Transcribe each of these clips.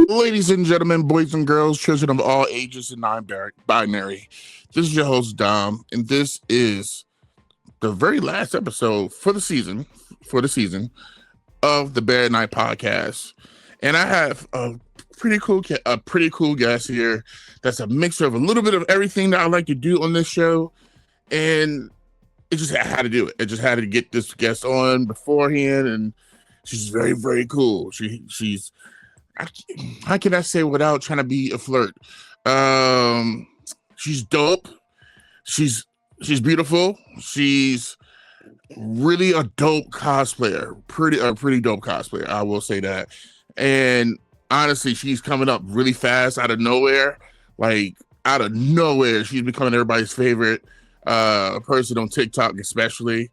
Ladies and gentlemen, boys and girls, children of all ages and non-binary, this is your host Dom, and this is the very last episode for the season of the BearatNight podcast. And I have a pretty cool guest here. That's a mixture of a little bit of everything that I like to do on this show, and it just had to do it. I just had to get this guest on beforehand, and she's very, very cool. She's how can I say without trying to be a flirt? She's dope. She's beautiful. She's really a dope cosplayer. Pretty dope cosplayer. I will say that. And honestly, she's coming up really fast out of nowhere. Like out of nowhere, she's becoming everybody's favorite person on TikTok, especially.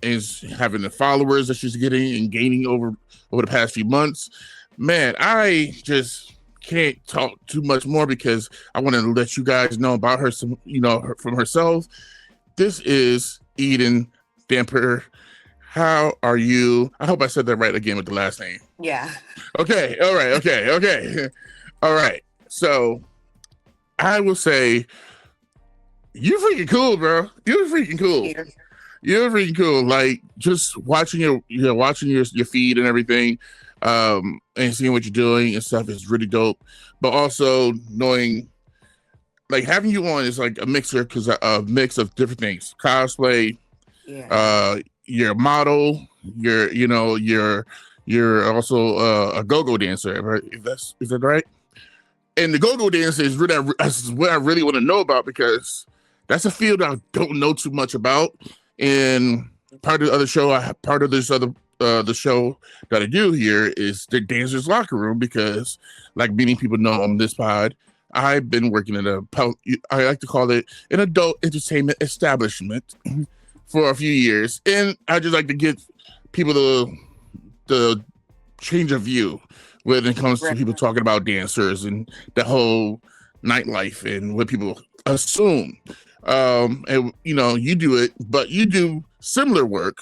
Is having the followers that she's getting and gaining over the past few months. Man, I just can't talk too much more because I want to let you guys know about her, from herself. This is Eden DHAMPIR. How are you? I hope I said that right again with the last name. Yeah. Okay. All right. Okay. All right. So I will say you're freaking cool, bro. You're freaking cool. You're freaking cool. Like just watching your feed and everything. And seeing what you're doing and stuff is really dope, but also knowing, like having you on is like a mix of different things. Cosplay, you're a model, you're also a go-go dancer, right? Is that right? And the go-go dancer is what I really want to know about, because that's a field I don't know too much about. And part of the other show, the show that I do here is the Dancers Locker Room, because like many people know on this pod, I've been working in I like to call it an adult entertainment establishment for a few years. And I just like to get people the change of view when it comes to people talking about dancers and the whole nightlife and what people assume. And you do it, but you do similar work,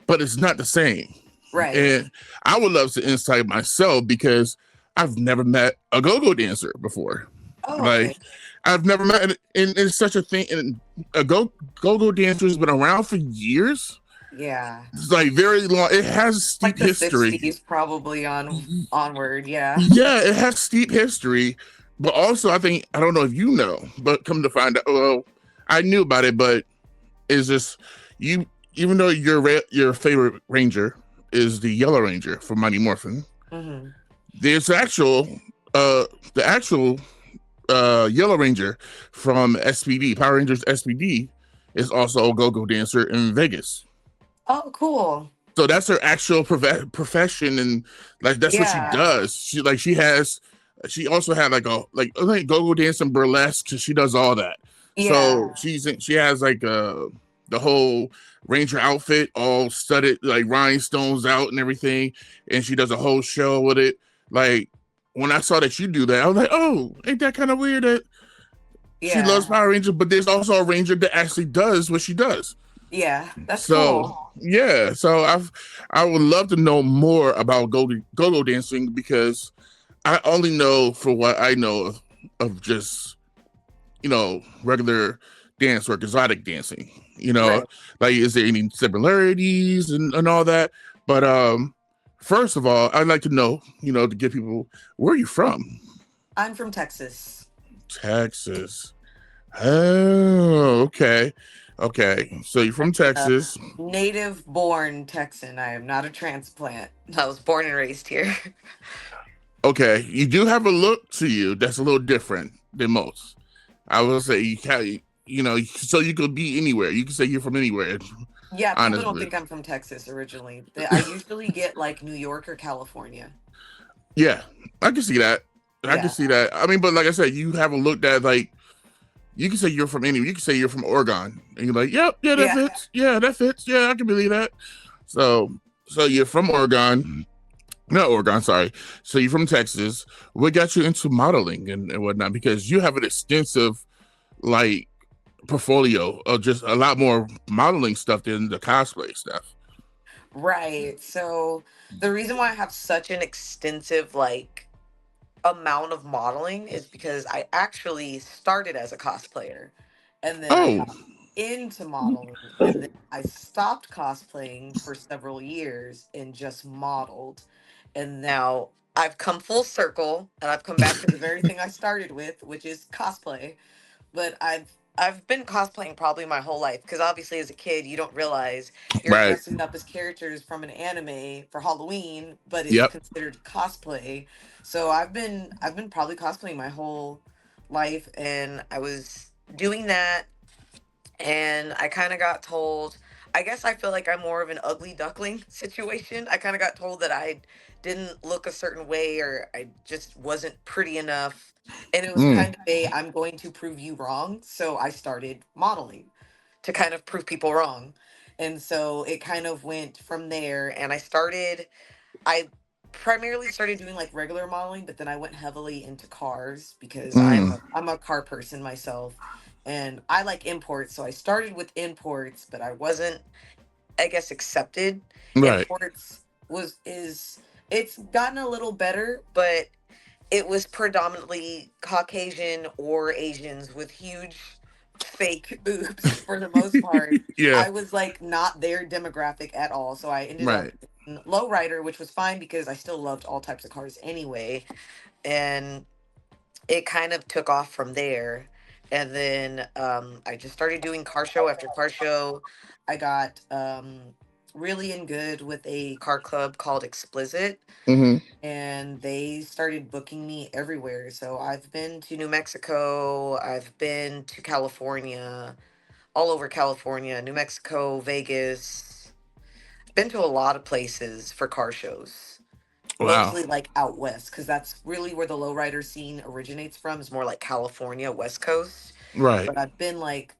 but it's not the same. Right. And I would love to insight myself, because I've never met a go-go dancer before. Oh, like okay. I've never met in such a thing. And a go-go dancer has been around for years. Yeah. It's like very long. It has steep like the history. 60s probably onward. Yeah. Yeah, it has steep history. But also, I don't know if you know, but come to find out, well, I knew about it, but it's just you. Even though your favorite ranger is the Yellow Ranger from Mighty Morphin, there's the actual Yellow Ranger from SPD, Power Rangers SPD, is also a go-go dancer in Vegas. Oh, cool. So that's her actual profession, and like that's what she does. She also had like go-go dance and burlesque. She does all that. Yeah. So she has like the whole Ranger outfit all studded, like rhinestones out and everything, and she does a whole show with it. Like when I saw that you do that, I was like, oh, ain't that kind of weird that she loves Power Rangers, but there's also a Ranger that actually does what she does. Yeah, that's cool. Yeah, so I would love to know more about go-go dancing, because I only know for what I know of just regular dance work, exotic dancing. Right. Like, is there any similarities and all that? But first of all, I'd like to know, to give people, where are you from? I'm from Texas. Texas. Oh, okay. So you're from Texas. Native born Texan. I am not a transplant. I was born and raised here. Okay. You do have a look to you that's a little different than most. I will say so you could be anywhere. You can say you're from anywhere. Yeah, people don't think I'm from Texas originally. I usually get like New York or California. Yeah, I can see that. I can see that. I mean, but like I said, you have a look that like you can say you're from anywhere. You can say you're from Oregon, and you're like, that fits. Yeah, that fits. Yeah, I can believe that. So you're from Oregon. Not Oregon, sorry. So you're from Texas. What got you into modeling and whatnot? Because you have an extensive, like, portfolio of just a lot more modeling stuff than the cosplay stuff. Right. So the reason why I have such an extensive like amount of modeling is because I actually started as a cosplayer and then I Oh, got into modeling and then I stopped cosplaying for several years and just modeled. And now I've come full circle and I've come back to the very thing I started with, which is cosplay. But I've been cosplaying probably my whole life because obviously as a kid you don't realize you're right. dressing up as characters from an anime for Halloween, but it's Yep. considered cosplay. So I've been probably cosplaying my whole life, and I was doing that, and I kind of got told, I guess I feel like I'm more of an ugly duckling situation. I kind of got told that I didn't look a certain way or I just wasn't pretty enough. And it was Mm, kind of a, I'm going to prove you wrong. So I started modeling to kind of prove people wrong. And so it kind of went from there. And I primarily started doing like regular modeling, but then I went heavily into cars because mm, I'm a car person myself, and I like imports. So I started with imports, but I wasn't, I guess, accepted. right. Imports was is it's gotten a little better, but it was predominantly Caucasian or Asians with huge fake boobs for the most part. Yeah. I was like not their demographic at all. So I ended up Right. in lowrider, which was fine because I still loved all types of cars anyway. And it kind of took off from there. And then I just started doing car show after car show. I got really in good with a car club called Explicit, Hmm. and they started booking me everywhere. So I've been to New Mexico, I've been to California, all over California, New Mexico, Vegas. Been to a lot of places for car shows. Wow. Mostly like out west, because that's really where the lowrider scene originates from, is more like California, West Coast. Right. But I've been like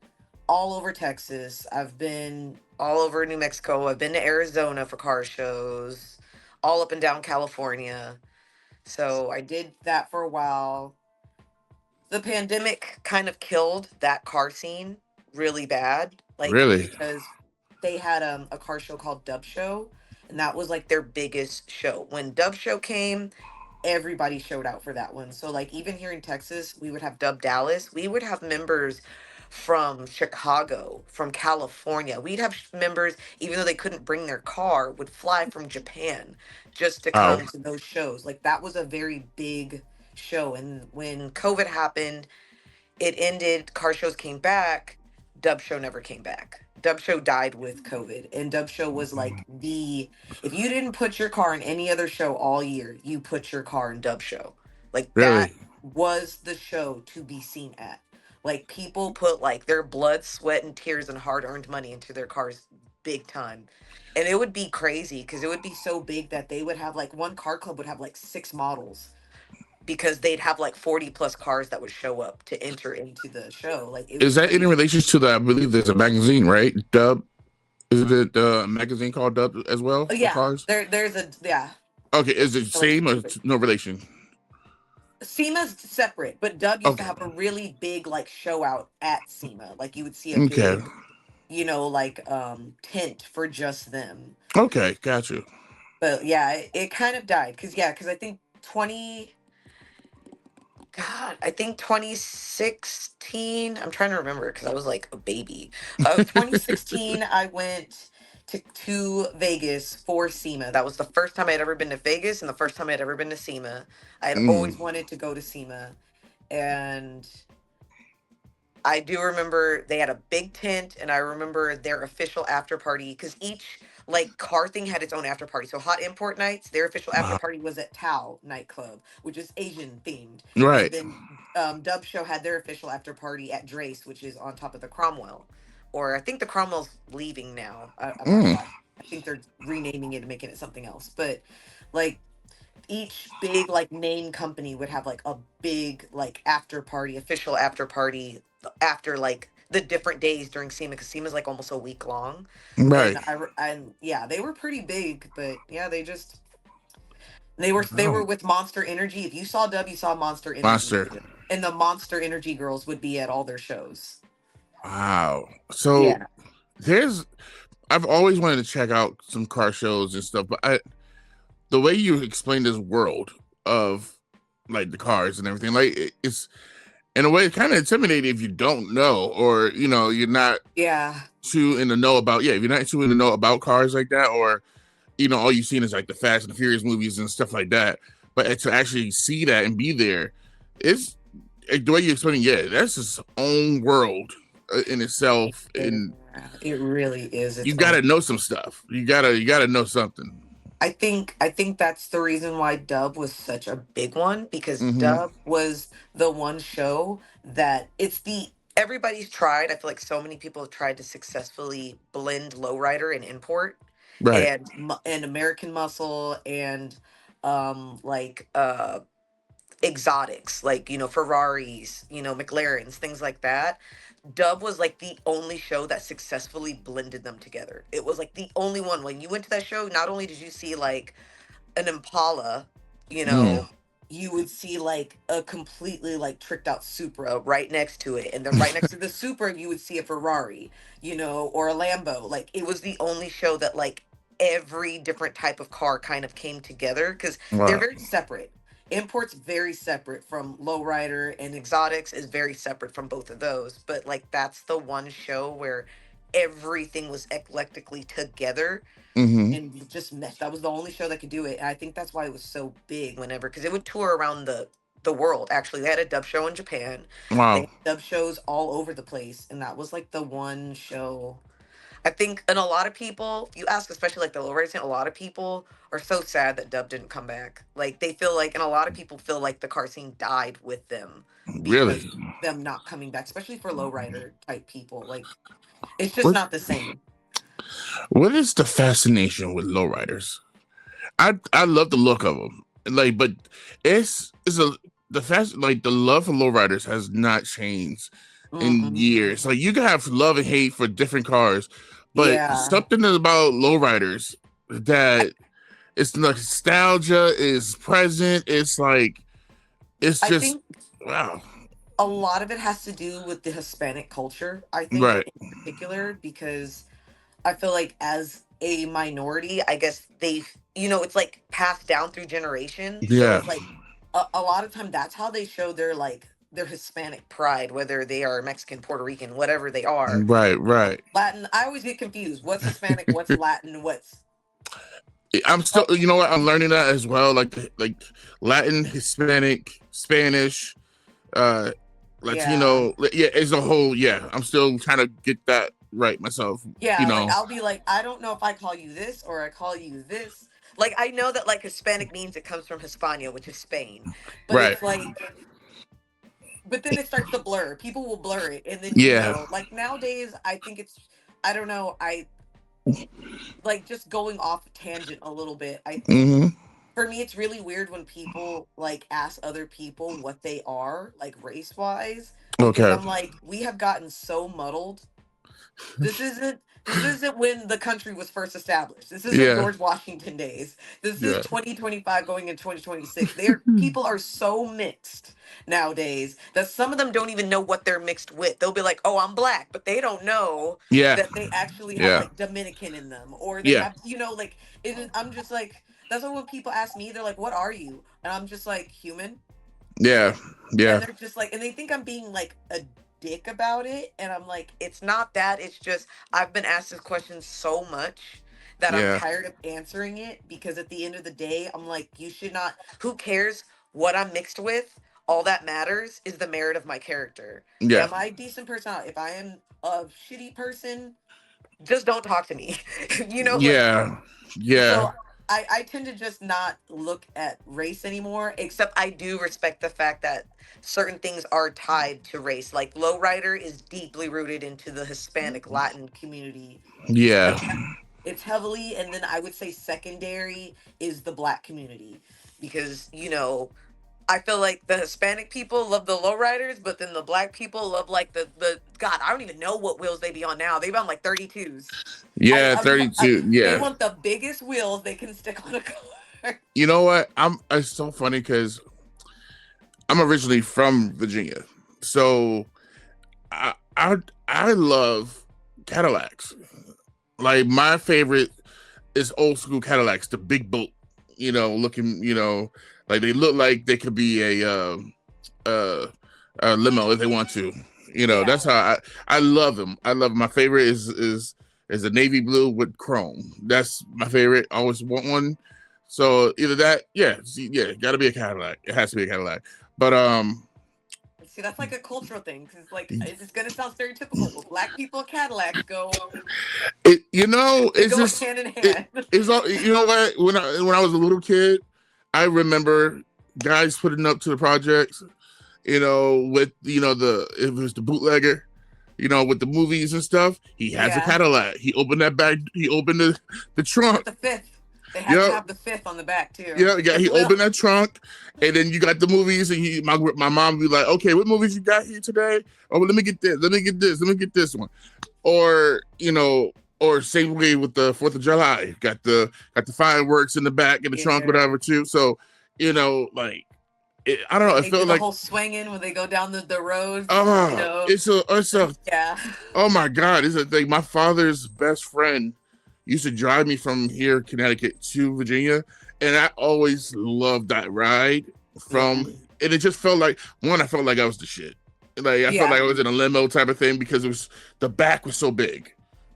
all over Texas. I've been all over New Mexico. I've been to Arizona for car shows, all up and down California. So I did that for a while. The pandemic kind of killed that car scene really bad, like Really. because they had a car show called Dub Show, and that was like their biggest show. When Dub Show came, everybody showed out for that one. So like even here in Texas, we would have Dub Dallas. We would have members from Chicago, from California. We'd have members, even though they couldn't bring their car, would fly from Japan just to Wow. come to those shows. Like that was a very big show. And when COVID happened, it ended, car shows came back, Dub Show never came back. Dub Show died with COVID, and Dub Show was like the, if you didn't put your car in any other show all year, you put your car in Dub Show. Like that Really. was the show to be seen at. Like people put like their blood, sweat, and tears and hard-earned money into their cars big time. And it would be crazy because it would be so big that they would have like one car club would have like six models because they'd have like 40 plus cars that would show up to enter into the show. Like it Is was that in pretty. relation to the? I believe there's a magazine, right? Dub. Is it a magazine called Dub as well Oh for yeah, cars? there's a, yeah, Okay. Is it relation same or to it. no relation? SEMA's separate, but Dub used to Okay. have a really big like show out at SEMA. Like you would see a Okay. big, like tent for just them. Okay. Got you. But yeah, it kind of died because I think 2016. I'm trying to remember because I was like a baby. 2016, I went to Vegas for SEMA. That was the first time I'd ever been to Vegas and the first time I'd ever been to SEMA. I had Mm, always wanted to go to SEMA, and I do remember they had a big tent, and I remember their official after party because each like car thing had its own after party. So Hot Import Nights, their official after wow. party was at Tao nightclub, which is Asian themed, and Right. then Dub Show had their official after party at Drace, which is on top of the Cromwell, or I think the Cromwell's leaving now. I'm not Mm, quite. I think they're renaming it and making it something else, but like each big like main company would have like a big like after party, official after party after like the different days during SEMA because SEMA's like almost a week long, and right. and yeah, they were pretty big, but yeah, they were Oh, with Monster Energy. If you saw W, you saw Monster Energy monster. there, and the Monster Energy girls would be at all their shows. Wow. So Yeah. there's I've always wanted to check out some car shows and stuff, but the way you explain this world of like the cars and everything, like it's in a way kind of intimidating if you don't know, or you're not Yeah. too in the know about, yeah, if you're not too in the know about cars like that, or all you've seen is like the Fast and the Furious movies and stuff like that. But to actually see that and be there, it's the way you explain it, yeah, that's its own world in itself, Yeah, and it really is you its gotta own. know some stuff. You gotta know something. I think that's the reason why Dub was such a big one, because Mm-hmm. Dub was the one show that it's the everybody's tried. I feel like so many people have tried to successfully blend lowrider and import Right. and American muscle and like exotics, like Ferraris, McLarens, things like that. Dub was like the only show that successfully blended them together. It was like the only one. When you went to that show, not only did you see like an Impala, you Mm. know, you would see like a completely like tricked out Supra right next to it. And then right next to the Supra, you would see a Ferrari, or a Lambo. Like it was the only show that like every different type of car kind of came together because they're Wow. very separate. Imports very separate from lowrider, and exotics is very separate from both of those. But like that's the one show where everything was eclectically together Mm-hmm. and just meshed. That was the only show that could do it. And I think that's why it was so big whenever, because it would tour around the world. Actually, they had a dub show in Japan. They Wow. had dub shows all over the place, and that was like the one show. I think, and a lot of people, you ask, especially like the low scene, a lot of people are so sad that dub didn't come back. Like they feel like, and a lot of people feel like the car scene died with them because Really? of them not coming back, especially for lowrider type people. Like it's just What not the same. What is the fascination with lowriders? I love the look of them, like, but it's a the fast like the love for lowriders has not changed in Mm-mm. years. Like you can have love and hate for different cars, but Yeah. something about lowriders I, that it's nostalgia is present. It's like it's I just think wow. a lot of it has to do with the Hispanic culture, I think, Right. in particular, because I feel like as a minority, I guess it's like passed down through generations. So Yeah. it's like a lot of time that's how they show their Hispanic pride, whether they are Mexican, Puerto Rican, whatever they are. Right. Right. Latin, I always get confused. What's Hispanic? What's Latin? What's I'm still, oh you know what? I'm learning that as well. Like Latin, Hispanic, Spanish, uh, yeah. Latino. Yeah, as a whole. Yeah, I'm still trying to get that right myself. You Yeah, like know. I'll be like, I don't know if I call you this or I call you this. Like I know that like Hispanic means it comes from Hispania, which is Spain. But Right. it's like but then it starts to blur. People will blur it and then Yeah. like nowadays I think it's I don't know, I like just going off tangent a little bit. I think Hmm. for me it's really weird when people like ask other people what they are, like race wise, because Okay. I'm like, we have gotten so muddled. This isn't when the country was first established. This isn't Yeah. George Washington days. This is Yeah. 2025 going in 2026. People are so mixed nowadays that some of them don't even know what they're mixed with. They'll be like, "Oh, I'm black," but they don't know Yeah. that they actually have Yeah. like Dominican in them, or they Yeah. have, like I'm just like, that's why when people ask me, they're like, "What are you?" And I'm just like, "Human." Yeah. And Yeah. they're just like, and they think I'm being like a dick about it, and I'm like, it's not that. It's just I've been asked this question so much that I'm Yeah. tired of answering it, because at the end of the day I'm like, you should not, who cares what I'm mixed with? All that matters is the merit of my character. Yeah. Am I a decent person? If I am a shitty person, just don't talk to me. Like, Yeah. Yeah. so I tend to just not look at race anymore, except I do respect the fact that certain things are tied to race. Like lowrider is deeply rooted into the Hispanic Latin community. Yeah. It's it's heavily, and then I would say secondary is the black community, because I feel like the Hispanic people love the lowriders, but then the black people love like the God. I don't even know what wheels they be on now. They be on like 32s. Yeah. 32. They Yeah. want the biggest wheels they can stick on a car. You know what? It's so funny because I'm originally from Virginia, so I I love Cadillacs. Like my favorite is old school Cadillacs, the big boat. Looking. Like they look like they could be uh, a limo if they want to. That's Yeah. how I love them. I love 'em. My favorite is a navy blue with chrome. That's my favorite. I always want one. So either that, yeah, yeah, got to be a Cadillac. It has to be a Cadillac. But See, that's like a cultural thing because, like, it's gonna sound stereotypical, but black people and Cadillacs they it's go just hand in it. hand. It's all. You know what? When I was a little kid, I remember guys putting up to the projects. With the if it was the bootlegger, with the movies and stuff. He has a Yeah, Cadillac. He opened that bag. He opened the trunk. with the fifth, they had to Yep. have the fifth on the back too. Yeah, yeah, Fifth he wheel. opened that trunk, and then you got the movies, and my mom would be like, "Okay, what movies you got here today? Oh, well, let me get this, let me get this, let me get this one." Or or same way with the Fourth of July, got the fireworks in the back in the trunk, Yeah. whatever too. So like I don't know. When It they do felt the like whole swinging when they go down the roads, it's a Yeah. oh my god, it's a thing. My father's best friend used to drive me from here, Connecticut, to Virginia, and I always loved that ride Yeah. and it just felt like I felt like I was the shit. Like I felt like Yeah. I was in a limo type of thing because the back was so big.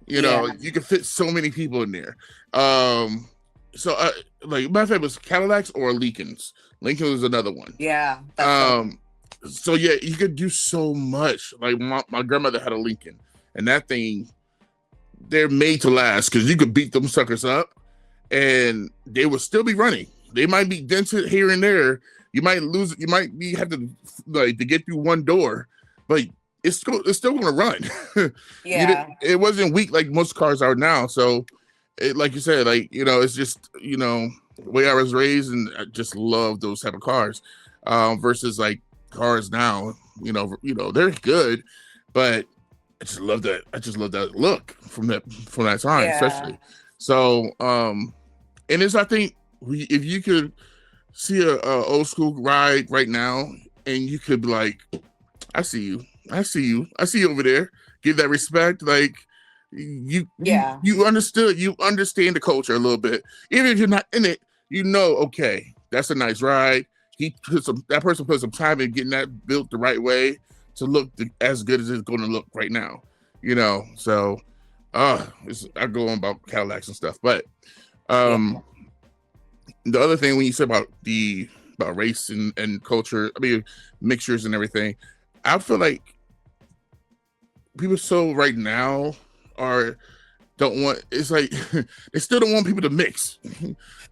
Yeah. You could fit so many people in there. Um, so like my favorite was Cadillacs or Lincolns. Lincoln was another one. Yeah. That's so Um, so yeah, you could do so much. Like my grandmother had a Lincoln, and that thing, they're made to last because you could beat them suckers up, and they would still be running. They might be dented here and there. You might lose. You might be have to like to get through one door, but it's still going to run. Yeah. It wasn't weak like most cars are now. So, like you said, like it's just the way I was raised, and I just love those type of cars. Versus like cars now, they're good, but I just love that. I just love that look from that time, Yeah. especially. So, and it's I think if you could see a old school ride right now, and you could be like, I see you, I see you, I see you over there. Give that respect, like Yeah. you understood, you understand the culture a little bit, even if you're not in it. Okay, that's a nice ride. That person put some time in getting that built the right way to look as good as it's going to look right now. So I go on about Cadillacs and stuff, but Yeah. um, the other thing when you said about race and culture, I mean mixtures and everything, I feel like people so right now are don't want it's like they still don't want people to mix.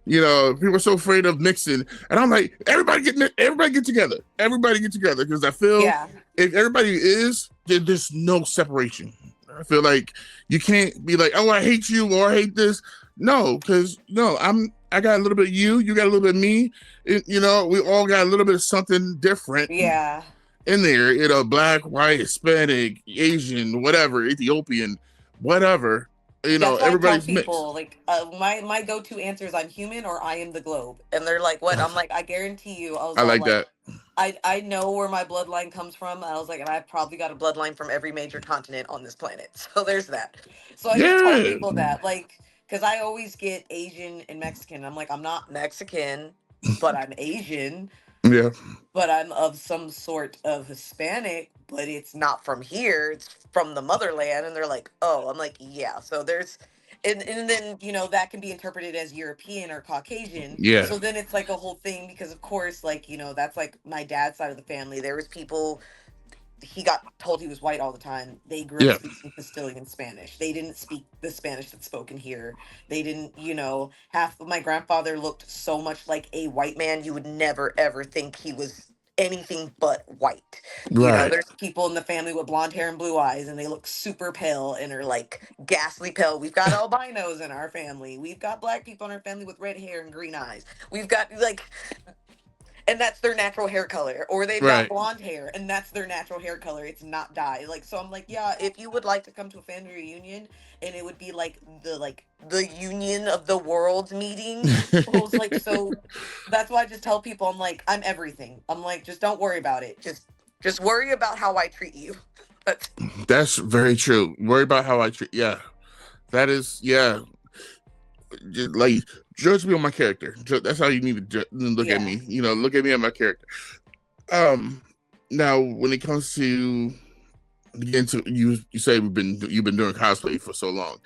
People are so afraid of mixing, and I'm like, everybody get together, because I feel Yeah. if everybody is, there's no separation. I feel like you can't be like, oh, I hate you or I hate this. No, because no, I got a little bit of you got a little bit of me. We all got a little bit of something different Yeah. in there. Black, white, Hispanic, Asian, whatever, Ethiopian, whatever. That's why I tell Everybody's mixed. people like my go-to answer is I'm human or I am the globe, and they're like, "What?" I'm like, "I guarantee you." I was I all like like, that. I know where my bloodline comes from. I was like, and I've probably got a bloodline from every major continent on this planet. So there's that. So I just tell Yeah, people that, like, because I always get Asian and Mexican. I'm like, I'm not Mexican, but I'm Asian, yeah, but I'm of some sort of Hispanic, but it's not from here. It's from the motherland. And they're like, oh, I'm like, yeah. So there's, and then, that can be interpreted as European or Caucasian. yeah, So then it's like a whole thing because, of course, like, that's like my dad's side of the family. There was people he got told he was white all the time. They grew up yeah, speaking Castilian Spanish. They didn't speak the Spanish that's spoken here. They didn't, half of my grandfather looked so much like a white man, you would never ever think he was anything but white. right, There's people in the family with blonde hair and blue eyes, and they look super pale and are like ghastly pale. We've got albinos in our family. We've got black people in our family with red hair and green eyes. We've got like and that's their natural hair color, or they've got right, blonde hair and that's their natural hair color. It's not dye. Like, so I'm like, yeah, if you would like to come to a family reunion and it would be like the union of the world meeting. I was like, so that's why I just tell people, I'm like, I'm everything. I'm like, just don't worry about it, just worry about how I treat you. That's very true. Worry about how I treat. Yeah, that is. Yeah, like judge me on my character. That's how you need to look at Yeah. me. Look at me and my character. Um, Now when it comes to getting to you say you've been doing cosplay for so long.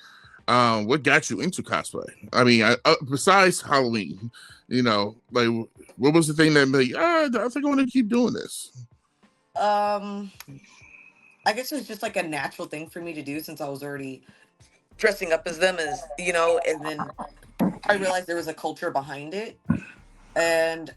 What got you into cosplay? I mean, besides Halloween, like what was the thing that made I think I want to keep doing this? Um, I guess it was just like a natural thing for me to do since I was already dressing up as them, and then I realized there was a culture behind it. And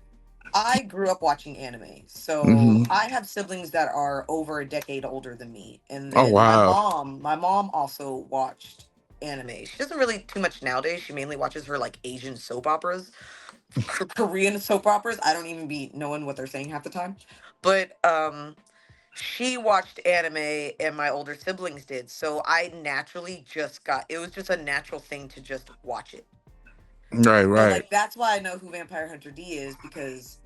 I grew up watching anime. So Mm-hmm. I have siblings that are over a decade older than me. And Oh then wow. my mom also watched anime. She doesn't really too much nowadays. She mainly watches her like Asian soap operas, Korean soap operas. I don't even be knowing what they're saying half the time. But she watched anime and my older siblings did. So I naturally just got it was just a natural thing to just watch it. Right, So right. like that's why I know who Vampire Hunter D is, because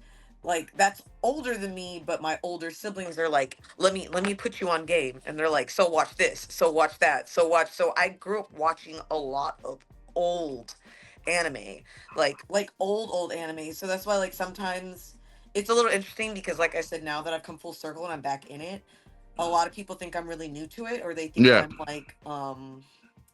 like that's older than me, but my older siblings are like, let me put you on game, and they're like, so watch this, so watch that, so watch. So I grew up watching a lot of old anime, like old anime. So that's why like sometimes it's a little interesting because like I said, now that I've come full circle and I'm back in it, a lot of people think I'm really new to it, or they think Yeah, I'm like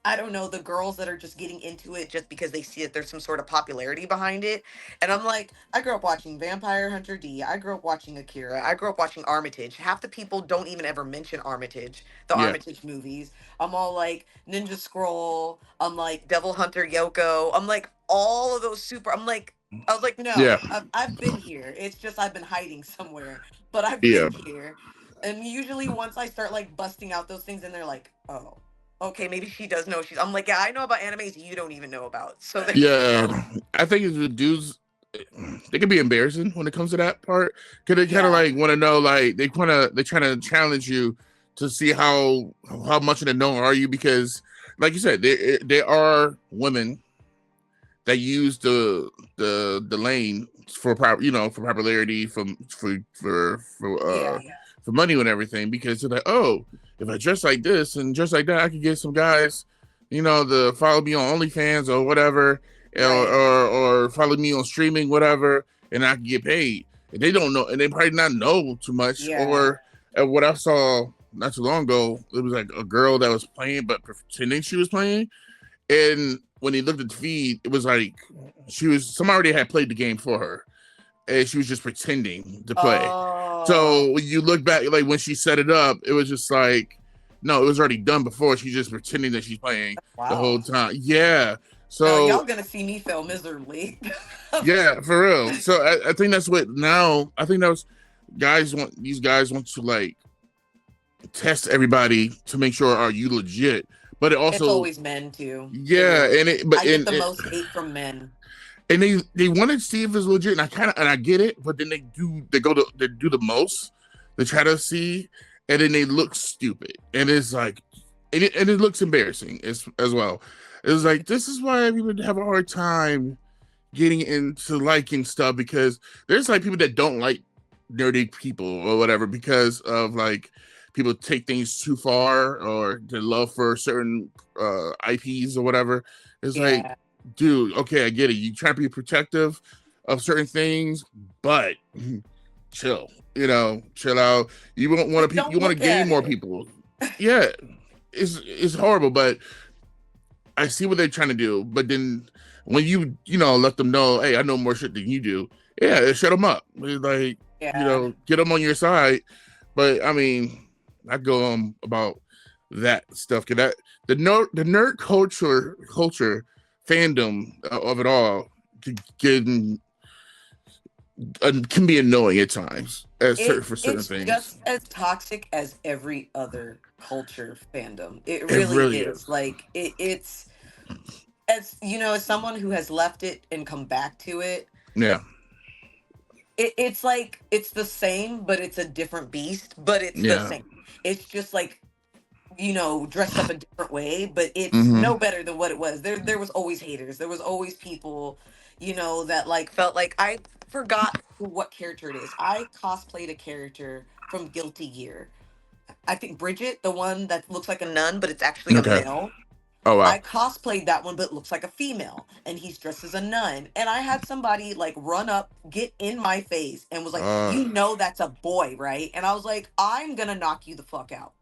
I don't know, the girls that are just getting into it just because they see that there's some sort of popularity behind it. And I'm like, I grew up watching Vampire Hunter D. I grew up watching Akira. I grew up watching Armitage. Half the people don't even ever mention Armitage, the yeah, Armitage movies. I'm all like Ninja Scroll. I'm like Devil Hunter Yoko. I'm like all of those super. I'm like, I was like, yeah, no, I've been here. It's just I've been hiding somewhere, but I've yeah, been here. And usually once I start like busting out those things, and they're like, oh, okay, maybe she does know. I'm like, yeah, I know about animes you don't even know about. So there you go. yeah. I think it's the dudes. They can be embarrassing when it comes to that part. Cause they kind of Yeah, like want to know, like they trying to challenge you to see how much in the know are you, because like you said, there are women that use the lane for for popularity, yeah, for money and everything, because they're like, oh, if I dress like this and dress like that, I could get some guys, to follow me on OnlyFans or whatever, right. or follow me on streaming, whatever, and I can get paid. And they don't know, and they probably not know too much. Yeah. Or what I saw not too long ago, it was like a girl that was playing but pretending she was playing, and when he looked at the feed, it was like somebody already had played the game for her, and she was just pretending to play. Oh, So when you look back, like when she set it up, it was just like, no, it was already done before. She's just pretending that she's playing the whole wow. time. Yeah. No, So y'all gonna see me fail miserably. yeah, for real. So I think that's what now. I think that was these guys want to like test everybody to make sure are you legit, but it It's also always men too. It yeah, is. and it but I get and the it, most hate from men. and they want to see if it's legit, and I get it, but then they do the most, they try to see, and then they look stupid, and it's like, and it looks embarrassing as well. It's like this is why we would have a hard time getting into liking stuff, because there's like people that don't like nerdy people or whatever because of like people take things too far, or their love for certain IPs or whatever. It's like, Yeah. dude, okay, I get it. You try to be protective of certain things, but chill. Chill out. You won't want Just to. don't You want to look gain at more it. people. Yeah, it's horrible, but I see what they're trying to do, but then when let them know, hey, I know more shit than you do. Yeah, shut them up. Like, Yeah. get them on your side. But I mean, I go on about that stuff, because the nerd culture fandom of it all can, can be annoying at times for certain It's things. just as toxic as every other culture fandom. It It really really is. is. Like it's as as someone who has left it and come back to it, Yeah, it's like it's the same, but it's a different beast, but it's the yeah. same. It's just like, dressed up a different way, but it's Mm-hmm. no better than what it was. There was always haters. There was always people, that like felt like I forgot what character it is. I cosplayed a character from Guilty Gear. I think Bridget, the one that looks like a nun, but it's actually a Okay. male. Oh I wow. cosplayed that one, but looks like a female, and he's dressed as a nun. And I had somebody like run up, get in my face, and was like, Uh, "You know that's a boy, right?" And I was like, "I'm gonna knock you the fuck out."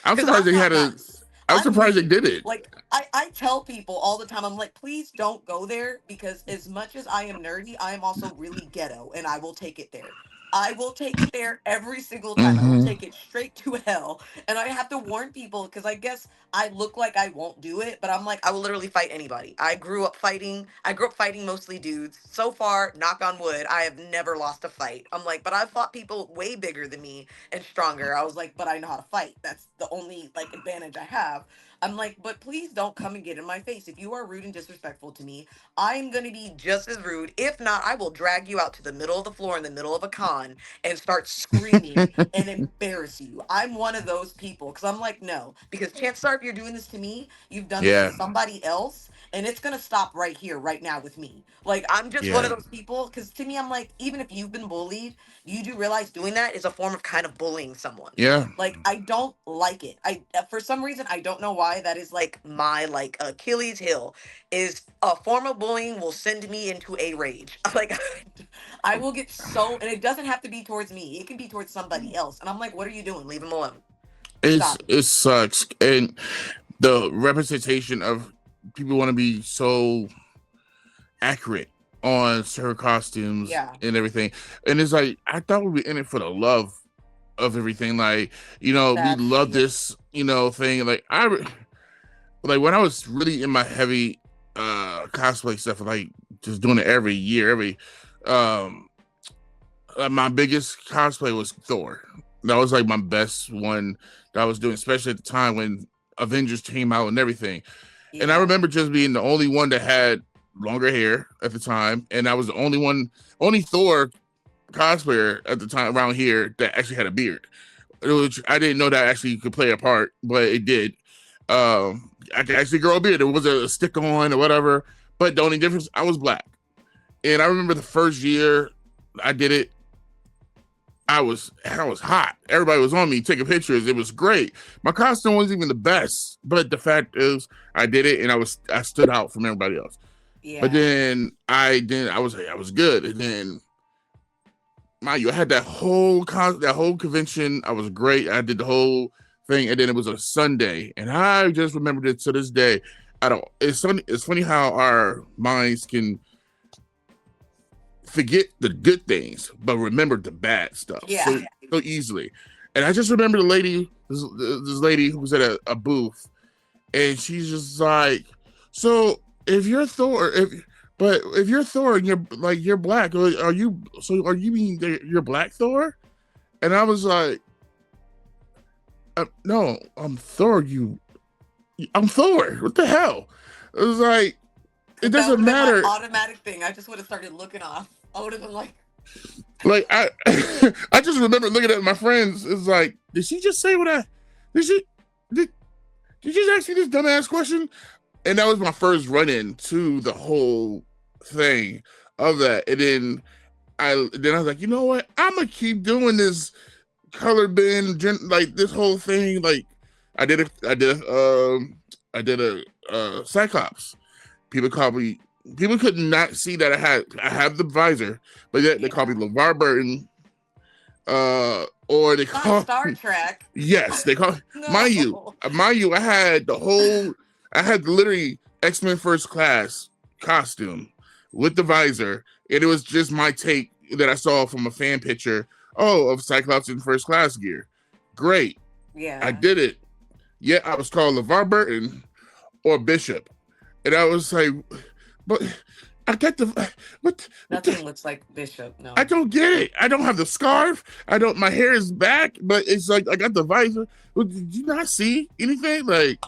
I'm Because surprised I'm they not had a. nice. I'm I'm surprised they mean. did it. Like I tell people all the time, I'm like, please don't go there because as much as I am nerdy, I am also really ghetto and I will take it there. I will take it there every single time. I will Hmm. take it straight to hell. And I have to warn people because I guess I look like I won't do it, but I'm like, I will literally fight anybody. I grew up fighting. I grew up fighting mostly dudes. So far, knock on wood, I have never lost a fight. I'm like, but I've fought people way bigger than me and stronger. I was like, but I know how to fight. That's the only like advantage I have. I'm like, but please don't come and get in my face. If you are rude and disrespectful to me, I'm gonna be just as rude. If not, I will drag you out to the middle of the floor in the middle of a con and start screaming and embarrass you. I'm one of those people because I'm like, no, because chances are if you're doing this to me, you've done this to Yeah. somebody else, and it's gonna stop right here, right now with me. Like I'm just one of Yeah. those people because to me, I'm like, even if you've been bullied, you do realize doing that is a form of kind of bullying someone. Yeah. Like I don't like it. I for some reason I don't know why that is like my like Achilles heel is a form of bullying will send me into a rage. Like I will get so and it doesn't have to be towards me. It can be towards somebody else. And I'm like, what are you doing? Leave him alone. Stop it. It sucks, and the representation of people want to be so accurate on her costumes Yeah. and everything, and it's like I thought we'd be in it for the love of everything. Like we That's love yeah. this thing. Like like when I was really in my heavy cosplay stuff, like just doing it every year, um my biggest cosplay was Thor. That was like my best one that I was doing, especially at the time when Avengers came out and everything. And I Yeah. remember just being the only one that had longer hair at the time, and I was the only Thor cosplayer at the time around here that actually had a beard. Which I didn't know that actually could play a part, but it did. I could actually grow a beard. It was a stick on or whatever. But the only difference, I was black. And I remember the first year I did it, I was hot. Everybody was on me taking pictures. It was great. My costume wasn't even the best, but the fact is, I did it and I stood out from everybody else. But Yeah. then I was good. And then mind you, I had that whole convention. I was great. I did the whole thing, and then it was a Sunday, and I just remembered it to this day. I don't. It's funny. It's funny how our minds can forget the good things, but remember the bad stuff Yeah. so easily. And I just remember this lady who was at a booth, and she's just like, "So if you're Thor, if you're Thor and you're black, are you mean that you're Black Thor?" And I was like, "No, I'm Thor. I'm Thor. What the hell?" It was like it That would doesn't have been my matter. automatic thing. I just would have started looking off. I would have been like, Like I, I just remember looking at my friends. It's like, did she just say what I? Did she? Did Did you just ask me this dumbass question? And that was my first run in to the whole thing of that. And then I was like, you know what? I'm gonna keep doing this color bin, like this whole thing. Like I did a Cyclops. People called me. People could not see that I have the visor, but yet they called yeah. me LeVar Burton. Or they Not call Star Trek. yes, they call No. mind you, I had literally X-Men First Class costume with the visor, and it was just my take that I saw from a fan picture. Oh, of Cyclops in First Class gear. Great, I Yeah. did it. Yeah, I was called LeVar Burton or Bishop, and I was like, but I got what the Nothing looks like Bishop. I No. don't get it. I don't have the scarf. I don't. My hair is back, but it's like I got the visor. Well, did you not see anything? Like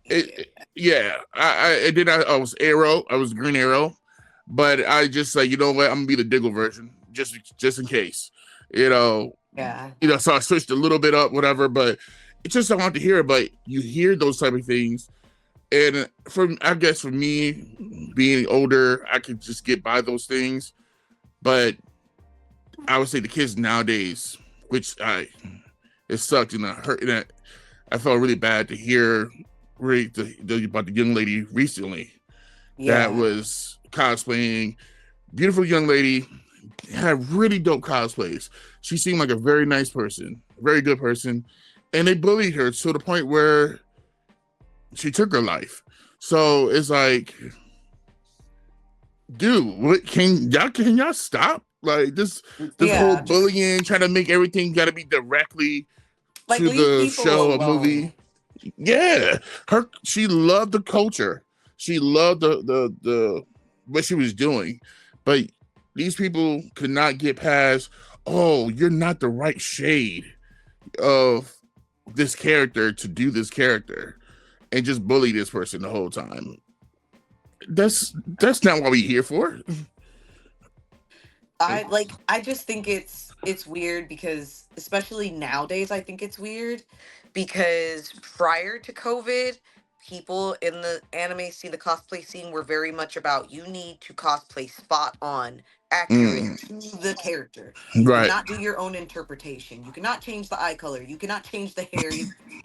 Yeah. yeah. I was Arrow. I was Green Arrow, but I just like, you know what? I'm gonna be the Diggle version, just in case. You know. Yeah. So I switched a little bit up, whatever. But it's just I want to hear it. But you hear those type of things, and I guess for me being older, I could just get by those things. But I would say the kids nowadays, which it sucked, and I felt really bad to hear about the young lady recently that Yeah. was cosplaying. Beautiful young lady, had really dope cosplays. She seemed like a very nice person, very good person, and they bullied her to the point where she took her life. So it's like, dude, what can y'all stop? Like this whole Yeah. Just bullying, trying to make everything got to be directly like to leave the people show or alone. movie. Yeah, she loved the culture. She loved the what she was doing, but these people could not get past. Oh, you're not the right shade of this character to do this character, and just bully this person the whole time. That's not what we're here for. I just think it's weird because especially nowadays I think it's weird because prior to COVID, people in the anime scene, the cosplay scene were very much about you need to cosplay spot on, accurate Mm, to the character. You right. cannot do your own interpretation. You cannot change the eye color. You cannot change the hair.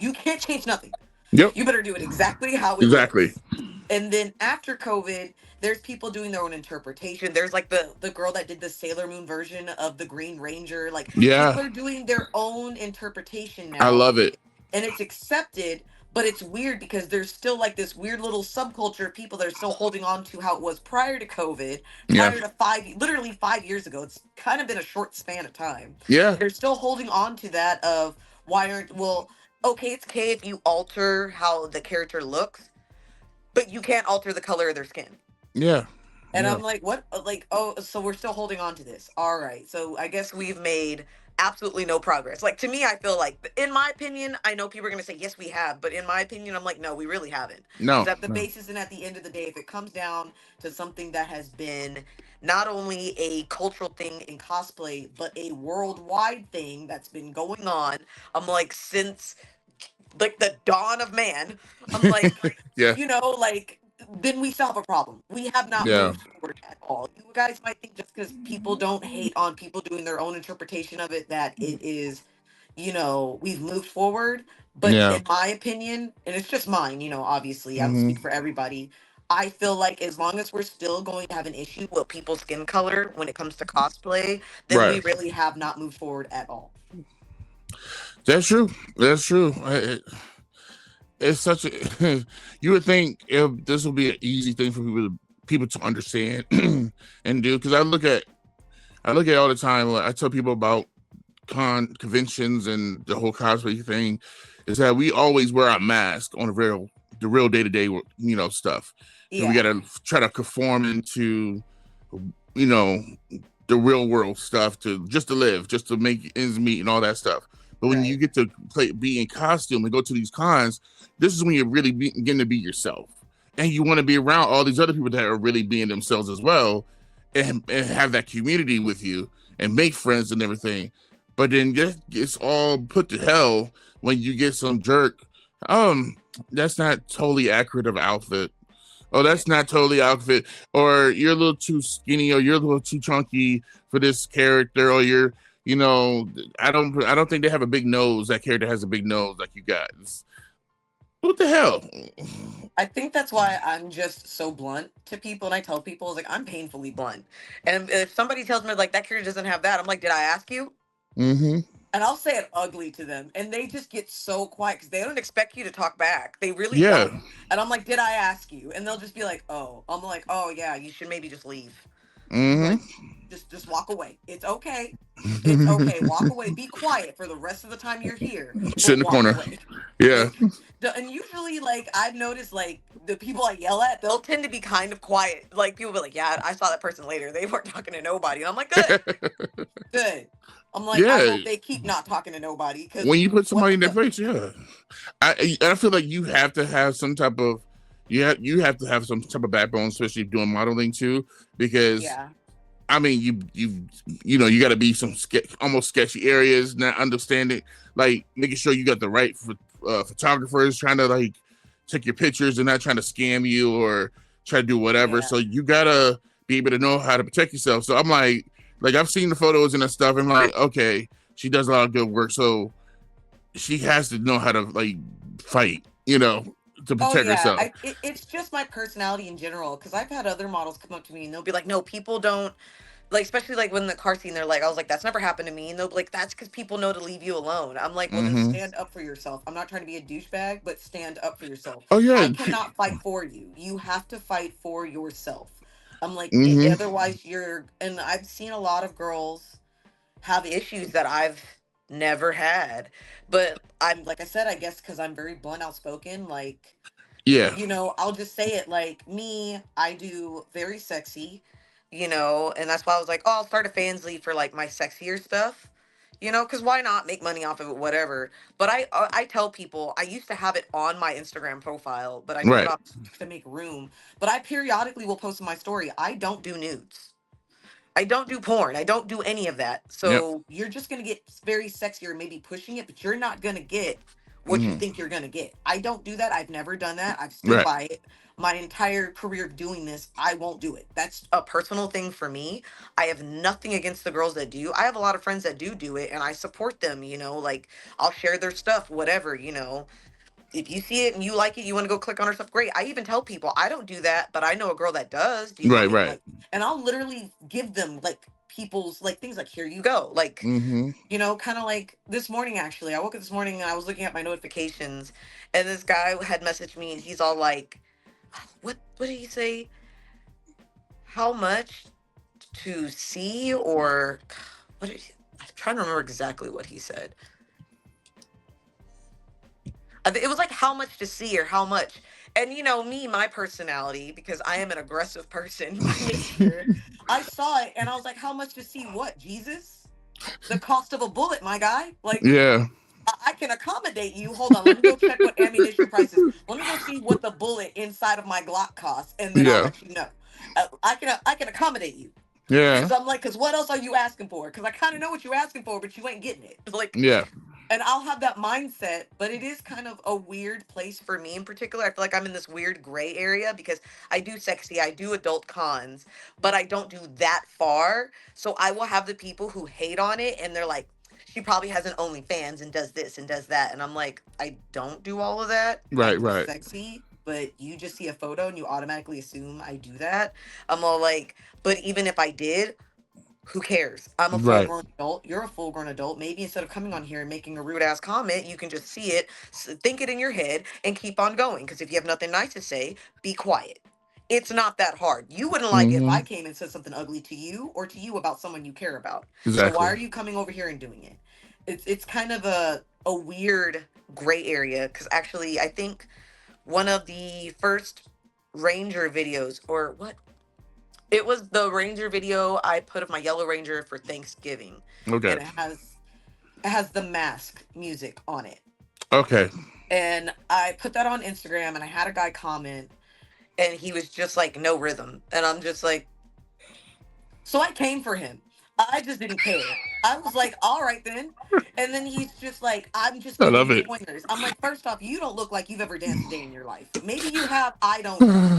You can't change nothing. Yep. You better do it exactly how it Exactly. looks. And then after COVID, there's people doing their own interpretation. There's like the girl that did the Sailor Moon version of the Green Ranger. Like Yeah, people are doing their own interpretation I now, love it. and it's accepted. But it's weird because there's still like this weird little subculture of people that are still holding on to how it was prior to COVID, Yeah. prior to literally 5 years ago. It's kind of been a short span of time. Yeah. They're still holding on to that of why aren't well, okay, it's okay if you alter how the character looks, but you can't alter the color of their skin. Yeah. And Yeah. I'm like, what? Like, oh, so we're still holding on to this. All right. So I guess we've made absolutely no progress. Like, to me, I feel like, in my opinion, I know people are going to say, yes, we have. But in my opinion, I'm like, no, we really haven't. Because No. at the No. basis and at the end of the day, if it comes down to something that has been not only a cultural thing in cosplay, but a worldwide thing that's been going on, I'm like, since like the dawn of man, I'm like, Yeah. like then we still have a problem. We have not Yeah. moved forward at all. You guys might think just because people don't hate on people doing their own interpretation of it that it is, we've moved forward. But Yeah. in my opinion, and it's just mine, obviously, I don't Hmm. speak for everybody. I feel like as long as we're still going to have an issue with people's skin color when it comes to cosplay, then we Right. really have not moved forward at all. That's true. That's true. It's such a. You would think if this would be an easy thing for people to understand and do, because I look at it all the time. Like, I tell people about conventions and the whole cosplay thing is that we always wear our mask on the real day-to-day stuff, because we got Yeah, to try to conform into you know the real world stuff to live, just to make ends meet and all that stuff. But when you right. get to be in costume and go to these cons, this is when you're really getting to be yourself, and you want to be around all these other people that are really being themselves as well, and have that community with you and make friends and everything. But then it's all put to hell when you get some jerk. Um, that's not totally accurate of outfit. Oh, Yeah. that's not totally outfit. Or you're a little too skinny, or you're a little too chunky for this character, or you know, I don't think they have a big nose. That character has a big nose like you got. What the hell? I think that's why I'm just so blunt to people, and I tell people like I'm painfully blunt. And if somebody tells me like that character doesn't have that, I'm like, did I ask you? Mm-hmm. And I'll say it ugly to them, and they just get so quiet because they don't expect you to talk back. They really Yeah. don't. And I'm like, did I ask you? And they'll just be like, oh. I'm like, oh yeah, you should maybe just leave. Like, Mm-hmm. just walk away. It's okay. It's okay. Walk away. Be quiet for the rest of the time you're here, Sit in but the walk corner. away. Yeah. Like, and usually, like, I've noticed, like, the people I yell at, they'll tend to be kind of quiet. Like, people be like, yeah, I saw that person later. They weren't talking to nobody. And I'm like, good, good. I'm like, I Yeah. hope they keep not talking to nobody because When you put what somebody the in their fuck? face, yeah. I feel like you have to have some type of you have to have some type of backbone, especially doing modeling too, because Yeah, I mean you got to be some almost sketchy areas, not understanding, like making sure you got the right photographers trying to like take your pictures and not trying to scam you or try to do whatever. yeah. So you gotta be able to know how to protect yourself. So I'm like I've seen the photos and that stuff. And I'm like, okay, she does a lot of good work. So she has to know how to like fight, to Oh protect yeah, herself. it's just my personality in general. Because I've had other models come up to me and they'll be like, "No, people don't like." Especially like when the car scene, they're like, "I was like, that's never happened to me," and they'll be like, "That's because people know to leave you alone." I'm like, "Well, then Mm-hmm. stand up for yourself. I'm not trying to be a douchebag, but stand up for yourself. Oh I yeah. cannot fight for you. You have to fight for yourself." I'm like, Mm-hmm. otherwise you're." And I've seen a lot of girls have issues that I've never had, but I'm like I said, I guess because I'm very blunt, outspoken, like Yeah. I'll just say it like me, I do very sexy, and that's why I was like, oh, I'll start a fansly for like my sexier stuff, because why not make money off of it, whatever. But I tell people I used to have it on my Instagram profile, but I took it Right. off to make room. But I periodically will post in my story. I don't do nudes. I don't do porn. I don't do any of that. Yep. So you're just gonna get very sexy or maybe pushing it, but you're not gonna get what you Mm-hmm. think you're gonna get. I don't do that. I've never done that. I've stood Right. by it. My entire career of doing this, I won't do it. That's a personal thing for me. I have nothing against the girls that do. I have a lot of friends that do it and I support them, like I'll share their stuff, whatever. If you see it and you like it, you want to go click on her stuff, great. I even tell people I don't do that, but I know a girl that does. Do you want Right. me to Right. like? And I'll literally give them like people's like things like here you go, like Mm-hmm. kind of like this morning actually. I woke up this morning and I was looking at my notifications, and this guy had messaged me and he's all like, "What did he say? How much to see or what?" I'm trying to remember exactly what he said. It was like how much to see or how much. And me, my personality, because I am an aggressive person by nature, I saw it and I was like, how much to see what? Jesus? The cost of a bullet, my guy. Like, Yeah. I can accommodate you. Hold on, let me go check what ammunition prices. Let me go see what the bullet inside of my Glock costs, and then I'll Yeah. let you know. I can accommodate you. Yeah. Because I'm like, because what else are you asking for? Because I kind of know what you're asking for, but you ain't getting it. Like, Yeah. and I'll have that mindset, but it is kind of a weird place for me in particular. I feel like I'm in this weird gray area because I do sexy, I do adult cons, but I don't do that far. So I will have the people who hate on it and they're like, she probably has an OnlyFans and does this and does that. And I'm like, I don't do all of that. I Right. do Right. sexy, but you just see a photo and you automatically assume I do that. I'm all like, but even if I did, who cares? I'm a full Right. grown adult. You're a full grown adult. Maybe instead of coming on here and making a rude ass comment, you can just see it, think it in your head, and keep on going. Because if you have nothing nice to say, be quiet. It's not that hard. You wouldn't like it if Mm-hmm. I came and said something ugly to you or to you about someone you care about. So why Exactly. are you coming over here and doing it? It's kind of a weird gray area. Because actually, I think one of the first Ranger videos, or what, it was the Ranger video I put of my Yellow Ranger for Thanksgiving, Okay. and it has the mask music on it. Okay. And I put that on Instagram, and I had a guy comment, and he was just like, "No rhythm," and I'm just like, so I came for him. I just didn't care. I was like, all right then. And then he's just like, I'm just I giving love you it. pointers. I'm like, first off, you don't look like you've ever danced a day in your life. Maybe you have, I don't know.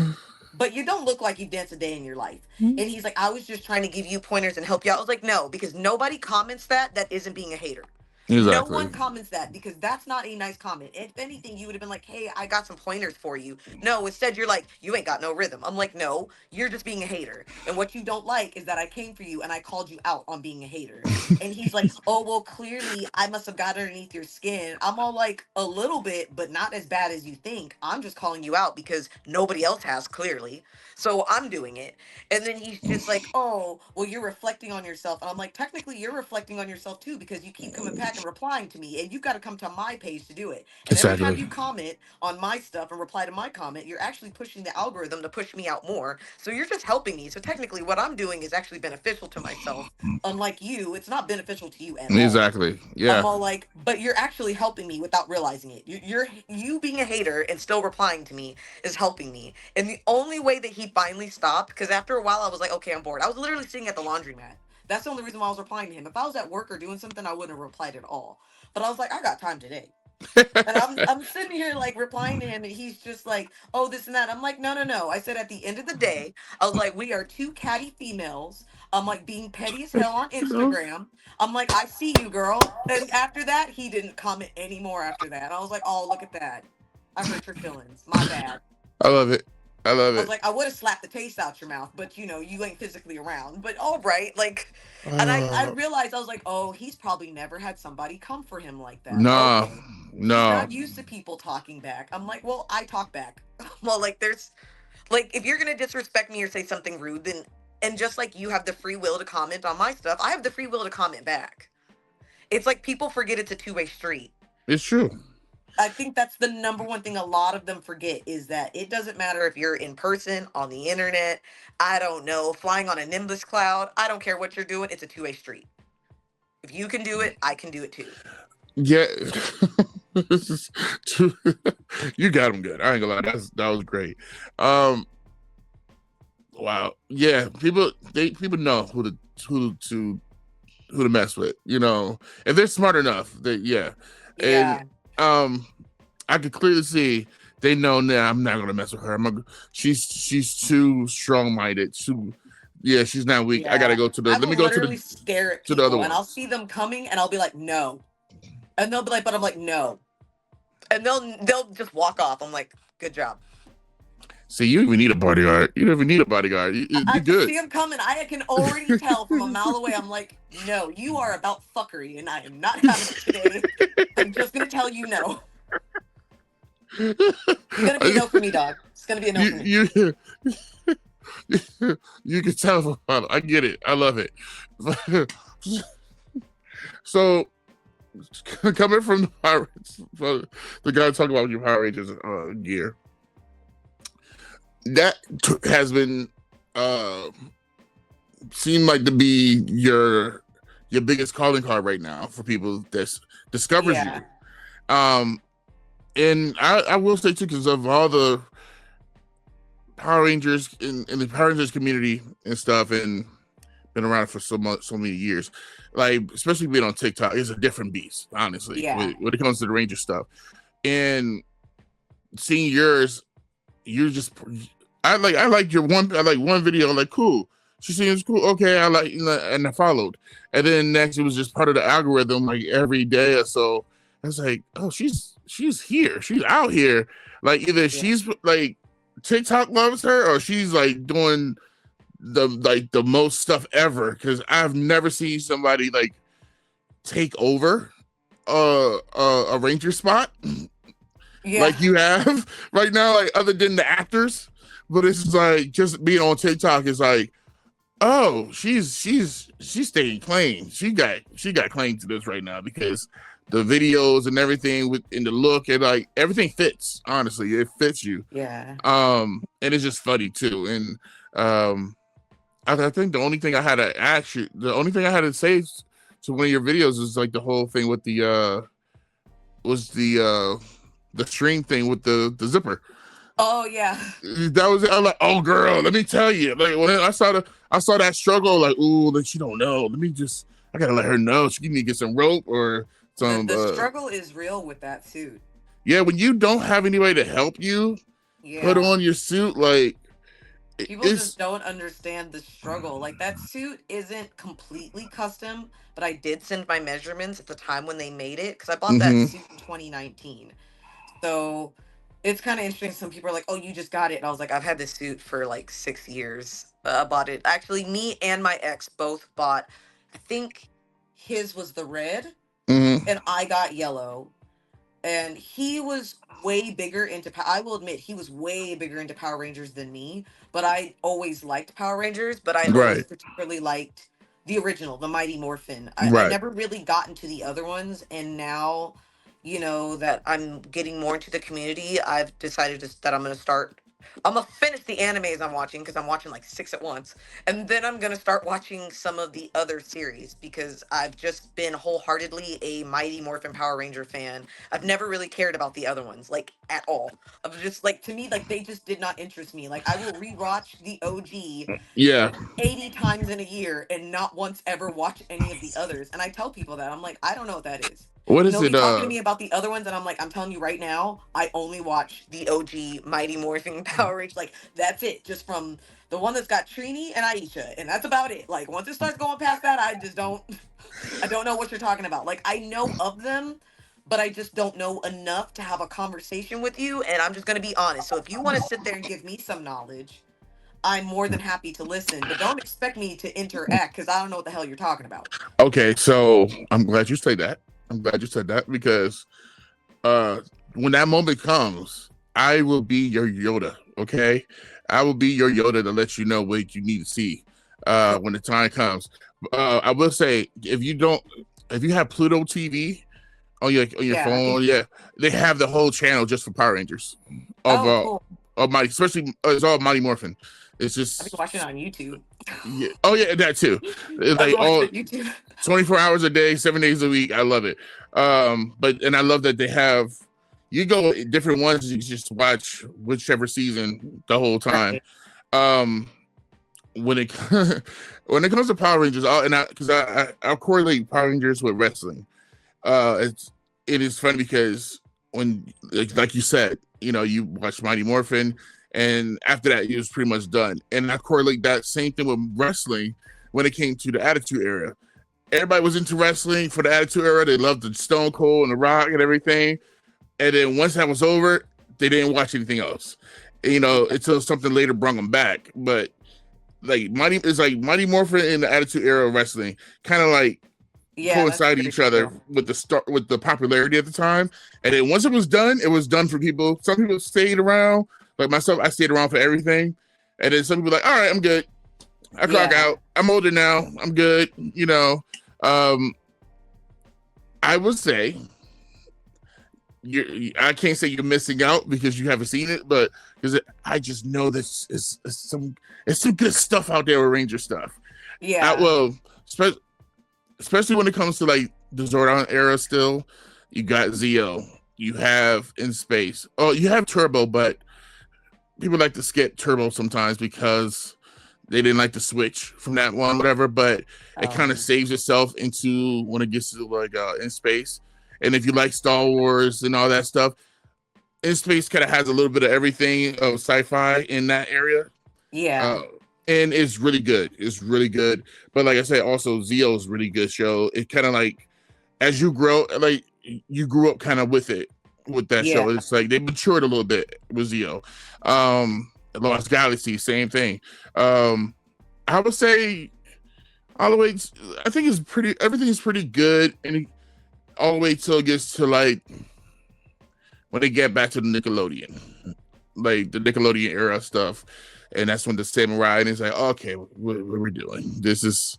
But you don't look like you've danced a day in your life. And he's like, I was just trying to give you pointers and help you out. I was like, no, because nobody comments that isn't being a hater. No Exactly. one comments that because that's not a nice comment. If anything, you would have been like, hey, I got some pointers for you. No, instead you're like, you ain't got no rhythm. I'm like, no, you're just being a hater. And what you don't like is that I came for you and I called you out on being a hater. And he's like, oh, well, clearly I must have got underneath your skin. I'm all like, a little bit, but not as bad as you think. I'm just calling you out because nobody else has, clearly. So I'm doing it. And then he's just like, oh, well, you're reflecting on yourself. And I'm like, technically, you're reflecting on yourself too, because you keep coming back and replying to me, and you've got to come to my page to do it. And every time Exactly. you comment on my stuff and reply to my comment, you're actually pushing the algorithm to push me out more. So you're just helping me. So technically, what I'm doing is actually beneficial to myself. Unlike you, it's not beneficial to you at all. Exactly. I'm Yeah. all like, but you're actually helping me without realizing it. You being a hater and still replying to me is helping me. And the only way that he finally stopped, because after a while I was like, okay, I'm bored. I was literally sitting at the laundromat. That's the only reason why I was replying to him. If I was at work or doing something, I wouldn't have replied at all. But I was like, I got time today. And I'm sitting here like replying to him, and he's just like, "Oh, this and that." I'm like, "No, no, no." I said, "At the end of the day, I was like, we are two catty females. I'm like being petty as hell on You know? Instagram. I'm like, I see you, girl." And after that, he didn't comment anymore. After that, I was like, "Oh, look at that. I hurt your feelings. My bad." I love it. I love I was it. like, I would have slapped the taste out your mouth, but you ain't physically around. But all right, like, and I Uh, realized, I was like, oh, he's probably never had somebody come for him like that. nah, Okay, he's nah. not used to people talking back. I'm like, well, I talk back. Well, like, there's like, if you're gonna disrespect me or say something rude, then, and just like you have the free will to comment on my stuff, I have the free will to comment back. It's like people forget it's a two-way street. It's true. I think that's the number one thing a lot of them forget, is that it doesn't matter if you're in person, on the internet, I don't know, flying on a Nimbus cloud. I don't care what you're doing. It's a two-way street. If you can do it, I can do it too. Yeah. This is true. You got him good. I ain't gonna lie. That was great. Um, wow. Yeah. People know who to mess with. You know, if they're smart enough, that yeah. And Yeah. um, I could clearly see they know now. I'm not gonna mess with her. She's too strong minded. Yeah, she's not weak. I gotta Yeah. go to the. I Let me will go literally stare at to the other people and I'll ones. see them coming and I'll be like, no. And they'll be like, but I'm like, no. And they'll just walk off. I'm like, good job. See, you even need a bodyguard. You don't even need a bodyguard. I You're can good. see them coming. I can already tell from a mile away. I'm like, no, you are about fuckery and I am not having it today. I'm just gonna tell you no. It's gonna be a no for me, dog. It's gonna be a no for me. You can tell. I get it. I love it. So coming from the Pirates, the guy talking about your Power Rangers gear, that has been seemed like to be your biggest calling card right now for people that discovers Yeah. you. And I will say too, because of all the Power Rangers in the Power Rangers community and stuff, and been around for so many years. Like, especially being on TikTok, it's a different beast, honestly, Yeah. when it comes to the Ranger stuff. And seeing yours, you're just I like your one. I like one video. I'm like, cool. She seems cool. Okay, I like, and I followed. And then next, it was just part of the algorithm. Like every day or so, I was like, oh, she's here. She's out here. Like either Yeah. she's like TikTok loves her, or she's like doing the most stuff ever. Because I've never seen somebody like take over a ranger spot Yeah. like you have right now, like other than the actors. But it's like just being on TikTok is like, oh, she's staying clean. She got claim to this right now because the videos and everything with in the look and like everything fits. Honestly, it fits you. Yeah. And it's just funny too. And I think the only thing I had to say to one of your videos is like the whole thing with the string thing with the zipper. Oh yeah. That was it. I'm like, oh girl, let me tell you. Like when I saw that struggle, like, ooh, like she don't know. I gotta let her know. She need to get some rope or some The struggle is real with that suit. yeah, when you don't have any way to help you put Yeah. on your suit, like People it's just don't understand the struggle. Like that suit isn't completely custom, but I did send my measurements at the time when they made it because I bought that mm-hmm, suit in 2019. So it's kind of interesting. Some people are like, "Oh, you just got it," and I was like, "I've had this suit for like 6 years. I bought it. Actually, me and my ex both bought. I think his was the red, mm-hmm, and I got yellow. And he was way bigger into. I will admit, he was way bigger into Power Rangers than me. But I always liked Power Rangers. But I always right, particularly liked the original, the Mighty Morphin. I right. never really got into the other ones, and now, that I'm getting more into the community, I've decided that I'm gonna start. I'm gonna finish the animes I'm watching because I'm watching like six at once, and then I'm gonna start watching some of the other series because I've just been wholeheartedly a Mighty Morphin Power Ranger fan. I've never really cared about the other ones, like at all. I was just like, to me, like they just did not interest me. Like I will rewatch the OG Yeah, 80 times in a year and not once ever watch any of the others. And I tell people that I'm like, I don't know what that is. What is No, it? be talking to me about the other ones, and I'm like, I'm telling you right now, I only watch the OG Mighty Morphin Power Rangers. Like that's it, just from the one that's got Trini and Aisha, and that's about it. Like once it starts going past that, I just don't, I don't know what you're talking about. Like I know of them, but I just don't know enough to have a conversation with you. And I'm just gonna be honest. So if you want to sit there and give me some knowledge, I'm more than happy to listen. But don't expect me to interact because I don't know what the hell you're talking about. Okay, so I'm glad you said that. I'm glad you said that because uh when that moment comes, I will be your Yoda. Okay, I will be your Yoda to let you know what you need to see when the time comes. I will say if you have Pluto TV on your Yeah. phone, yeah, they have the whole channel just for Power Rangers Oh, cool. of Mighty, especially it's all Mighty Morphin. It's I've been just watching it on YouTube. yeah. Oh yeah, that too. It's I've like been watching all it on YouTube. 24 hours a day, 7 days a week. I love it. But and I love that they have you go different ones, you just watch whichever season the whole time. Right. Um when it when it comes to Power Rangers, I'll correlate Power Rangers with wrestling. It is funny because when like you said, you know, you watch Mighty Morphin, and after that, it was pretty much done. And I correlate that same thing with wrestling when it came to the Attitude Era. Everybody was into wrestling for the Attitude Era. They loved the Stone Cold and the Rock and everything. And then once that was over, they didn't watch anything else. You know, until something later brought them back. But like Mighty Morphin and the Attitude Era of wrestling, kind of like Yeah, that's coincided very each other true. with the popularity at the time. And then once it was done for people. Some people stayed around, like myself. I stayed around for everything. And then some people like, all right, I'm good. I clock Yeah. out. I'm older now. I'm good. You know, um, I would say I can't say you're missing out because you haven't seen it, but because I just know this is some good stuff out there with Ranger stuff. Yeah. Well, especially when it comes to like the Zordon era still, you got Zeo, you have In Space. Oh, you have Turbo, but people like to skip Turbo sometimes because they didn't like the switch from that one, whatever, but it kind of Um, saves itself into when it gets to like In Space. And if you like Star Wars and all that stuff, In Space kind of has a little bit of everything of sci-fi in that area. yeah. Uh, and it's really good. It's really good. But like I said, also Zeo's really good show. It kind of like as you grow, like you grew up kind of with that Yeah. show. It's like they matured a little bit with Zeo. Lost Galaxy, same thing. I would say all the way. I think it's pretty. Everything's pretty good, and all the way till it gets to like when they get back to the Nickelodeon, like the Nickelodeon era stuff, and that's when the Samurai and it's like, okay, what are we doing? This is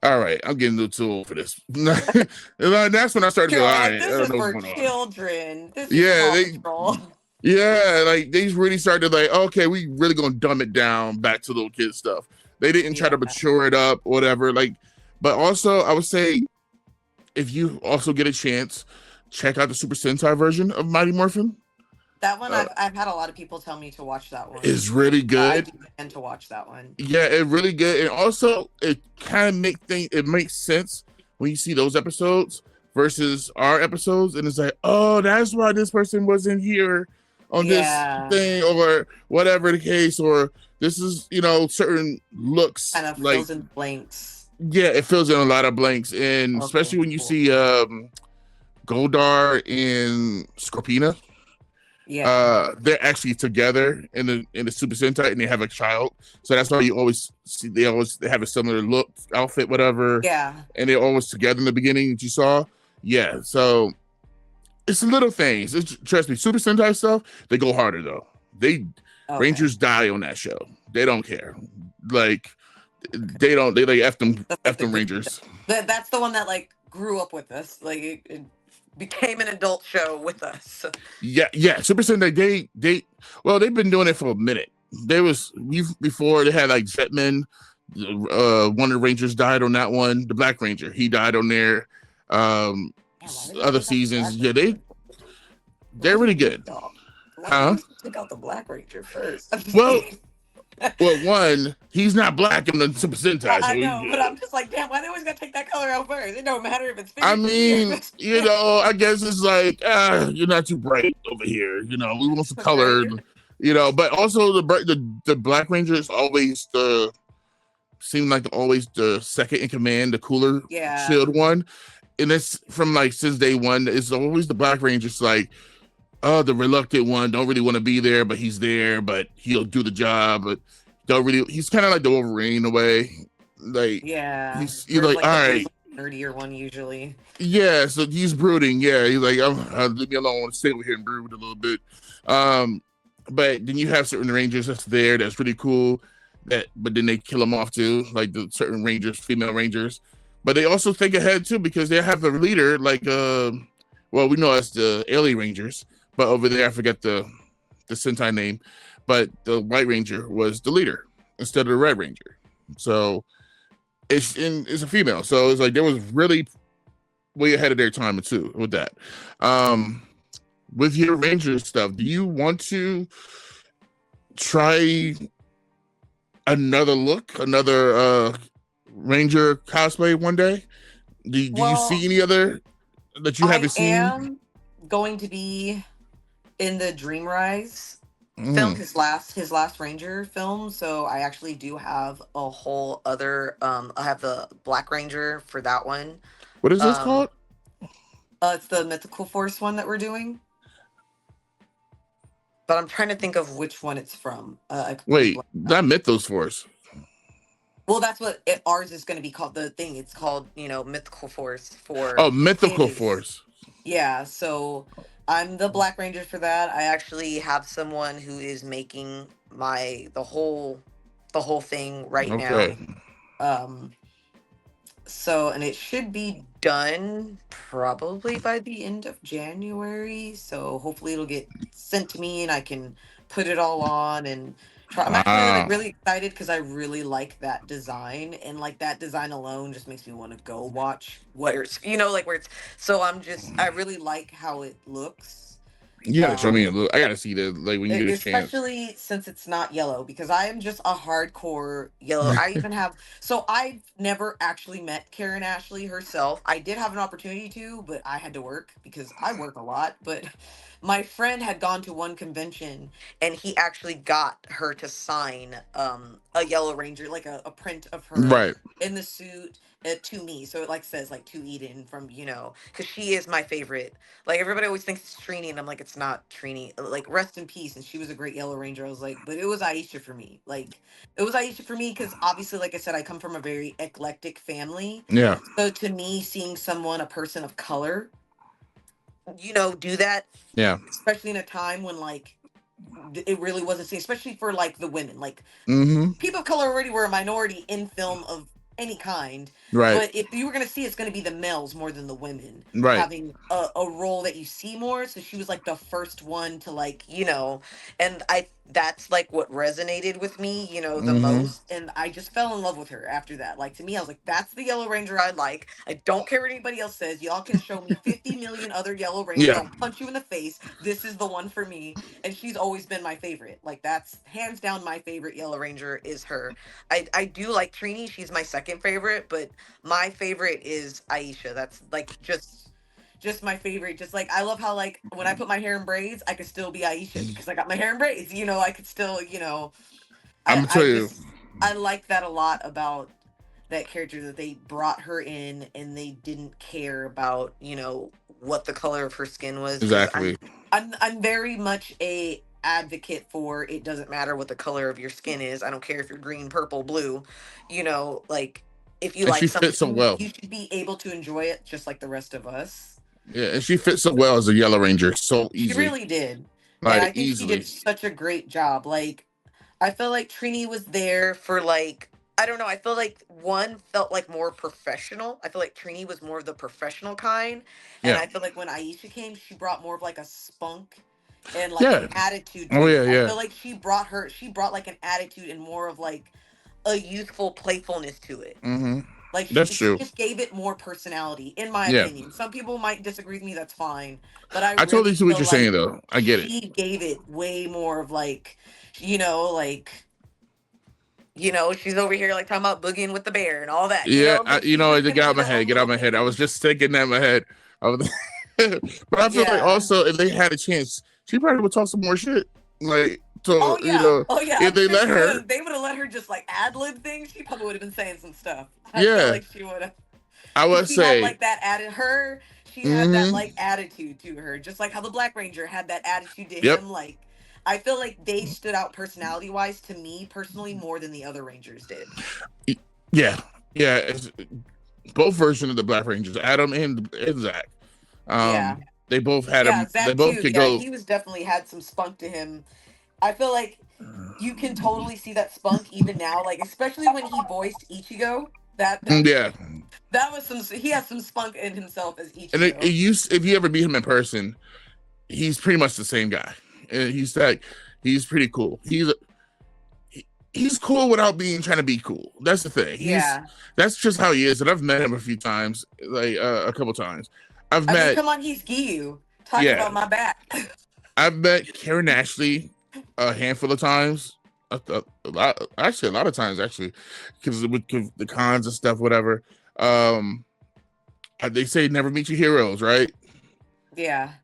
all right. I'm getting a little too old for this. That's when I started to be like, all God, right, I this don't is know what's for going on. children. This is Yeah, Paw Patrol. like they really started like, okay, we really gonna dumb it down back to little kid stuff. They didn't try Yeah. to mature it up, whatever. Like, but also I would say if you also get a chance, check out the Super Sentai version of Mighty Morphin. That one Uh, I've had a lot of people tell me to watch that one. is really I good. do intend to watch that one. Yeah, it really good, and also it kind of it makes sense when you see those episodes versus our episodes, and it's like, oh, that's why this person wasn't here on this Yeah. thing, or whatever the case, or this is certain looks Kind of like fills in blanks. yeah, it fills in a lot of blanks, and Okay, especially when you cool. see Goldar and Scorpina. Yeah. They're actually together in the Super Sentai, and they have a child. So that's why you always see they have a similar look, outfit, whatever, Yeah. and they're always together in the beginning that you saw. Yeah, so it's little things. Trust me, Super Sentai stuff, they go harder though. They Okay. Rangers die on that show. They don't care. Like they don't. They like That's like f the them good. Rangers. That's the one that like grew up with us. Like it became an adult show with us. Yeah. Super Sentai. They've been doing it for a minute. Before they had like Jetman. One of the Rangers died on that one. The Black Ranger, he died on there. Um, Man, why did they Other take out the Black seasons, yeah, Ranger? they're Why'd really you do good. that? Why did Huh? you take out the Black Ranger first? Well, Well, one, he's not black in the Super Sentai, so I know, but I'm just like, damn, why they always gotta take that color out first? It don't matter if it's I figure three or if mean, it's I guess it's like, you're not too bright over here. We want some color, right. but also the Black Ranger is always seemed like always the second in command, the cooler Yeah. shield one. And it's from like since day one, it's always the Black Ranger's like, oh, the reluctant one, don't really want to be there, but he's there, but he'll do the job, but don't really. He's kind of like the Wolverine in a way. Like Yeah. he's Whereas like, like all the right, blue's like the nerdier one usually. yeah. So he's brooding. Yeah, he's like, leave me alone. I want to stay over here and brood a little bit. Um, but then you have certain Rangers that's there that's really cool. But then they kill them off too, like the certain Rangers, female Rangers. But they also think ahead too because they have a leader like well, we know as the Alien Rangers, but over there I forget the Sentai name, but the White Ranger was the leader instead of the Red Ranger. So it's a female, so it's like there was really way ahead of their time too with that. Um, with your Ranger stuff, do you want to try another look, another Ranger cosplay one day? Do you see Well, any other that you I haven't seen? am going to be in the Dream Rise film, Mm. his last Ranger film. So I actually do have a whole other I have the Black Ranger for that one. What is this Um called? it's the Mythical Force one that we're doing. But I'm trying to think of which one it's from. I completely Wait, blanked that out. Mythos Force. Well, that's what ours is going to be called. The thing it's called, Mythical Force for Oh, Mythical his. Force. Yeah, so I'm the Black Ranger for that. I actually have someone who is making the whole thing right now. Okay. Um so and it should be done probably by the end of January. So hopefully it'll get sent to me and I can put it all on and try. I'm actually like Ah, really excited because I really like that design, and like that design alone just makes me want to go watch where it's like where it's. So I really like how it looks. you gotta show me Um a little. I gotta see the like when you get a chance. Especially since it's not yellow, because I am just a hardcore yellow. I even have, so I've never actually met Karen Ashley herself. I did have an opportunity to, but I had to work because I work a lot. But my friend had gone to one convention and he actually got her to sign a Yellow Ranger, like a print of her Right. in the suit. To me, so it like says like to Eden from, because she is my favorite. Like everybody always thinks it's Trini, and I'm like, it's not Trini. Like rest in peace, and she was a great Yellow Ranger. I was like, but it was Aisha for me. Like it was Aisha for me because obviously, like I said, I come from a very eclectic family. Yeah. So to me, seeing someone, a person of color, do that, Yeah. especially in a time when like it really wasn't seen, especially for like the women, like Mm-hmm. people of color already were a minority in film of any kind, Right. but if you were going to see, it's going to be the males more than the women Right. having a role that you see more. So she was like the first one to like, and that's like what resonated with me, the Mm-hmm. most. And I just fell in love with her after that. Like to me, I was like, that's the Yellow Ranger I like. I don't care what anybody else says. Y'all can show me 50 million other Yellow Rangers. Yeah. I'll punch you in the face. This is the one for me. And she's always been my favorite. Like that's hands down my favorite Yellow Ranger is her. I do like Trini. She's my second favorite, but my favorite is Aisha. That's like just my favorite. Just like I love how like when I put my hair in braids, I could still be Aisha because I got my hair in braids. I could still, I'm I gonna tell I you. just I like that a lot about that character, that they brought her in and they didn't care about, what the color of her skin was, because Exactly. I'm very much a advocate for it doesn't matter what the color of your skin is. I don't care if you're green, purple, blue, like if you And she like fits so something, well. you should be able to enjoy it just like the rest of us. Yeah, and she fits so well as a Yellow Ranger. So She easy. really did. And Like I think she did easily. such a great job. Like I felt like Trini was there for like, I don't know, I feel like one felt like more professional. I feel like Trini was more of the professional kind. And Yeah. I feel like when Aisha came, she brought more of like a spunk and like an Yeah. attitude Oh to yeah, it. I yeah. feel like she brought like an attitude and more of like a youthful playfulness to it. Mm-hmm. Like That's she true. just gave it more personality, in my Yeah. opinion. Some people might disagree with me, that's fine. But I I totally really see what feel you're saying like though. I get it. she gave it way more of like, like You know, she's over here like talking about boogieing with the bear and all that, you Yeah, know, like she's just get gonna out get my her head, own get out little my head. I was thing. just thinking that in my head. I was, but I feel like Yeah. also if they had a chance, she probably would talk some more shit. Like, Oh so yeah. Oh yeah. if I'm they sure let she would her, have. They would have let her just like ad lib things. She probably would have been saying some stuff. I feel yeah, like she would have. I Cause would she had say, like that added her. She had that mm-hmm, like attitude to her, just like how the Black Ranger had that attitude to yep, him. Like, I feel like they stood out personality wise to me personally more than the other Rangers did. yeah, yeah. Both versions of the Black Rangers, Adam and Zach. Yeah. They both had Yeah, them. They Zach both too. could Yeah, go. he was definitely had some spunk to him. I feel like you can totally see that spunk even now, like especially when he voiced Ichigo. That Yeah, that was some. He has some spunk in himself as and Ichigo. if you ever meet him in person, he's pretty much the same guy. And he's pretty cool. He's cool without being trying to be cool. That's the thing. Yeah. That's just how he is. And I've met him a few times, like a couple times. I've I mean, met come on, he's Giyu talking yeah, about my back. I've met Karen Ashley a handful of times. A lot, actually, a lot of times, actually, because with the cons and stuff, whatever. Um, they say never meet your heroes, right? Yeah.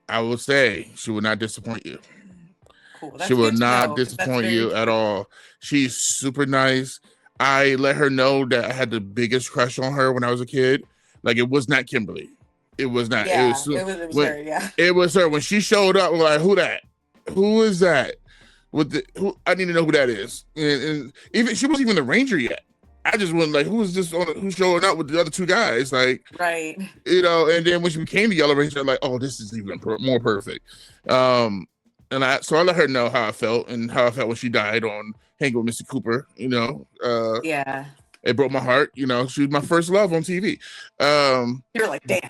I will say she will not disappoint you. Cool. She That's will good to not know because that's disappoint very you at true. all. She's super nice. I let her know that I had the biggest crush on her when I was a kid. Like it was not Kimberly. It was not. It Yeah, was it was when her. Yeah. it was her when she showed up. We're like, who that? Who is that? With the who? I need to know who that is. And even she wasn't even the ranger yet. I just went like, who is this? Who's showing up with the other two guys? Like, Right. and then when she became the Yellow Ranger, I'm like, oh, this is even more perfect. And I let her know how I felt and how I felt when she died on Hanging with Mr. Cooper. Yeah. It broke my heart. She was my first love on TV. Um, You're like, damn.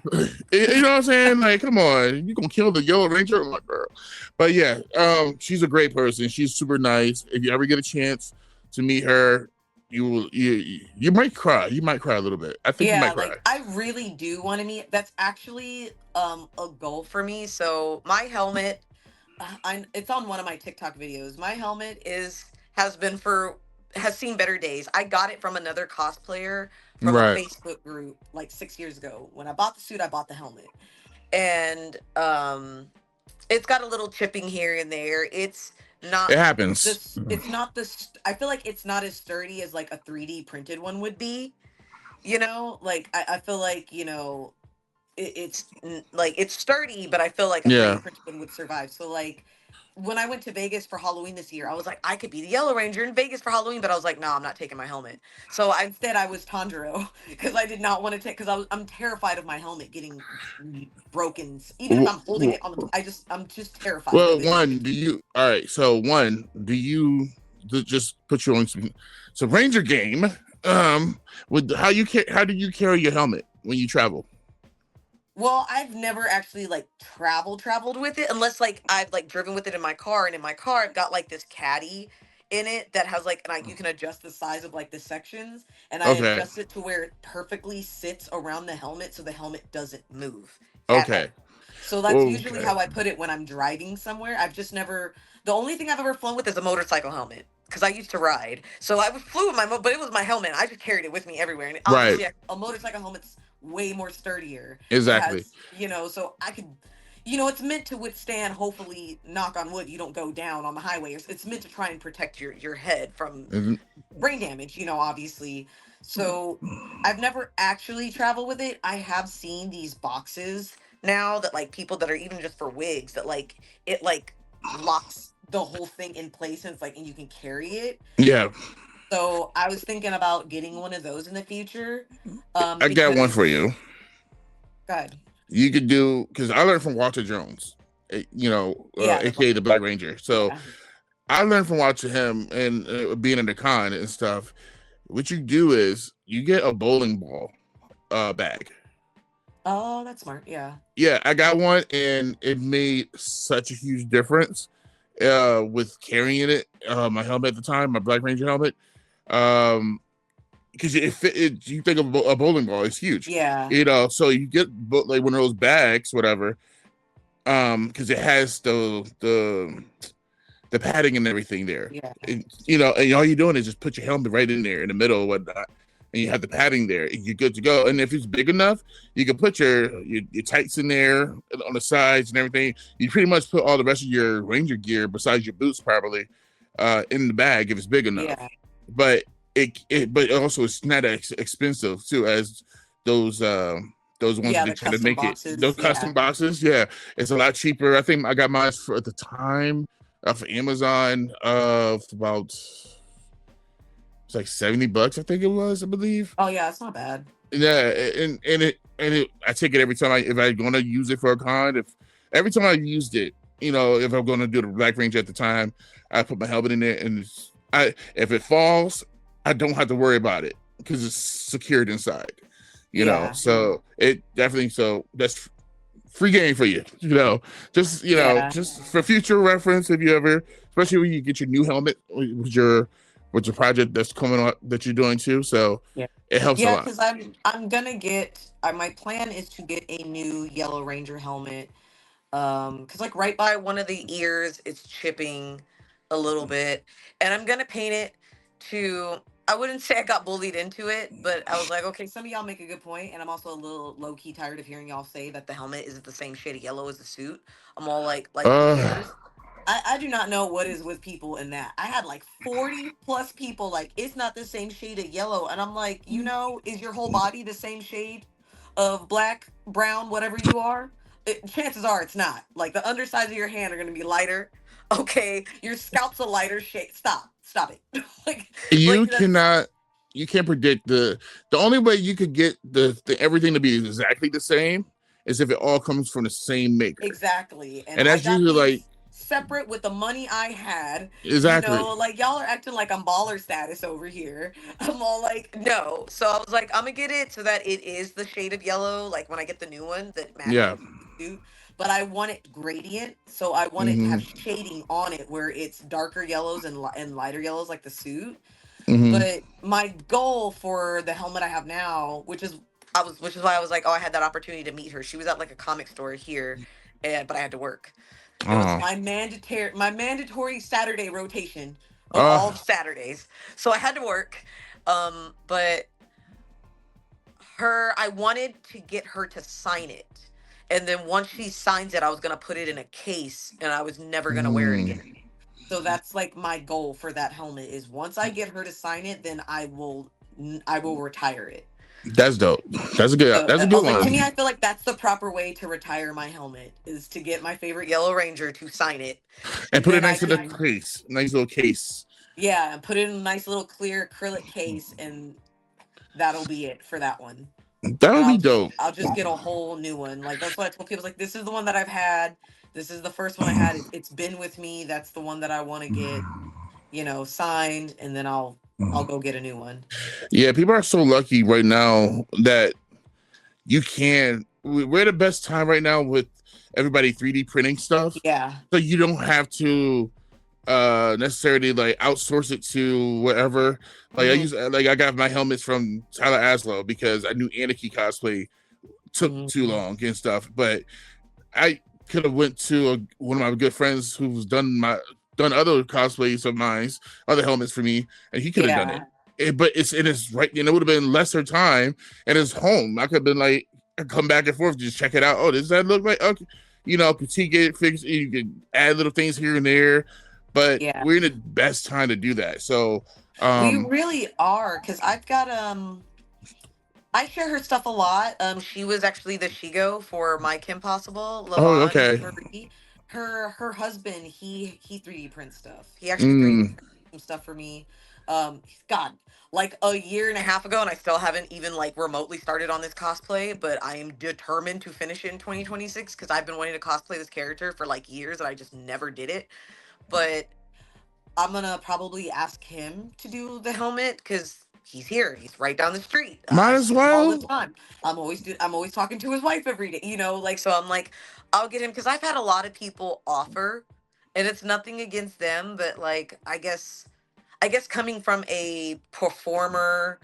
you know what I'm saying? Like, come on, you gonna kill the Yellow Ranger, my girl? But yeah, she's a great person. She's super nice. If you ever get a chance to meet her, you might cry. You might cry a little bit. I think you Yeah, might cry. like I really do want to meet. That's actually a goal for me. So my helmet, it's on one of my TikTok videos. My helmet has been for has seen better days. I got it from another cosplayer from a Right. Facebook group like 6 years ago. When I bought the suit, I bought the helmet, and it's got a little chipping here and there. It's not It happens. this. It's not this. I feel like it's not as sturdy as like a 3D printed one would be. You know, like I feel like like it's sturdy, but I feel like a 3D Yeah. printed one would survive. So like when I went to Vegas for Halloween this year, I was like, I could be the Yellow Ranger in Vegas for Halloween, but I was like, no, I'm not taking my helmet. So instead, I was Tanjiro because I did not want to take because I'm terrified of my helmet getting broken. Even if I'm holding it on the, I'm just terrified Well, of it. one, do you? All right. So one, do you just put you on some Ranger game? With how do you carry your helmet when you travel? Well, I've never actually like traveled with it unless like I've like driven with it in my car, and in my car I've got like this caddy in it that has like you can adjust the size of like the sections, and I Okay. adjust it to where it perfectly sits around the helmet so the helmet doesn't move at Okay. all. So that's usually Okay. how I put it when I'm driving somewhere. I've just never the only thing I've ever flown with is a motorcycle helmet because I used to ride. So I flew with but it was my helmet. I just carried it with me everywhere, and Right. obviously a motorcycle helmet's way more sturdier. It Exactly. has, so I could, it's meant to withstand, hopefully, knock on wood, you don't go down on the highway. It's meant to try and protect your head from Mhm. brain damage, obviously. So I've never actually traveled with it. I have seen these boxes now that like people that are even just for wigs that like it like locks the whole thing in place and it's like and you can carry it. Yeah. So I was thinking about getting one of those in the future. I got one for Because you. God. You could do because I learned from Walter Jones, Yeah, aka the Black Ranger. So yeah. I learned from watching him and being in the con and stuff. What you do is you get a bowling ball bag. Oh, that's smart. Yeah. Yeah, I got one and it made such a huge difference with carrying it. My helmet at the time, my Black Ranger helmet. Because you think of a bowling ball, it's huge. Yeah. So you get like one of those bags, whatever. Because it has the padding and everything there. Yeah. And, and all you're doing is just put your helmet right in there in the middle or whatnot, and you have the padding there. And you're good to go. And if it's big enough, you can put your tights in there on the sides and everything. You pretty much put all the rest of your ranger gear besides your boots probably in the bag if it's big enough. Yeah. But but also it's not as expensive too as those those ones that Yeah, they the try to custom make it. Those boxes. custom Yeah. boxes, yeah, it's a lot cheaper. I think I got mine for at the time off of Amazon of about it's like $70. I think it was, I believe. Oh yeah, it's not bad. Yeah, and it I take it every time if I'm gonna use it for a con. If every time I used it, if I'm gonna do the Black Range at the time, I put my helmet in there, and I if it falls, I don't have to worry about it because it's secured inside. Yeah. So it definitely that's free game for you. Yeah. Just for future reference, if you ever, especially when you get your new helmet with your project that's coming on that you're doing too. So Yeah. it helps a Yeah, lot. because I'm gonna get my plan is to get a new Yellow Ranger helmet. Because like right by one of the ears, it's chipping a little bit, and I'm gonna paint it to. I wouldn't say I got bullied into it, but I was like, okay, some of y'all make a good point, and I'm also a little low key tired of hearing y'all say that the helmet isn't the same shade of yellow as the suit. I'm all like who Uh, cares? I do not know what is with people in that. I had like 40 plus people like it's not the same shade of yellow. And I'm like, is your whole body the same shade of black, brown, whatever you are? Chances are it's not. Like the undersides of your hand are gonna be lighter. Okay, your scalp's a lighter shade. Stop it. you like that's cannot, you can't predict the only way you could get the everything to be exactly the same is if it all comes from the same maker, exactly. And and I that's got usually like these separate with the money I had. exactly, Like y'all are acting like I'm baller status over here. I'm all like, no. So I was like, I'm gonna get it so that it is the shade of yellow, like when I get the new one that yeah. matches the suit. But I want it gradient, so I want it to have Hmm. shading on it where it's darker yellows and lighter yellows like the suit. Hmm. But my goal for the helmet I have now, which is why I was like, oh, I had that opportunity to meet her. She was at like a comic store here, and but I had to work. It was Oh. my mandatory Saturday rotation of all Uh. Saturdays. So I had to work. But I wanted to get her to sign it. And then once she signs it, I was gonna put it in a case and I was never gonna wear it again. Mm. So that's like my goal for that helmet is once I get her to sign it, then I will retire it. That's dope. That's a good. So That's a I good was like, to me, one. I feel like that's the proper way to retire my helmet is to get my favorite Yellow Ranger to sign it. And put it Then I next to the can, case, nice little case. yeah, and put it in a nice little clear acrylic case, and that'll be it for that one. That And would be dope. I'll just get a whole new one. Like that's what I told people. Like this is the one that I've had. This is the first one I had. It's been with me. That's the one that I want to get, signed, and then I'll go get a new one. Yeah, people are so lucky right now that you can. We're the best time right now with everybody 3D printing stuff, Yeah. so you don't have to necessarily like outsource it to whatever. Like Hmm. I got my helmets from Tyler Aslow because I knew Anarchy cosplay took too Hmm. long and stuff, but I could have went to one of my good friends who's done other cosplays of mine, other helmets for me, and he could have done it. Yeah. But it's right, and it would have been lesser time, and it's home. I could have been like, come back and forth, just check it out. Oh, does that look like? Okay, critique it, fix it. You can add little things here and there, but Yeah. we're in the best time to do that. So, We um, really are, because I've got I share her stuff a lot. She was actually the Shigo for My Kim Possible, oh, Lavon okay, Marie. Her husband, he 3D prints stuff. He actually 3D mm, printed some stuff for me. God, like a year and a half ago, and I still haven't even like remotely started on this cosplay, but I am determined to finish it in 2026 because I've been wanting to cosplay this character for like years and I just never did it. But I'm gonna probably ask him to do the helmet because he's here. He's right down the street. might I as see him all the well. time. I'm always talking to his wife every day. Like so. I'm like, I'll get him because I've had a lot of people offer, and it's nothing against them, but like I guess coming from a performer,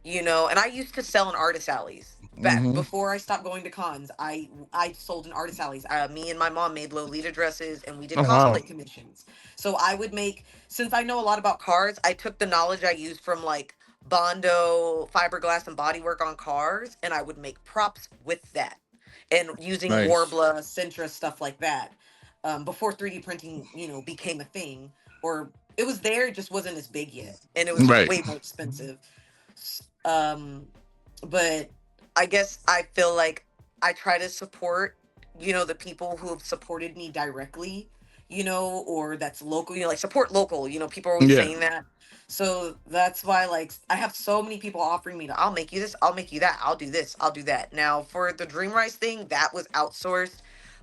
you know. And I used to sell in artist alleys back Mm-hmm. before I stopped going to cons. I sold in artist alleys. Me and my mom made Lolita dresses, and we did Oh wow. cosplay commissions. So I would make, since I know a lot about cars, I took the knowledge I used from like Bondo, fiberglass, and bodywork on cars, and I would make props with that, and using Nice. Worbla, Sintra, stuff like that. Before 3D printing, became a thing, or it was there, it just wasn't as big yet, and it was Right. way more expensive. Um, but I guess I feel like I try to support, the people who have supported me directly, or that's local, like support local, people are always Yeah. saying that. So that's why, like, I have so many people offering me to, I'll make you this, I'll make you that, I'll do this, I'll do that. Now, for the Dream Rise thing, that was outsourced,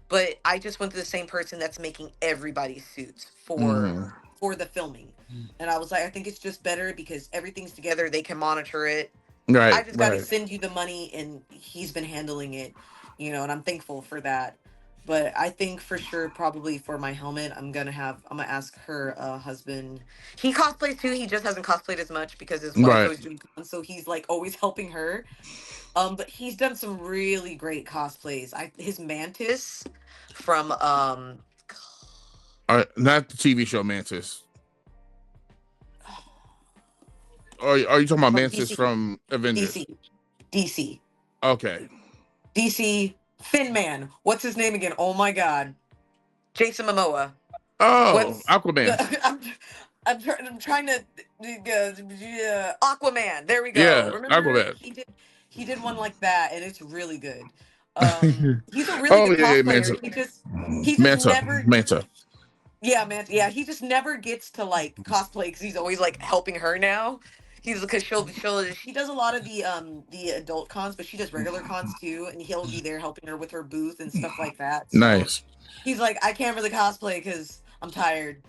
but I just went to the same person that's making everybody's suits Mm-hmm. for the filming. And I was like, I think it's just better because everything's together, they can monitor it. I Right. just got to Right. send you the money, and he's been handling it, and I'm thankful for that. But I think for sure, probably for my helmet, I'm gonna ask her husband. He cosplays too. He just hasn't cosplayed as much because his wife Right. always doing cons, so he's like always helping her. But he's done some really great cosplays. His Mantis from Not the TV show Mantis. Are you talking about from Mantis DC, from Avengers? DC, DC, Okay. DC. Thin Man. What's his name again? Oh my God, Jason Momoa. Oh, What's Aquaman. I'm trying to Aquaman. There we go. Yeah, Remember Aquaman. he did one like that, and it's really good. He's a really Oh good yeah, yeah, cosplayer. Manta. He just Manta. never, Manta. yeah, man, yeah, he just never gets to like cosplay because he's always like helping her now. He's because she does a lot of the adult cons, but she does regular cons too, and he'll be there helping her with her booth and stuff like that. So Nice. he's like, I can't really cosplay because I'm tired.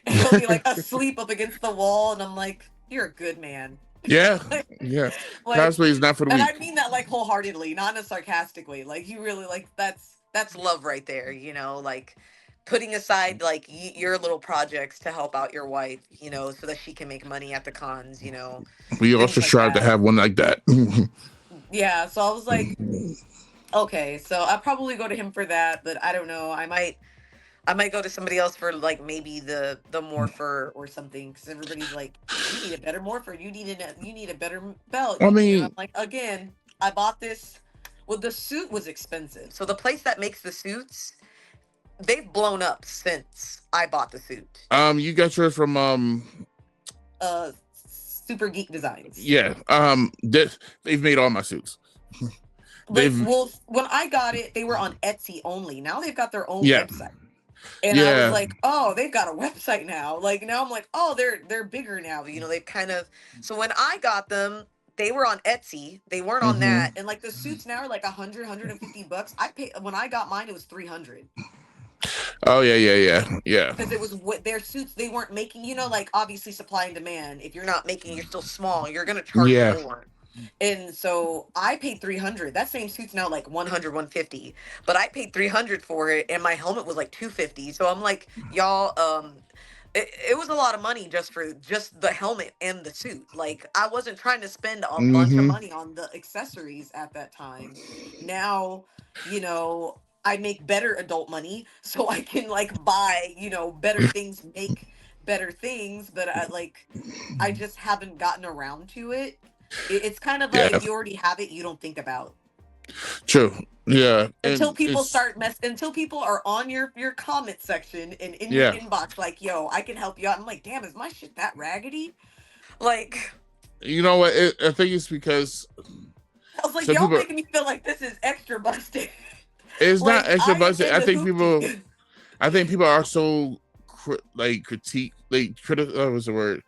And he'll be like asleep up against the wall, and I'm like, you're a good man. Yeah. like, Yeah. like, Cosplay is not for the and I weak. mean that like wholeheartedly, not in a sarcastic way. Like you really like that's love right there. Like putting aside like your little projects to help out your wife, so that she can make money at the cons, We things also like strive to that. have one like that. Yeah. So I was like, okay, so I'll probably go to him for that, but I don't know. I might go to somebody else for like maybe the morpher or something because everybody's like, you need a better morpher, you need a better belt, I and I'm mean, like, again, I bought this. Well, the suit was expensive, so the place that makes the suits, they've blown up since I bought the suit. you got yours from Super Geek Designs. yeah, they've made all my suits. Like, They've well, when I got it, they were on Etsy only. Now they've got their own yeah, website. And I was yeah. like, oh, they've got a website now. Like now I'm like, oh, they're bigger now. They've kind of, so when I got them, they were on Etsy. They weren't on Mm-hmm. that. And like the suits now are like 100, $150. I paid when I got mine, it was 300. Oh yeah, yeah, yeah, yeah. Because it was what their suits they weren't making, like obviously supply and demand. If you're not making, you're still small, you're gonna charge Yeah. more. And so I paid 300. That same suit's now like 100, 150. But I paid 300 for it, and my helmet was like 250. So I'm like, y'all, it was a lot of money just for just the helmet and the suit. Like I wasn't trying to spend a bunch of Mm-hmm. money on the accessories at that time. Now, I make better adult money, so I can like buy, better things, make better things, but I just haven't gotten around to it. It's kind of Yeah. like you already have it, you don't think about True. Yeah. until And people it's start until people are on your comment section and in your yeah. inbox like, yo, I can help you out. I'm like, damn, is my shit that raggedy? Like, You know what? I think it's because I was like, some y'all people. making me feel like this is extra busted. It's not Like extra I am budget. in the hoopty. I think people are so critique. Like critical. What's the word?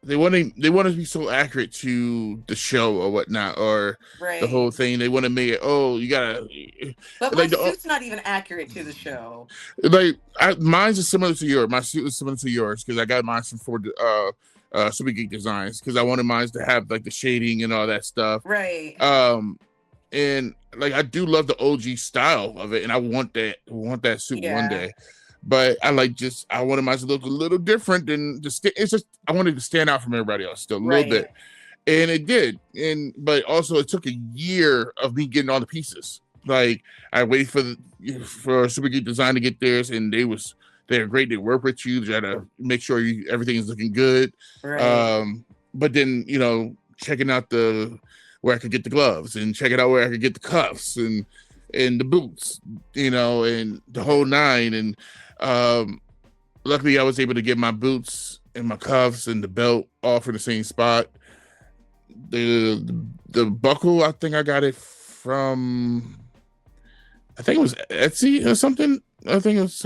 They want to be so accurate to the show or whatnot or the whole Right. thing. They want to make it. Oh, you gotta But my like the suit's not even accurate to the show. mine's is similar to yours. My suit is similar to yours because I got mine from Ford Super Geek Designs because I wanted mine to have like the shading and all that stuff. Right. Um, and like I do love the OG style of it, and I want that suit one Yeah. day. But I wanted mine to look a little different than it's just I wanted to stand out from everybody else still a little Right. bit. And it did. But also it took a year of me getting all the pieces. Like I waited for Super Geek Design to get theirs, and they're great. They work with you. They try to make sure everything is looking good. Right. But then checking out the where I could get the gloves, and checking out where I could get the cuffs and the boots, and the whole nine. And luckily, I was able to get my boots and my cuffs and the belt all from the same spot. The buckle, I think I got it from, I think it was Etsy or something. I think it was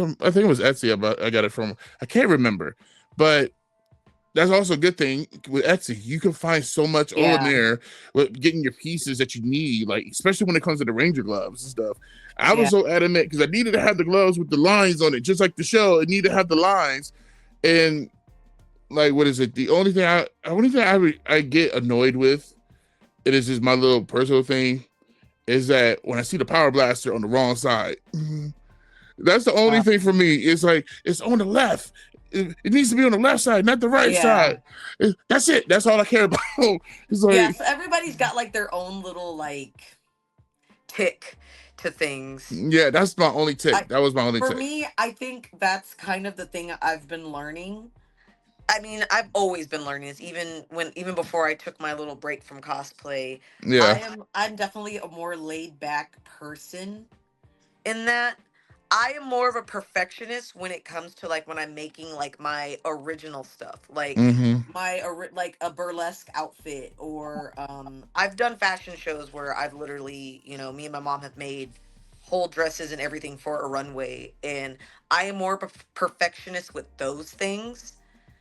Etsy. I got it from. I can't remember, but that's also a good thing with Etsy. You can find so much on Yeah. there with getting your pieces that you need, like especially when it comes to the Ranger gloves and stuff. I was Yeah. so adamant because I needed to have the gloves with the lines on it, just like the show. It needed to have the lines, and like what is it? The only thing I get annoyed with, it is just my little personal thing, is that when I see the power blaster on the wrong side, that's the only Uh, thing for me. It's like it's on the left. It needs to be on the left side, not the right yeah. side. That's it. That's all I care about. It's Yeah. like, So everybody's got like their own little like tick to things. yeah, that's my only I tick. That was my only For tick. me, I think that's kind of the thing I've been learning. I mean, I've always been learning this, even before I took my little break from cosplay. Yeah. I'm definitely a more laid back person in that I am more of a perfectionist when it comes to like when I'm making like my original stuff, like Mm-hmm. like a burlesque outfit, or I've done fashion shows where I've literally, me and my mom have made whole dresses and everything for a runway, and I am more of a perfectionist with those things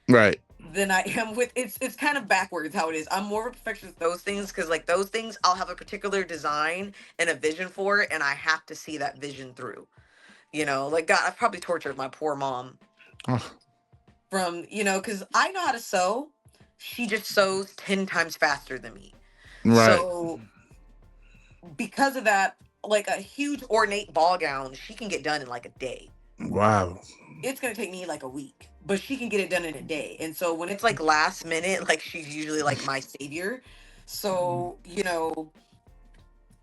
Right. than I am with it's kind of backwards how it is. I'm more of a perfectionist with those things because like those things I'll have a particular design and a vision for it, and I have to see that vision through. Like God, I've probably tortured my poor mom Oh, from, because I know how to sew. She just sews 10 times faster than me. right. So because of that, like a huge ornate ball gown, she can get done in like a day. Wow. It's gonna take me like a week, but she can get it done in a day. And so when it's like last minute, like she's usually like my savior. So,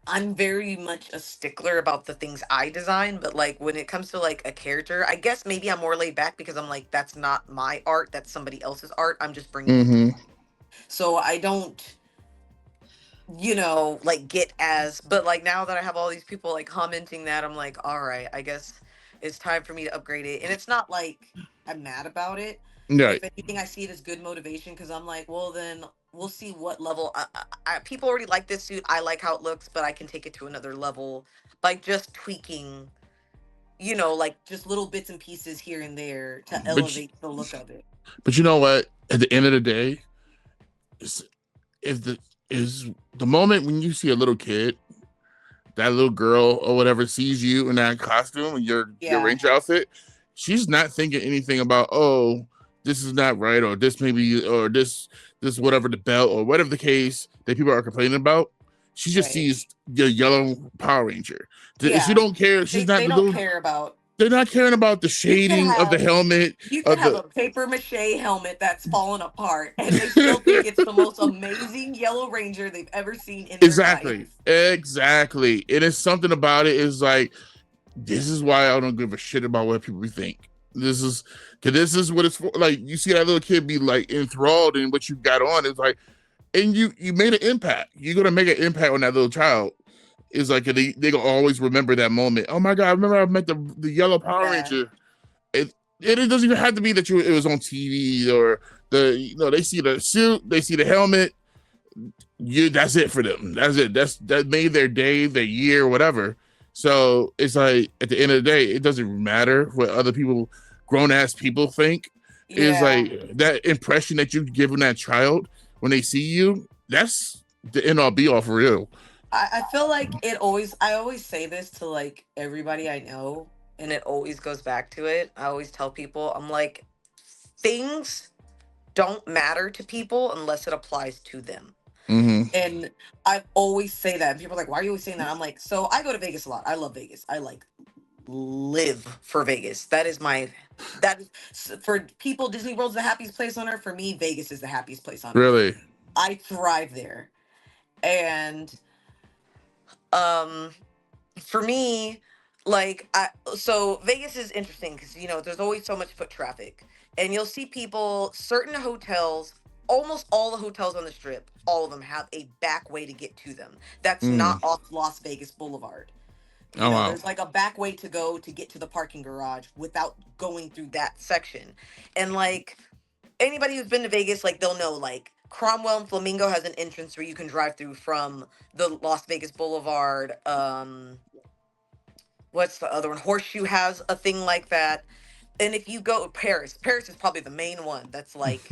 I'm very much a stickler about the things I design, but like when it comes to like a character, I guess maybe I'm more laid back because I'm like, that's not my art, that's somebody else's art. I'm just bringing it to Mm-hmm. life. So I don't, like get as, but like now that I have all these people like commenting that, I'm like, all right, I guess it's time for me to upgrade it. And it's not like I'm mad about it. Right. If anything, I see it as good motivation because I'm like, well, then we'll see what level. People already like this suit. I like how it looks, but I can take it to another level by just tweaking, like just little bits and pieces here and there to But elevate the look of it. but you know what? At the end of the day, is is the is the moment when you see a little kid, that little girl or whatever, sees you in that costume and your Yeah, ranger outfit, she's not thinking anything about, oh, this is not right, or this maybe, or this whatever, the belt or whatever the case that people are complaining about. She just right. sees the yellow Power Ranger. She Yeah, don't care. She's not they the don't little. care about. They're not caring about the You could shading of the have helmet you could of have the. a paper mache helmet that's fallen apart, and they still think it's the most amazing Yellow Ranger they've ever seen in their life. Exactly. Exactly. It is something about it is like, this is why I don't give a shit about what people think. This is because this is what it's for. Like you see that little kid be like enthralled in what you got on. It's like, and you made an impact. You're gonna make an impact on that little child. It's like they gonna always remember that moment. Oh my god, I remember I met the yellow Power Yeah, Ranger. It doesn't even have to be that it was on TV or they see the suit, they see the helmet. That's it for them. That's it. That made their day, their year, whatever. So it's like at the end of the day, it doesn't matter what other people, grown ass people think. Is yeah. like that impression that you've given that child when they see you. That's the end all be all for real. I feel like I always say this to like everybody I know, and it always goes back to it. I always tell people, I'm like, things don't matter to people unless it applies to them. Mm-hmm. And I always say that. And people are like, why are you always saying that? I'm like, so I go to Vegas a lot. I love Vegas. I like live for Vegas. That is for people, Disney World's the happiest place on earth. For me, Vegas is the happiest place on earth. Really. I thrive there. And um for me, like so Vegas is interesting because there's always so much foot traffic, and you'll see people, certain hotels, almost all the hotels on the strip, all of them have a back way to get to them. That's Mm. not off Las Vegas Boulevard. Oh wow. There's like a back way to go to get to the parking garage without going through that section. And like anybody who's been to Vegas, like they'll know, like Cromwell and Flamingo has an entrance where you can drive through from the Las Vegas Boulevard. What's the other one? Horseshoe has a thing like that. And if you go Paris is probably the main one. That's like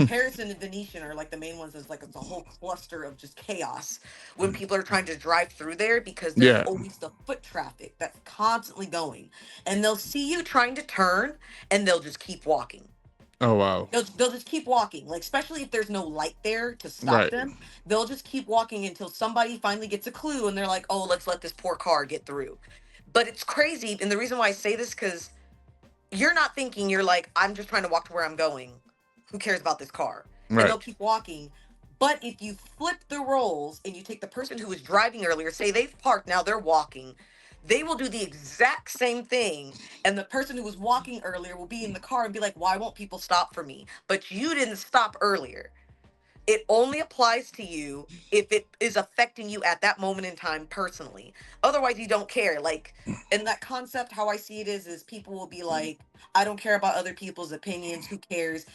Paris and the Venetian are like the main ones. There's like it's a whole cluster of just chaos when people are trying to drive through there because there's Yeah. always the foot traffic that's constantly going, and they'll see you trying to turn, and they'll just keep walking. Oh wow. They'll just keep walking, like especially if there's no light there to stop Right. them. They'll just keep walking until somebody finally gets a clue, and they're like, "Oh, let's let this poor car get through." But it's crazy, and the reason why I say this because you're not thinking, you're like, I'm just trying to walk to where I'm going. Who cares about this car? And Right. they'll keep walking. But if you flip the roles and you take the person who was driving earlier, say they've parked, now they're walking, they will do the exact same thing. And the person who was walking earlier will be in the car and be like, why won't people stop for me? But you didn't stop earlier. It only applies to you if it is affecting you at that moment in time personally. Otherwise, you don't care. Like in that concept, how I see it is people will be like, I don't care about other people's opinions. Who cares?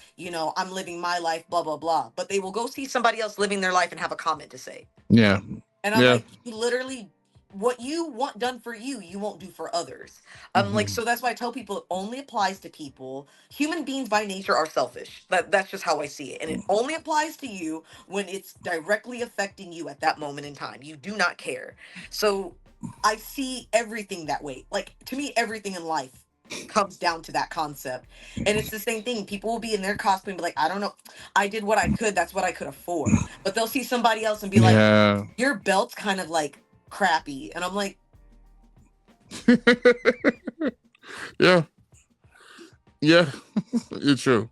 I'm living my life, blah, blah, blah. But they will go see somebody else living their life and have a comment to say. Yeah. And I'm Yeah. like, you literally, what you want done for you, you won't do for others. Like, Hmm. so that's why I tell people it only applies to people. Human beings by nature are selfish. That's just how I see it. And it only applies to you when it's directly affecting you at that moment in time. You do not care. So I see everything that way. Like, to me, everything in life comes down to that concept. And it's the same thing. People will be in their costume and be like, I don't know. I did what I could. That's what I could afford. But they'll see somebody else and be like, Yeah. your belt's kind of like crappy. And I'm like, Yeah. Yeah. It's true.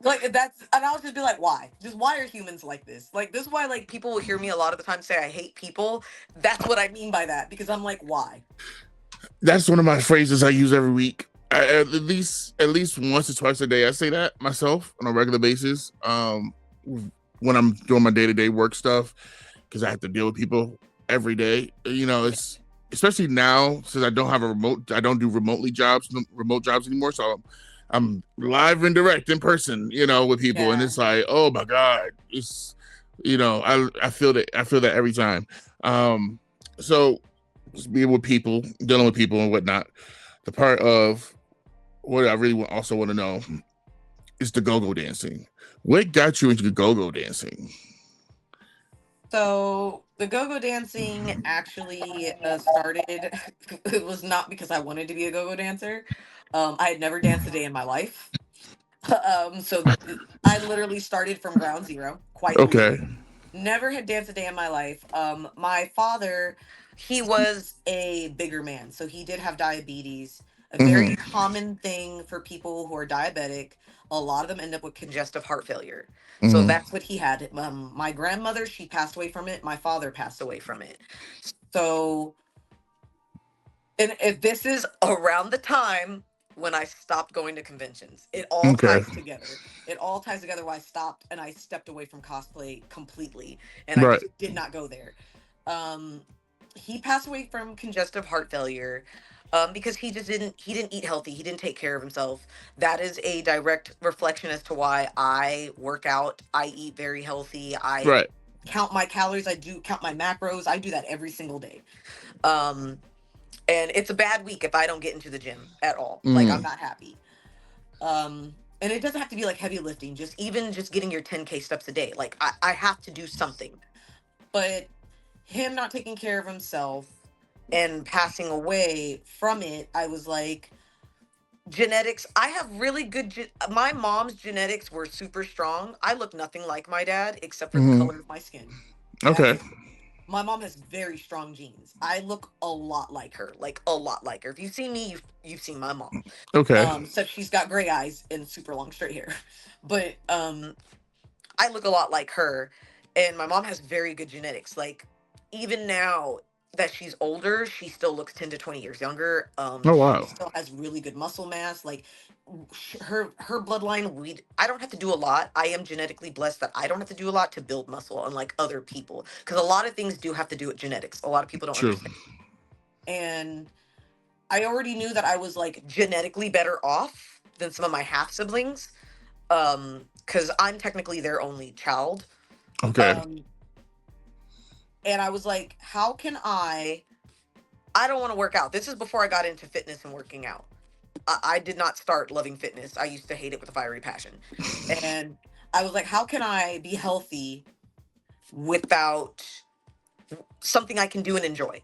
and I'll just be like, why? Just why are humans like this? Like, this is why, like, people will hear me a lot of the time say I hate people. That's what I mean by that, because I'm like, why? That's one of my phrases I use every week. At least once or twice a day, I say that myself on a regular basis. When I'm doing my day-to-day work stuff, because I have to deal with people every day. It's especially now since I don't have a remote. I don't do remote jobs anymore. So I'm live and direct in person. With people, and Yeah. it's like, oh my god, it's I feel that every time. So just being with people, dealing with people and whatnot. The part of what I really also want to know is the go-go dancing. What got you into the go-go dancing? So the go-go dancing actually started. It was not because I wanted to be a go-go dancer. I had never danced a day in my life. So I literally started from ground zero, quite Okay. literally. Never had danced a day in my life. My father, he was a bigger man, so he did have diabetes. A very Mm-hmm. common thing for people who are diabetic. A lot of them end up with congestive heart failure. So Mm-hmm. that's what he had. My grandmother, she passed away from it. My father passed away from it. So, and if this is around the time when I stopped going to conventions, it all Okay. ties together. It all ties together why I stopped and I stepped away from cosplay completely, and I Right. just did not go there. Um, he passed away from congestive heart failure. Because he didn't eat healthy. He didn't take care of himself. That is a direct reflection as to why I work out. I eat very healthy. I Right. count my calories. I do count my macros. I do that every single day. Um, and it's a bad week if I don't get into the gym at all. Like, I'm Mm. not happy. And it doesn't have to be like heavy lifting, just even just getting your 10K steps a day. Like, I have to do something. But him not taking care of himself and passing away from it, I was like, genetics. I have really good my mom's genetics were super strong. I look nothing like my dad except for the Mm-hmm. color of my skin. That's Okay. it. My mom has very strong genes. I look a lot like her, like a lot like her. If you've seen me, you've seen my mom. Okay. Except she's got gray eyes and super long straight hair. But I look a lot like her, and my mom has very good genetics. Like, even now that she's older, she still looks 10 to 20 years younger. Oh She wow. still has really good muscle mass. Like, her bloodline, we I don't have to do a lot. I am genetically blessed that I don't have to do a lot to build muscle, unlike other people. Because a lot of things do have to do with genetics. A lot of people don't True. understand. And I already knew that I was like genetically better off than some of my half siblings. Because I'm technically their only child. Okay. Um, and I was like, how can I don't want to work out. This is before I got into fitness and working out. I did not start loving fitness. I used to hate it with a fiery passion. And I was like, how can I be healthy without something I can do and enjoy?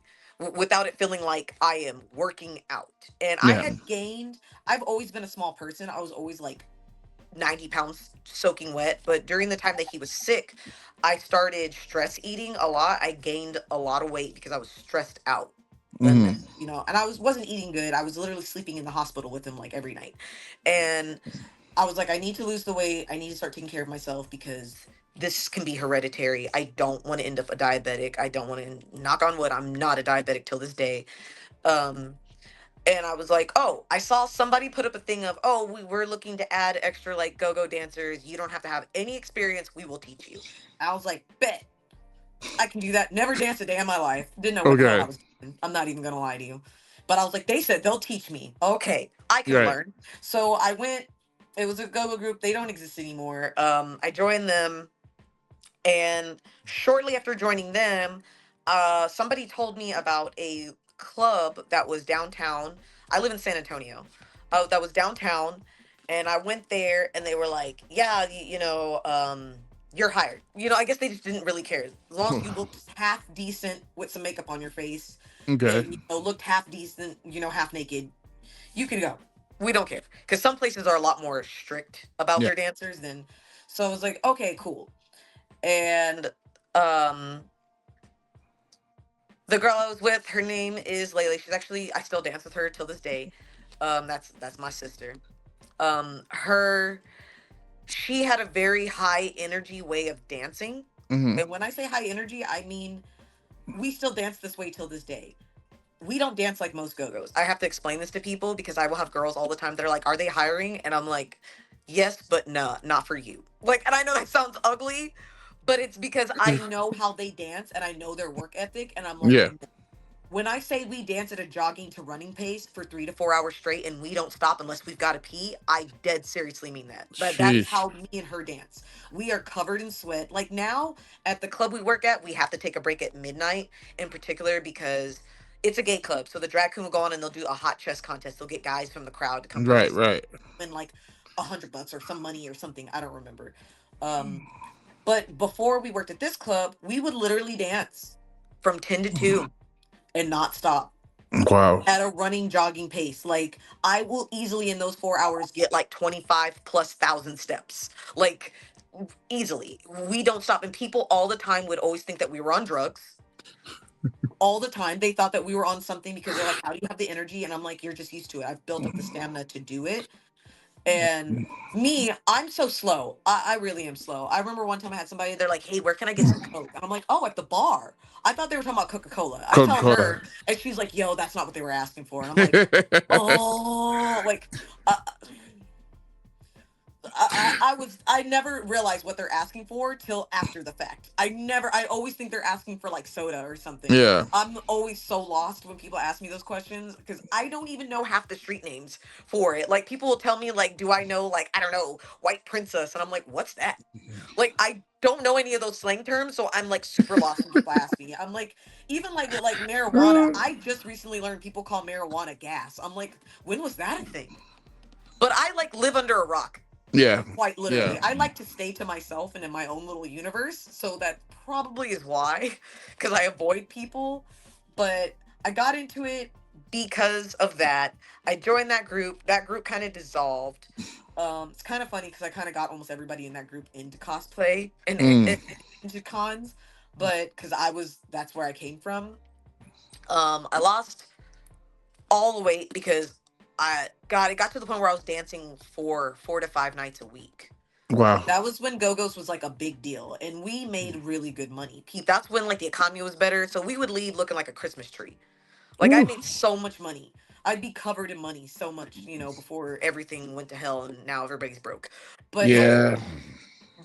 Without it feeling like I am working out. And I Yeah. had gained, I've always been a small person. I was always like 90 pounds soaking wet. But during the time that he was sick, I started stress eating a lot. I gained a lot of weight because I was stressed out. And Hmm. and I wasn't eating good. I was literally sleeping in the hospital with him like every night. And I was like, I need to lose the weight. I need to start taking care of myself because this can be hereditary. I don't want to end up a diabetic. I don't want to, knock on wood, I'm not a diabetic till this day. Um, and I was like, oh, I saw somebody put up a thing of, oh, we were looking to add extra like go-go dancers. You don't have to have any experience. We will teach you. I was like, bet I can do that. Never danced a day in my life. Didn't know what the hell I Okay. was doing. I'm not even gonna lie to you. But I was like, they said they'll teach me. Okay, I can Right. learn. So I went. It was a go-go group. They don't exist anymore. I joined them, and shortly after joining them, somebody told me about a club that was downtown. I live in San Antonio. That was downtown, and I went there, and they were like, "Yeah, you're hired." I guess they just didn't really care. As long as you looked half decent with some makeup on your face, Okay. and looked half decent, half naked, you can go. We don't care because some places are a lot more strict about Yeah. their dancers than. So I was like, okay, cool. And um the girl I was with, her name is Layla. She's actually, I still dance with her till this day. That's my sister. Her She had a very high energy way of dancing. Hmm. And when I say high energy, I mean we still dance this way till this day. We don't dance like most go-go's. I have to explain this to people because I will have girls all the time that are like, "Are they hiring?" And I'm like, "Yes, but no, not for you." Like, and I know that sounds ugly, but it's because I know how they dance and I know their work ethic, and I'm like, Yeah. "No." When I say we dance at a jogging to running pace for 3 to 4 hours straight and we don't stop unless we've got to pee, I dead seriously mean that. But that is Sheesh. how me and her dance. We are covered in sweat. Like now at the club we work at, we have to take a break at midnight in particular because it's a gay club. So the drag queen will go on and they'll do a hot chest contest. They'll get guys from the crowd to come Right. participate Right. in like $100 or some money or something. I don't remember. Um, but before we worked at this club, we would literally dance from 10 to 2 and not stop Wow. at a running jogging pace. Like I will easily in those 4 hours get like 25 plus thousand steps. Like easily. We don't stop. And people all the time would always think that we were on drugs. All the time. They thought that we were on something because they're like, how do you have the energy? And I'm like, you're just used to it. I've built up the stamina to do it. And me, I'm so slow. I really am slow. I remember one time I had somebody, they're like, hey, where can I get some Coke? And I'm like, oh, at the bar. I thought they were talking about Coca-Cola. I Coca tell Cola. her, and she's like, yo, that's not what they were asking for. And I'm like, oh, like, uh, I never realized what they're asking for till after the fact. I always think they're asking for like soda or something. Yeah. I'm always so lost when people ask me those questions because I don't even know half the street names for it. Like people will tell me like, do I know like, I don't know, White Princess? And I'm like, what's that? Like I don't know any of those slang terms, so I'm like super lost when people ask me. I'm like, even like with like marijuana, I just recently learned people call marijuana gas. I'm like, when was that a thing? But I like live under a rock. Yeah. Quite Yeah. literally. I like to stay to myself and in my own little universe, so that probably is why, because I avoid people. But I got into it because of that. I joined that group. That group kind of dissolved. It's kind of funny because I kind of got almost everybody in that group into cosplay and Mm. into cons, but because that's where I came from. I lost all the weight because it got to the point where I was dancing for 4 to 5 nights a week. Wow. That was when Go-Go's was like a big deal, and we made really good money. That's when like the economy was better, so we would leave looking like a Christmas tree. Like I Ooh. made so much money. I'd be covered in money so much, before everything went to hell and now everybody's broke. But Yeah.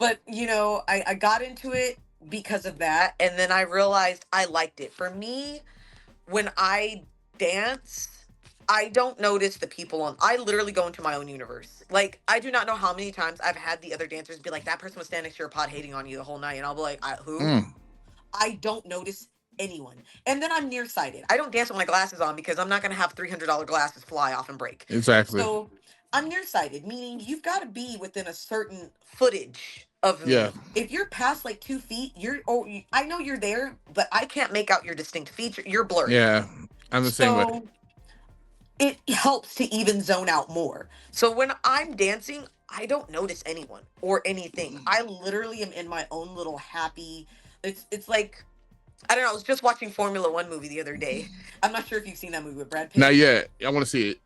I got into it because of that, and then I realized I liked it. For me, when I dance, I don't notice the people on. I literally go into my own universe. Like I do not know how many times I've had the other dancers be like, "That person was standing next to your pod hating on you the whole night," and I'll be like, "Who?" Mm. I don't notice anyone. And then I'm nearsighted. I don't dance with my glasses on because I'm not going to have $300 glasses fly off and break. Exactly. So I'm nearsighted, meaning you've got to be within a certain footage of Yeah. me. If you're past like 2 feet, I know you're there, but I can't make out your distinct feature. You're blurry. Yeah. I'm the same way. So it helps to even zone out more. So when I'm dancing, I don't notice anyone or anything. I literally am in my own little happy. It's like I don't know. I was just watching Formula One movie the other day. I'm not sure if you've seen that movie with Brad Not Pitt. yet. I want to see it.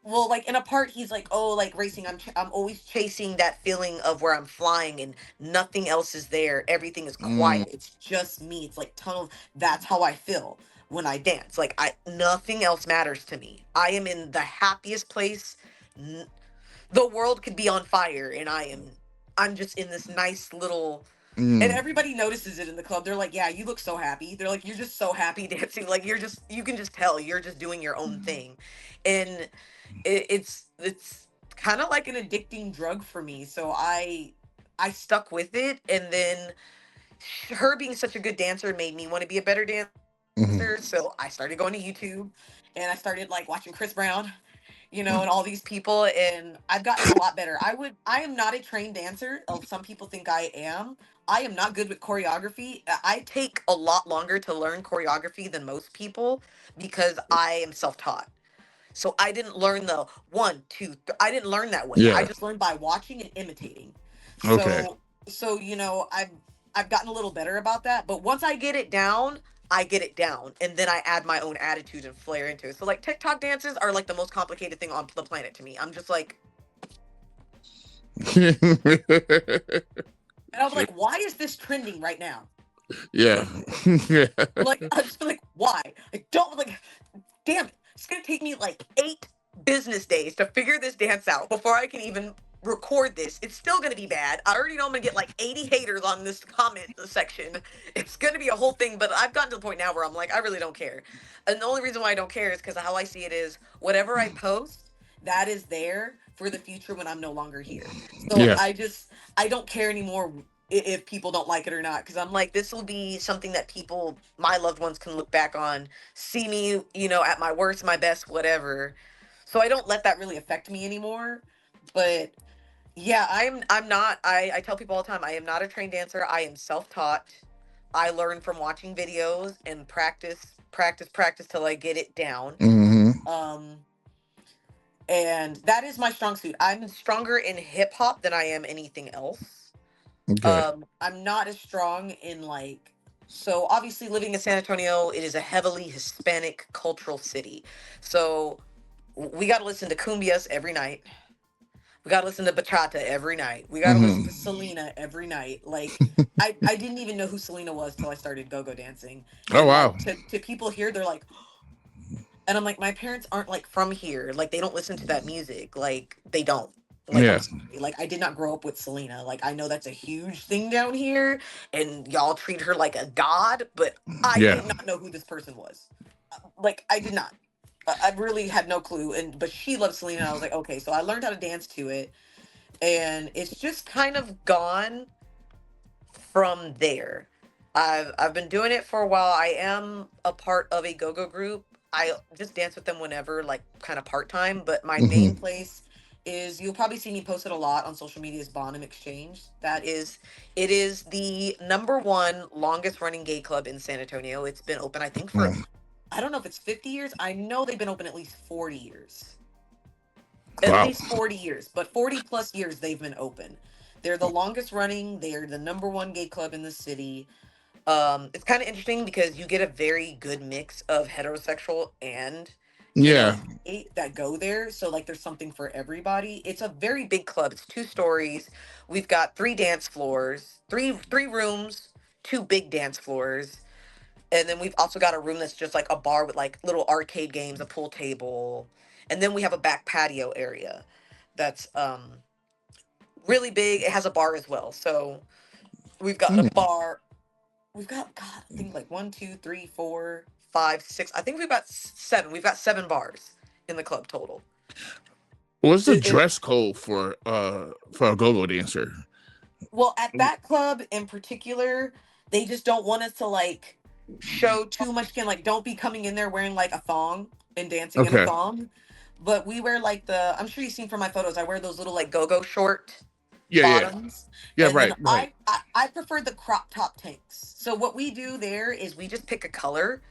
Well, like in a part, he's like, "Oh, like racing. I'm always chasing that feeling of where I'm flying and nothing else is there. Everything is Mm. quiet. It's just me. It's like tunnel. That's how I feel when I dance. Like nothing else matters to me. I am in the happiest place. N- the world could be on fire, and I'm just in this nice little and Mm. everybody notices it in the club. They're like, "Yeah, you look so happy." They're like, "You're just so happy dancing. Like you can just tell you're just doing your own thing." And it's kind of like an addicting drug for me. So I stuck with it, and then her being such a good dancer made me want to be a better dancer. So Mm. I started going to YouTube, and I started like watching Chris Brown, and all these people, and I've gotten a lot better. I am not a trained dancer. Some people think I am. I am not good with choreography. I take a lot longer to learn choreography than most people because I am self-taught. So I didn't learn the one, two, I didn't learn that way. I Yeah. just learned by watching and imitating. Okay. So I've gotten a little better about that. But once I get it down, I get it down, and then I add my own attitude and flair into it. So like TikTok dances are like the most complicated thing on the planet to me. I'm just like, and I was like, why is this trending right now? Yeah. Yeah. Like I'm just like, why? I don't like. Damn it! It's gonna take me like 8 business days to figure this dance out before I can even record this. It's still gonna be bad. I already know I'm gonna get like 80 haters on this comment section. It's gonna be a whole thing, but I've gotten to the point now where I'm like, I really don't care. And the only reason why I don't care is because how I see it is whatever I post, that is there for the future when I'm no longer here. So Yeah. I don't care anymore if people don't like it or not, because I'm like, this will be something that people, my loved ones, can look back on, see me, at my worst, my best, whatever. So I don't let that really affect me anymore. But yeah, I'm not I tell people all the time, I am not a trained dancer. I am self-taught. I learn from watching videos and practice till I get it down. Hmm. Um and that is my strong suit. I'm stronger in hip hop than I am anything else. Okay. I'm not as strong in like, so obviously living in San Antonio, it is a heavily Hispanic cultural city. So we got to listen to cumbias every night. We got to listen to bachata every night. We got to listen Hmm. to Selena every night. Like I didn't even know who Selena was till I started go-go dancing. Oh And wow. like to people here, they're like, and I'm like, my parents aren't like from here. Like they don't listen to that music. Like they don't. Like I'm Yeah. sorry. Like I did not grow up with Selena. Like I know that's a huge thing down here, and y'all treat her like a god, but I Yeah. did not know who this person was. Like I did not. I really had no clue. And but she loved Selena. And I was like, okay. So I learned how to dance to it, and it's just kind of gone from there. I've been doing it for a while. I am a part of a go-go group. I just dance with them whenever, like kind of part-time, but my main Hmm. place is, you'll probably see me post it a lot on social media, is Bonham Exchange. It is the number one longest running gay club in San Antonio. It's been open, I think, for, I don't know if it's 50 years. I know they've been open at least 40 years. At Wow. least 40 years, but 40 plus years they've been open. They're the longest running. They're the number one gay club in the city. It's kind of interesting because you get a very good mix of heterosexual and Yeah. That go there. So like there's something for everybody. It's a very big club. It's 2 stories. We've got 3 dance floors, three rooms, 2 big dance floors. And then we've also got a room that's just like a bar with like little arcade games, a pool table. And then we have a back patio area that's really big. It has a bar as well. So we've got a Mm. bar. We've got God, I think like 1, 2, 3, 4, 5, 6. I think we've got 7. We've got 7 bars in the club total. What's the It, dress code for a go-go dancer? well, at that club in particular, they just don't want us to like show too much skin. Like, don't be coming in there wearing like a thong and dancing in a Okay. thong. But we wear like I'm sure you've seen from my photos, I wear those little like go-go short Yeah, yeah. bottoms. Yeah, And then right, right. I prefer the crop top tanks. So what we do there is we just pick a color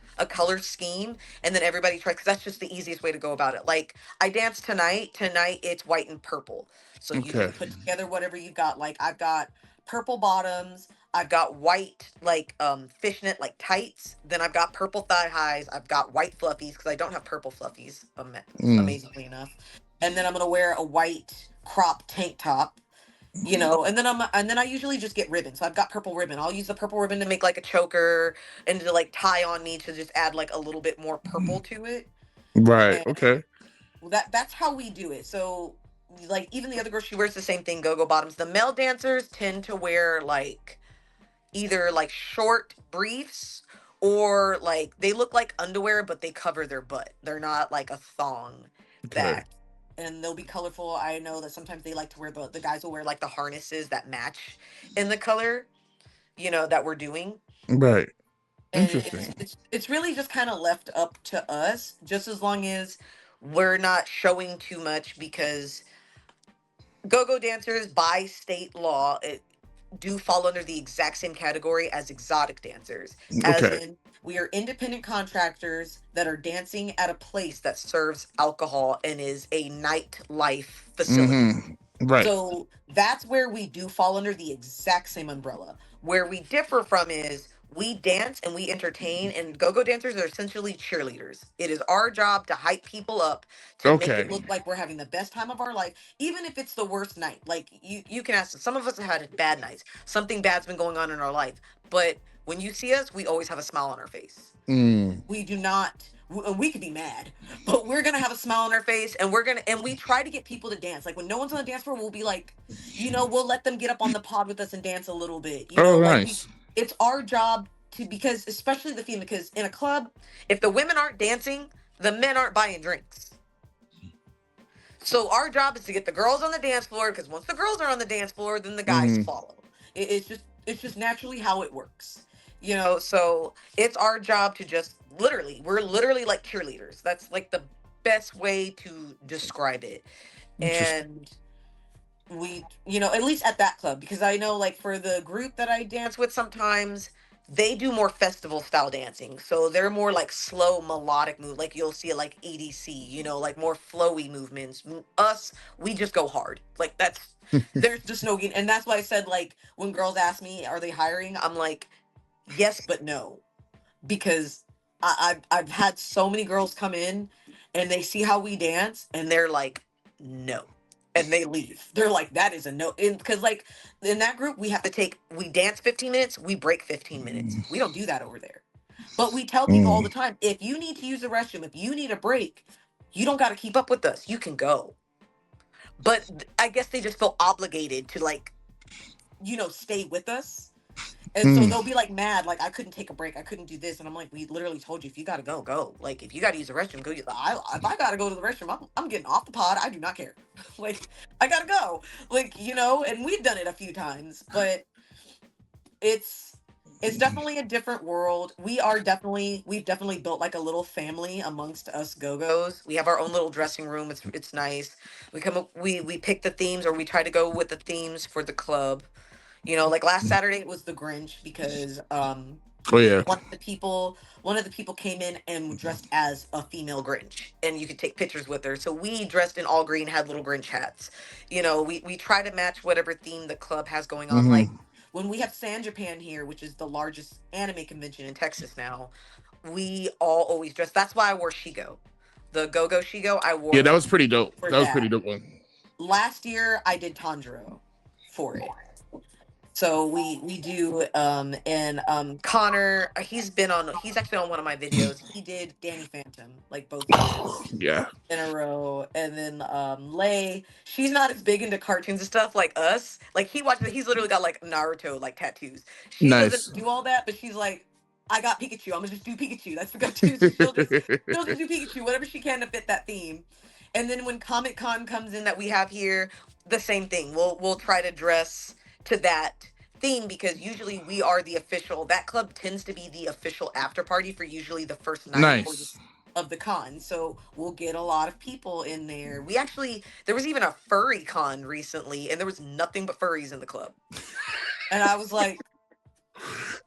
scheme, and then everybody tries because that's just the easiest way to go about it. Like I dance tonight. Tonight it's white and purple. So you Okay. can put together whatever you've got. Like I've got purple bottoms, I've got white like fishnet like tights, then I've got purple thigh highs, I've got white fluffies because I don't have purple fluffies, Mm. amazingly enough. And then I'm gonna wear a white crop tank top, and then I usually just get ribbon. So I've got purple ribbon. I'll use the purple ribbon to make like a choker and to like tie on me to just add like a little bit more purple to it. Right. And Okay. that's how we do it. So like even the other girl, she wears the same thing, go-go bottoms. The male dancers tend to wear like either like short briefs or like they look like underwear but they cover their butt. They're not like a thong Okay. that and they'll be colorful. I know that sometimes they like to wear the guys will wear like the harnesses that match in the color, that we're doing. Right. And it's Interesting. it's it's really just kind of left up to us just as long as we're not showing too much because go-go dancers by state law do fall under the exact same category as exotic dancers, as Okay. in we are independent contractors that are dancing at a place that serves alcohol and is a nightlife facility. Mm-hmm. Right. So that's where we do fall under the exact same umbrella. Where we differ from is we dance and we entertain, and go go dancers are essentially cheerleaders. It is our job to hype people up, to make it Okay. look like we're having the best time of our life, even if it's the worst night. Like you can ask, some of us have had bad nights, something bad's been going on in our life, but when you see us, we always have a smile on our face. Mm. We do not we could be mad, but we're gonna have a smile on our face, and we try to get people to dance. Like when no one's on the dance floor, we'll be like, we'll let them get up on the pod with us and dance a little bit, Oh, like we nice. it's our job to, because especially the female, because in a club, if the women aren't dancing, the men aren't buying drinks. So our job is to get the girls on the dance floor, because once the girls are on the dance floor, then the guys Mm. follow. It's just naturally how it works. So it's our job to just we're literally like cheerleaders. That's like the best way to describe it. Interesting. And at least at that club, because I know like for the group that I dance with sometimes, they do more festival style dancing. So they're more like slow melodic move. Like you'll see it like EDC, like more flowy movements. Us, we just go hard. Like there's just no getting, and that's why I said like when girls ask me, are they hiring? I'm like, yes, but no, because I've had so many girls come in and they see how we dance and they're like, no. And they leave. They're like, that is a no. Because, like, in that group, we dance 15 minutes, we break 15 minutes. We don't do that over there. But we tell people all Mm. the time, if you need to use the restroom, if you need a break, you don't got to keep up with us. You can go. But I guess they just feel obligated to, like, stay with us, and so Mm. they'll be like mad, like I couldn't take a break, I couldn't do this, and I'm like, we literally told you, if you gotta go, go. Like if you gotta use the restroom, go. If I gotta go to the restroom, I'm getting off the pod. I do not care. Like I gotta go. Like and we've done it a few times, but it's it's definitely a different world. We've definitely built like a little family amongst us go-go's. We have our own little dressing room. It's nice. We pick the themes, or we try to go with the themes for the club. Like last Saturday it was the Grinch, because Oh, yeah. one of the people came in and dressed as a female Grinch, and you could take pictures with her. So we dressed in all green, had little Grinch hats. We try to match whatever theme the club has going on. Like Mm-hmm. when we have San Japan here, which is the largest anime convention in Texas now, we all always dress. That's why I wore Shigo. the Go Go She Go. I Yeah, wore that one was pretty dope. for That was pretty that. dope one. Last year I did Tanjiro for it. So we do and Connor, he's actually on one of my videos. He did Danny Phantom like both years Yeah, in a row. And then Lay, she's not as big into cartoons and stuff like us. Like he's literally got like Naruto like tattoos. She nice. doesn't do all that, but she's like, I got Pikachu. I'm gonna just do Pikachu. That's the go-to. So she'll just do Pikachu, whatever she can to fit that theme. And then when Comic Con comes in that we have here, the same thing. We'll try to dress to that theme because usually we are the official. That club tends to be the official after party for usually the first night or Nice. of the con. So we'll get a lot of people in there. There was even a furry con recently, and there was nothing but furries in the club. And I was like,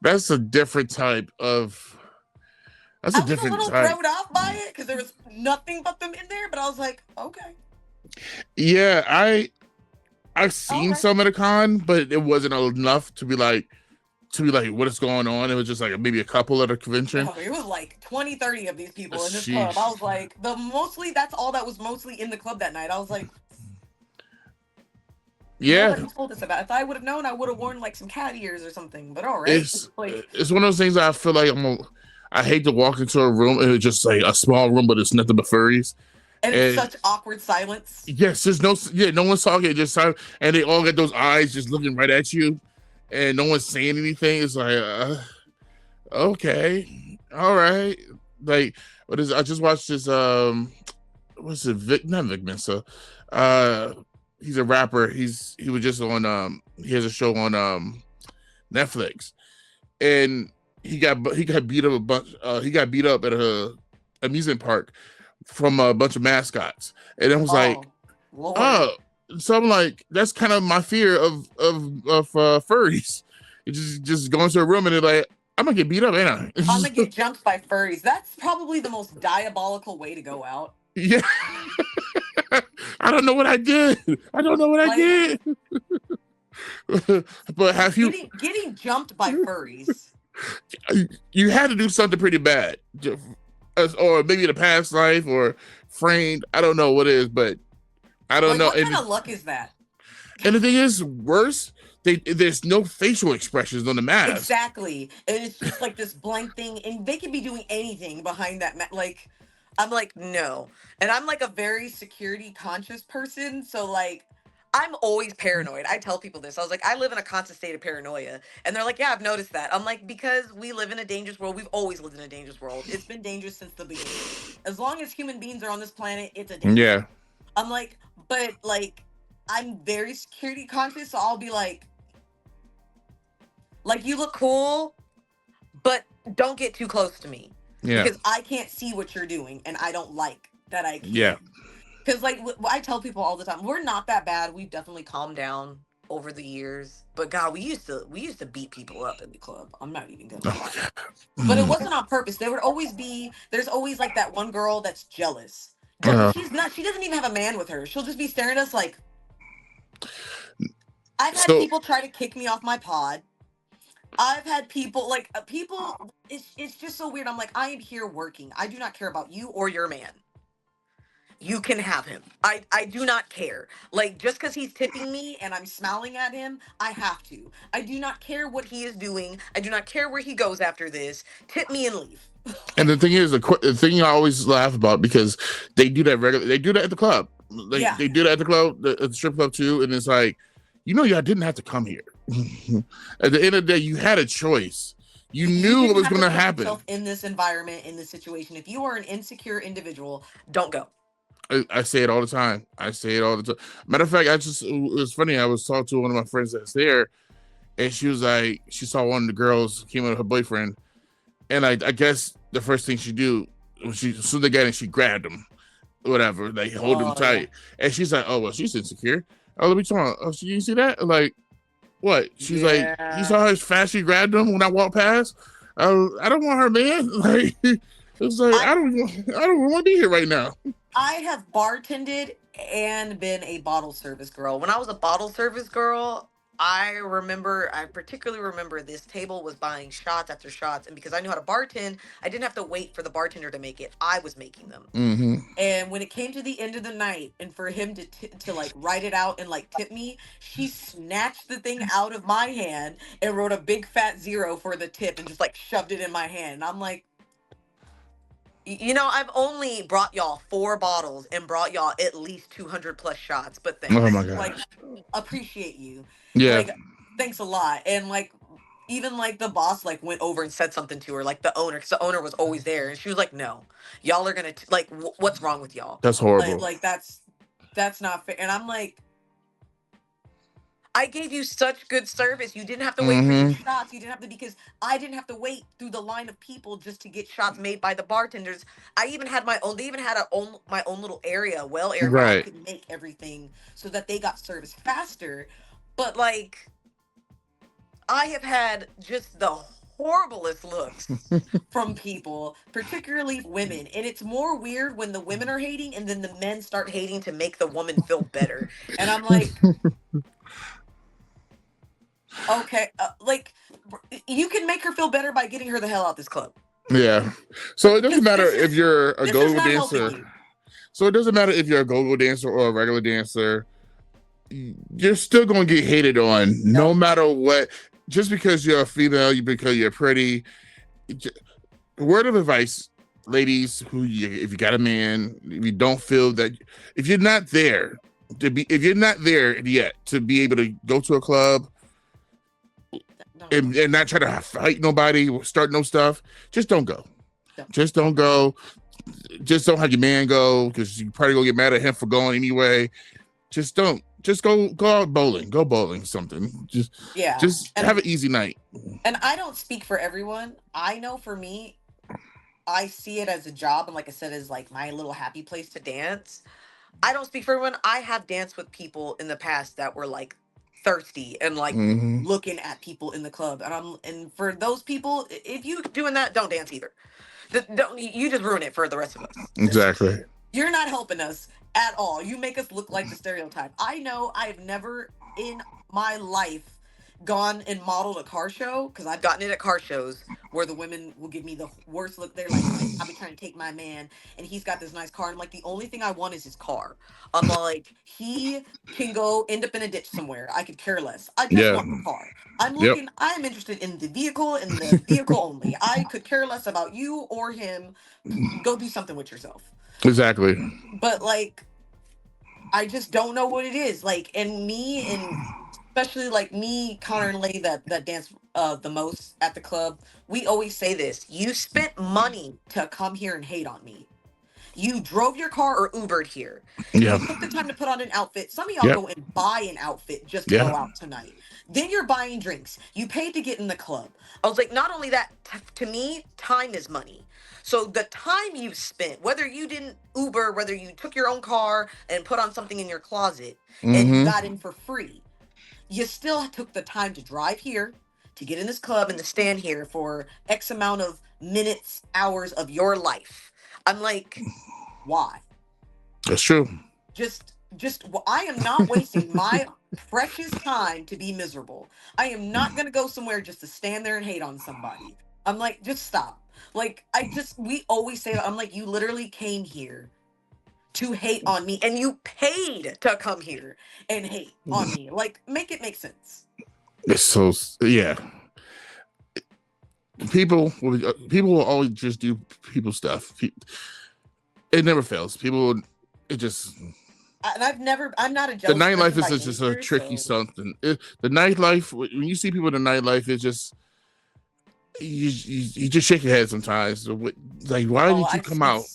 That's a different type of. That's I a was a different little type. thrown off by it because there was nothing but them in there. But I was like, okay, Yeah, I've all seen right. some at a con, but it wasn't enough to be like what is going on. It was just like maybe a couple at a convention. Oh, it was like 20, 30 of these people in this club. I Sheesh. was like, that's all that was mostly in the club that night. I was like, Yeah, nobody told us about it. If I would have known, I would have worn like some cat ears or something. But all right. it's Like, it's one of those things that I feel like I hate to walk into a room and it's just like a small room, but it's nothing but furries. and it's And such awkward silence. yes, there's no one's talking, just silent, and they all got those eyes just looking right at you, and no one's saying anything. It's like, okay, all right. Like, what is? I just watched this. What's it? Not Vic Mensa. Uh, he's a rapper. He was just on. He has a show on Netflix, and he got beat up a bunch. He got beat up at a amusement park from a bunch of mascots, and it was like, Oh, Lord. oh, so I'm like, that's kind of my fear of furries. It's just going to a room and they're like, I'm gonna get beat up, ain't I? I'm gonna get jumped by furries. That's probably the most diabolical way to go out. Yeah. I don't know what I did. I don't know what I Like, did. But have you getting jumped by furries? you had to do something pretty bad, or maybe in a past life or framed. I don't know what it is, but I don't Like, know. what kind of luck is that? And the thing is, worse, there's no facial expressions on the mask. Exactly, and it's just like this blank thing, and they could be doing anything behind that. Like, I'm like, no, and I'm like a very security conscious person, so like, I'm always paranoid. I tell people this. I was like, I live in a constant state of paranoia, and they're like, yeah, I've noticed that. I'm like, because we live in a dangerous world. We've always lived in a dangerous world. It's been dangerous since the beginning. As long as human beings are on this planet, it's a dangerous. Yeah. I'm like, but like, I'm very security conscious, so I'll be like, you look cool, but don't get too close to me. Yeah. Because I can't see what you're doing, and I don't like that I can't. Yeah. Because like I tell people all the time, we're not that bad. We've definitely calmed down over the years. But God, we used to beat people up in the club. I'm not even gonna lie. But it wasn't on purpose. There's always like that one girl that's jealous. She doesn't even have a man with her. She'll just be staring at us like. I've had people try to kick me off my pod. I've had people it's just so weird. I'm like, I am here working. I do not care about you or your man. You can have him. I do not care. Like, just because he's tipping me and I'm smiling at him, I have to. I do not care what he is doing. I do not care where he goes after this. Tip me and leave. And the thing is, the thing I always laugh about, because they do that regularly. They do that at the club. They do that at the club, at the strip club too. And it's like, y'all didn't have to come here. At the end of the day, you had a choice. You knew what was going to happen. In this environment, in this situation, if you are an insecure individual, don't go. I say it all the time. Matter of fact, it was funny. I was talking to one of my friends that's there, and she was like, she saw one of the girls came with her boyfriend, and I guess the first thing she do when as soon as they got in, she grabbed him, whatever, like hold him tight, and she's like, oh well, she's insecure. Oh, let me talk. Oh, so you see that? Like, what? She's like, you saw how fast she grabbed him when I walked past. I don't want her, man. Like, it's like I don't want to be here right now. I have bartended and been a bottle service girl. When I was a bottle service girl, I particularly remember this table was buying shots after shots, and because I knew how to bartend, I didn't have to wait for the bartender to make it. I was making them. Mm-hmm. And when it came to the end of the night, and for him to like write it out and like tip me, she snatched the thing out of my hand and wrote a big fat zero for the tip and just like shoved it in my hand. And I'm like, you know, I've only brought y'all 4 bottles and brought y'all at least 200 plus shots, but Oh my thanks. Like, gosh. appreciate you. Yeah. Like, thanks a lot. And like, even like the boss like went over and said something to her, like the owner, because the owner was always there, and she was like, "No, y'all are gonna like, what's wrong with y'all? That's horrible. Like that's not fair." And I'm like, I gave you such good service. You didn't have to wait for your Mm-hmm. shots. You didn't have to, because I didn't have to wait through the line of people just to get shots made by the bartenders. I even had my own. They even had my own little area, well area, where I Right. could make everything so that they got service faster. But like, I have had just the horriblest looks from people, particularly women. And it's more weird when the women are hating and then the men start hating to make the woman feel better. And I'm like, okay, like you can make her feel better by getting her the hell out this club. Yeah. So it doesn't Because matter if you're a this is go-go not helping dancer. you. So it doesn't matter if you're a go-go dancer or a regular dancer. You're still gonna get hated on, no Yep. matter what. Just because you're a female, because you're pretty. Word of advice, ladies, if you got a man, if you don't feel that, if you're not there if you're not there yet to be able to go to a club and not try to fight nobody, start no stuff, just don't go. Yep. Just don't go. Just don't have your man go, because you probably gonna get mad at him for going anyway. Just don't. Just go out bowling. Go bowling something. Just have an easy night. And I don't speak for everyone. I know for me, I see it as a job, and like I said, as like my little happy place to dance. I don't speak for everyone. I have danced with people in the past that were like thirsty and like looking at people in the club, and for those people, if you doing that, don't dance either. Don't, you just ruin it for the rest of us. Exactly. You're not helping us at all. You make us look like the stereotype. I know I've never in my life gone and modeled a car show, because I've gotten it at car shows where the women will give me the worst look. They're like, I'll be trying to take my man and he's got this nice car. I'm like, the only thing I want is his car. I'm like, he can go end up in a ditch somewhere. I could care less. I just want the car. I'm interested in the vehicle and the vehicle only. I could care less about you or him. Go do something with yourself. Exactly. But like, I just don't know what it is. Like, and especially like me, Connor and Lady that dance the most at the club, we always say this: you spent money to come here and hate on me. You drove your car or Ubered here. Yeah. You took the time to put on an outfit. Some of y'all go and buy an outfit just to go out tonight. Then you're buying drinks. You paid to get in the club. I was like, not only that, to me, time is money. So the time you've spent, whether you didn't Uber, whether you took your own car and put on something in your closet and you got in for free, you still took the time to drive here, to get in this club and to stand here for X amount of minutes, hours of your life. I'm like, why? That's true. Just I am not wasting my precious time to be miserable. I am not going to go somewhere just to stand there and hate on somebody. I'm like, just stop. Like, we always say that. I'm like, you literally came here to hate on me, and you paid to come here and hate on me. Like, make it make sense. It's so, yeah. People will always just do people stuff. It never fails. People, it just. And I'm not a The jealous nightlife person is by just a nature, tricky so. something. The nightlife, when you see people in the nightlife, it's just you just shake your head sometimes. Like, why did you come out?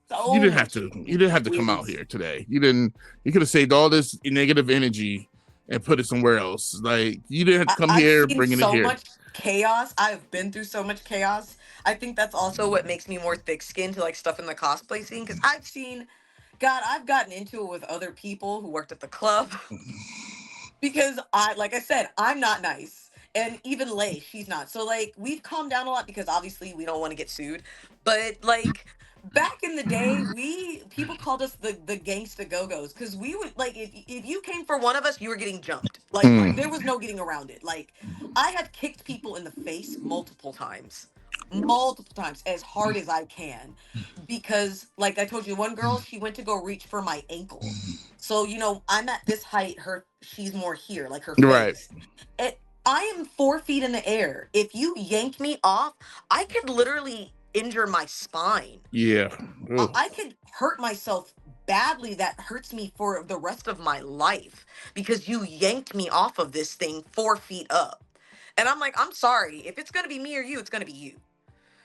So You didn't have to. You didn't have to come out here today. You didn't. You could have saved all this negative energy and put it somewhere else. Like, you didn't have to come here bringing it here. Much chaos. I've been through so much chaos. I think that's also what makes me more thick-skinned to like stuff in the cosplay scene, because I've gotten into it with other people who worked at the club because like I said, I'm not nice. And even Lay, she's not. So like, we've calmed down a lot because obviously we don't want to get sued. But like, back in the day, we people called us the gangsta go-go's because we would like if you came for one of us, you were getting jumped. Like there Mm, was no getting around it. Like I have kicked people in the face multiple times, as hard as I can, because like I told you, one girl she went to go reach for my ankle. So I'm at this height. She's more here, like her right. face. It, I am 4 feet in the air. If you yank me off, I could literally injure my spine. Yeah. Ugh. I could hurt myself badly that hurts me for the rest of my life because you yanked me off of this thing 4 feet up. And I'm like, I'm sorry. If it's gonna be me or you, it's gonna be you.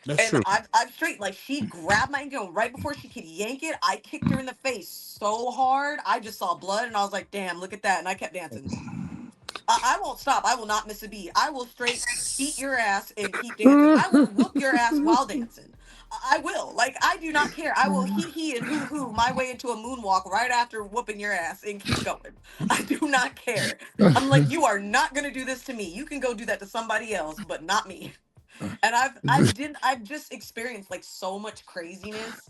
That's And true. I've straight like she grabbed my ankle right before she could yank it. I kicked her in the face so hard. I just saw blood and I was like, damn, look at that. And I kept dancing. I won't stop. I will not miss a beat. I will straight beat your ass and keep dancing. I will whoop your ass while dancing. I will. Like, I do not care. I will hee and hoo my way into a moonwalk right after whooping your ass and keep going. I do not care. I'm like, you are not gonna do this to me. You can go do that to somebody else, but not me. And I've just experienced like so much craziness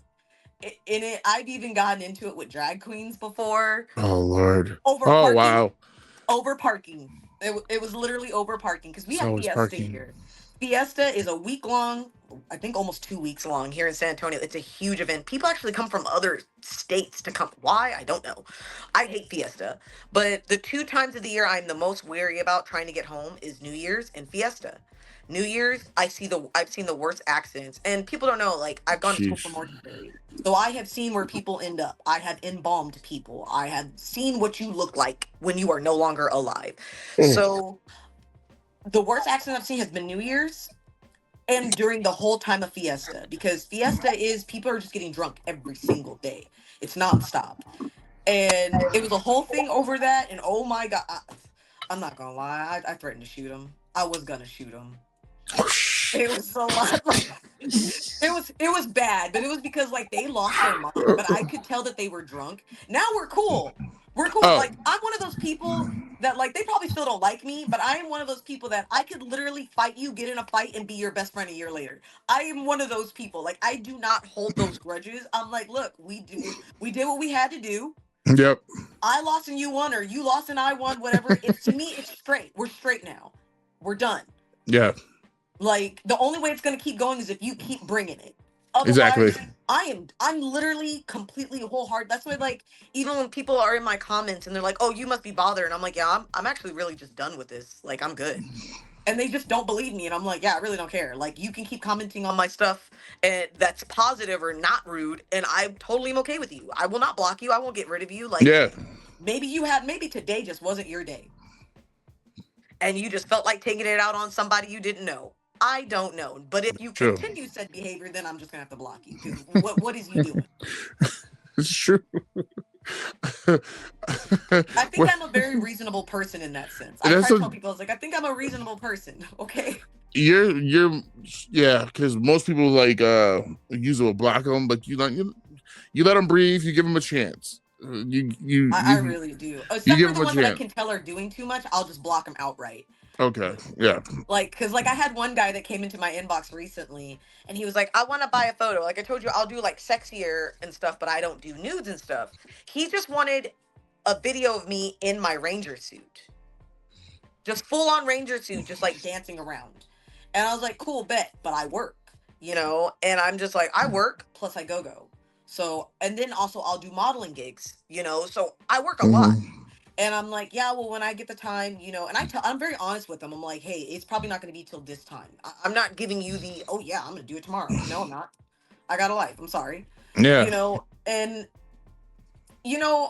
in it. I've even gotten into it with drag queens before Oh Lord. over Oh parking. wow. Over parking. It was literally over parking because we It's have always Fiesta parking. here. Fiesta is a week long, I think almost 2 weeks long here in San Antonio. It's a huge event. People actually come from other states to come. Why? I don't know. I hate Fiesta. But the two times of the year I'm the most wary about trying to get home is New Year's and Fiesta. New Year's, I've seen the worst accidents. And people don't know, like, I've gone to school for Sheesh. mortuary. So I have seen where people end up. I have embalmed people. I have seen what you look like when you are no longer alive. Mm. So the worst accident I've seen has been New Year's and during the whole time of Fiesta, because Fiesta is people are just getting drunk every single day. It's nonstop. And it was a whole thing over that. And oh my God, I'm not gonna lie. I threatened to shoot him. I was gonna shoot him. It was a lot. It was bad, but it was because like they lost their mind. But I could tell that they were drunk. Now we're cool. We're cool. Oh, Like I'm one of those people that like they probably still don't like me, but I am one of those people that I could literally fight you, get in a fight, and be your best friend a year later. I am one of those people. Like I do not hold those grudges. I'm like, look, we did what we had to do. yep. I lost and you won, or you lost and I won. Whatever. It's to me, it's straight. We're straight now. We're done. Yeah. Like the only way it's gonna keep going is if you keep bringing it. Otherwise, Exactly. I'm literally completely wholehearted. That's why like even when people are in my comments and they're like, "Oh, you must be bothered," and I'm like, "Yeah, I'm actually really just done with this. Like I'm good." And they just don't believe me, and I'm like, "Yeah, I really don't care. Like you can keep commenting on my stuff, and that's positive or not rude, and I totally am okay with you. I will not block you. I won't get rid of you. Like Yeah. maybe today just wasn't your day." And you just felt like taking it out on somebody you didn't know. I don't know. But if you True. continue said behavior, then I'm just gonna have to block you. Because what is you doing? It's true. I think Well, I'm a very reasonable person in that sense. I that's try to a tell people I was like, I think I'm a reasonable person. Okay. you're yeah, because most people like use it to block them, but you let them breathe, you give them a chance. I really do. You Except give for the them a ones that I chance. can tell are doing too much, I'll just block them outright. Okay. Yeah. Like, cause like I had one guy that came into my inbox recently and he was like, I want to buy a photo. Like I told you, I'll do like sexier and stuff, but I don't do nudes and stuff. He just wanted a video of me in my ranger suit. Just full on ranger suit, just like dancing around. And I was like, cool, bet, but I work. And I'm just like, I work plus I go. So, and then also I'll do modeling gigs. So I work a lot. Mhm. And I'm like, yeah, well, when I get the time, and I'm very honest with them. I'm like, hey, it's probably not going to be till this time. I'm not giving you oh yeah, I'm going to do it tomorrow. No, I'm not. I got a life. I'm sorry. Yeah. And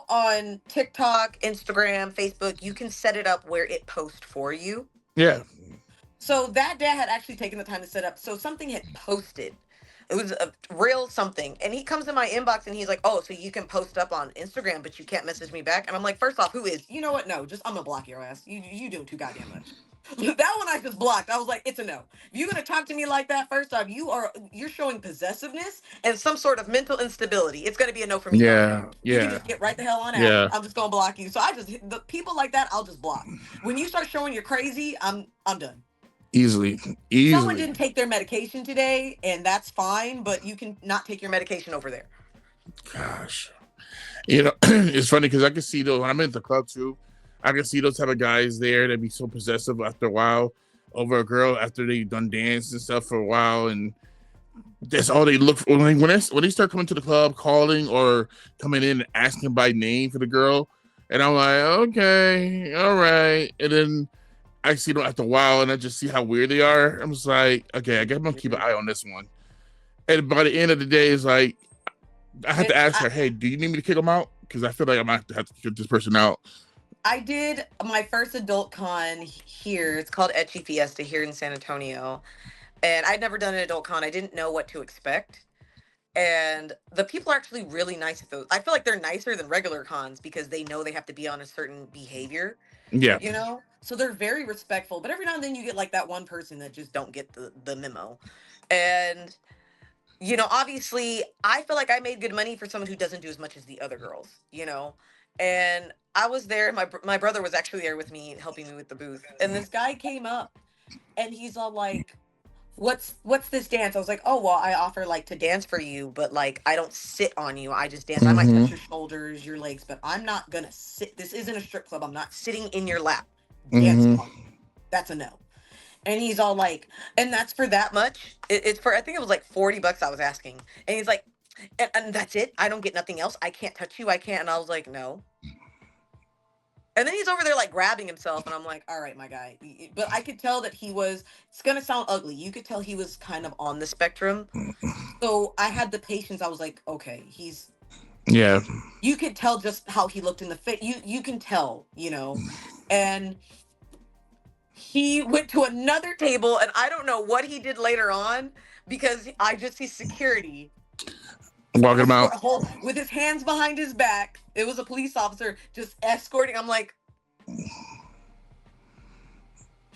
on TikTok, Instagram, Facebook, you can set it up where it posts for you. Yeah. So that dad had actually taken the time to set up. So something had posted. It was a real something. And he comes in my inbox and he's like, oh, so you can post up on Instagram, but you can't message me back. And I'm like, first off, who is? You know what? No, just I'm gonna block your ass. You doing too goddamn much. That one I just blocked. I was like, it's a no. If you're gonna talk to me like that, first off, you're showing possessiveness and some sort of mental instability. It's gonna be a no for me. Sorry. Yeah. You can Yeah. just get right the hell on out. Yeah. I'm just gonna block you. So the people like that, I'll just block. When you start showing you're crazy, I'm done. Easily, Someone easily. didn't take their medication today, and that's fine, but you can not take your medication over there. Gosh, you know, it's funny because I can see those when I'm at the club too. I can see those type of guys there that be so possessive after a while over a girl after they done dance and stuff for a while, and that's all they look for. When they start coming to the club, calling or coming in and asking by name for the girl, and I'm like, okay, all right, and then I see them after a while, and I just see how weird they are. I'm just like, okay, I guess I'm gonna keep an Mhm. eye on this one. And by the end of the day, it's like I have to And ask her, hey, do you need me to kick them out? Because I feel like I might have to kick this person out. I did my first adult con here. It's called Etchy Fiesta here in San Antonio. And I'd never done an adult con. I didn't know what to expect. And the people are actually really nice at those. I feel like they're nicer than regular cons because they know they have to be on a certain behavior, Yeah. you know? So they're very respectful. But every now and then you get like that one person that just don't get the memo. And obviously, I feel like I made good money for someone who doesn't do as much as the other girls. And I was there. My brother was actually there with me, helping me with the booth. And this guy came up, and he's all like, "What's this dance?" I was like, "Oh, well, I offer like to dance for you, but like I don't sit on you. I just dance. I might Mm-hmm. touch your shoulders, your legs, but I'm not gonna sit. This isn't a strip club. I'm not sitting in your lap dancing Mm-hmm. on you. That's a no." And he's all like, and that's for that much. It's for, I think it was like $40 I was asking. And he's like, and that's it. I don't get nothing else. I can't touch you. I can't. And I was like, no. And then he's over there like grabbing himself. And I'm like, all right, my guy. But I could tell that he was, it's going to sound ugly. You could tell he was kind of on the spectrum. So I had the patience. I was like, okay, Yeah. you could tell just how he looked in the face. You can tell. And he went to another table, and I don't know what he did later on because I just see security Walking them out. with his hands behind his back. It was a police officer just escorting. I'm like,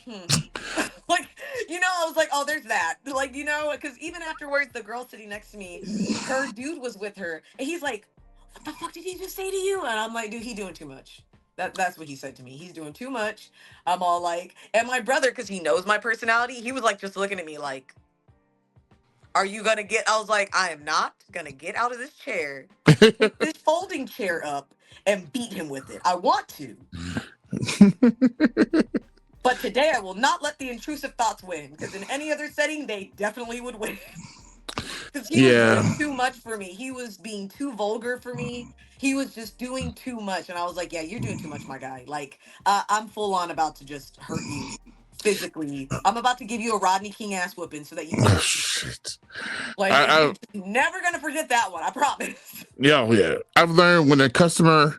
hmm. Like, I was like, oh, there's that. Like, because even afterwards, the girl sitting next to me, her dude was with her, and he's like, what the fuck did he just say to you? And I'm like, dude, he doing too much. That's what he said to me. He's doing too much. I'm all like, and my brother, because he knows my personality, he was like just looking at me like, are you gonna get? I was like, I am not gonna get out of this chair, pick this folding chair up, and beat him with it. I want to, but today I will not let the intrusive thoughts win, because in any other setting, they definitely would win. Because he was Yeah. doing too much for me. He was being too vulgar for me. He was just doing too much. And I was like, yeah, you're doing too much, my guy. Like, I'm full on about to just hurt you physically. I'm about to give you a Rodney King ass whooping so that you Oh, can't. shit. Like, and I you're never going to forget that one. I promise. yeah. I've learned when a customer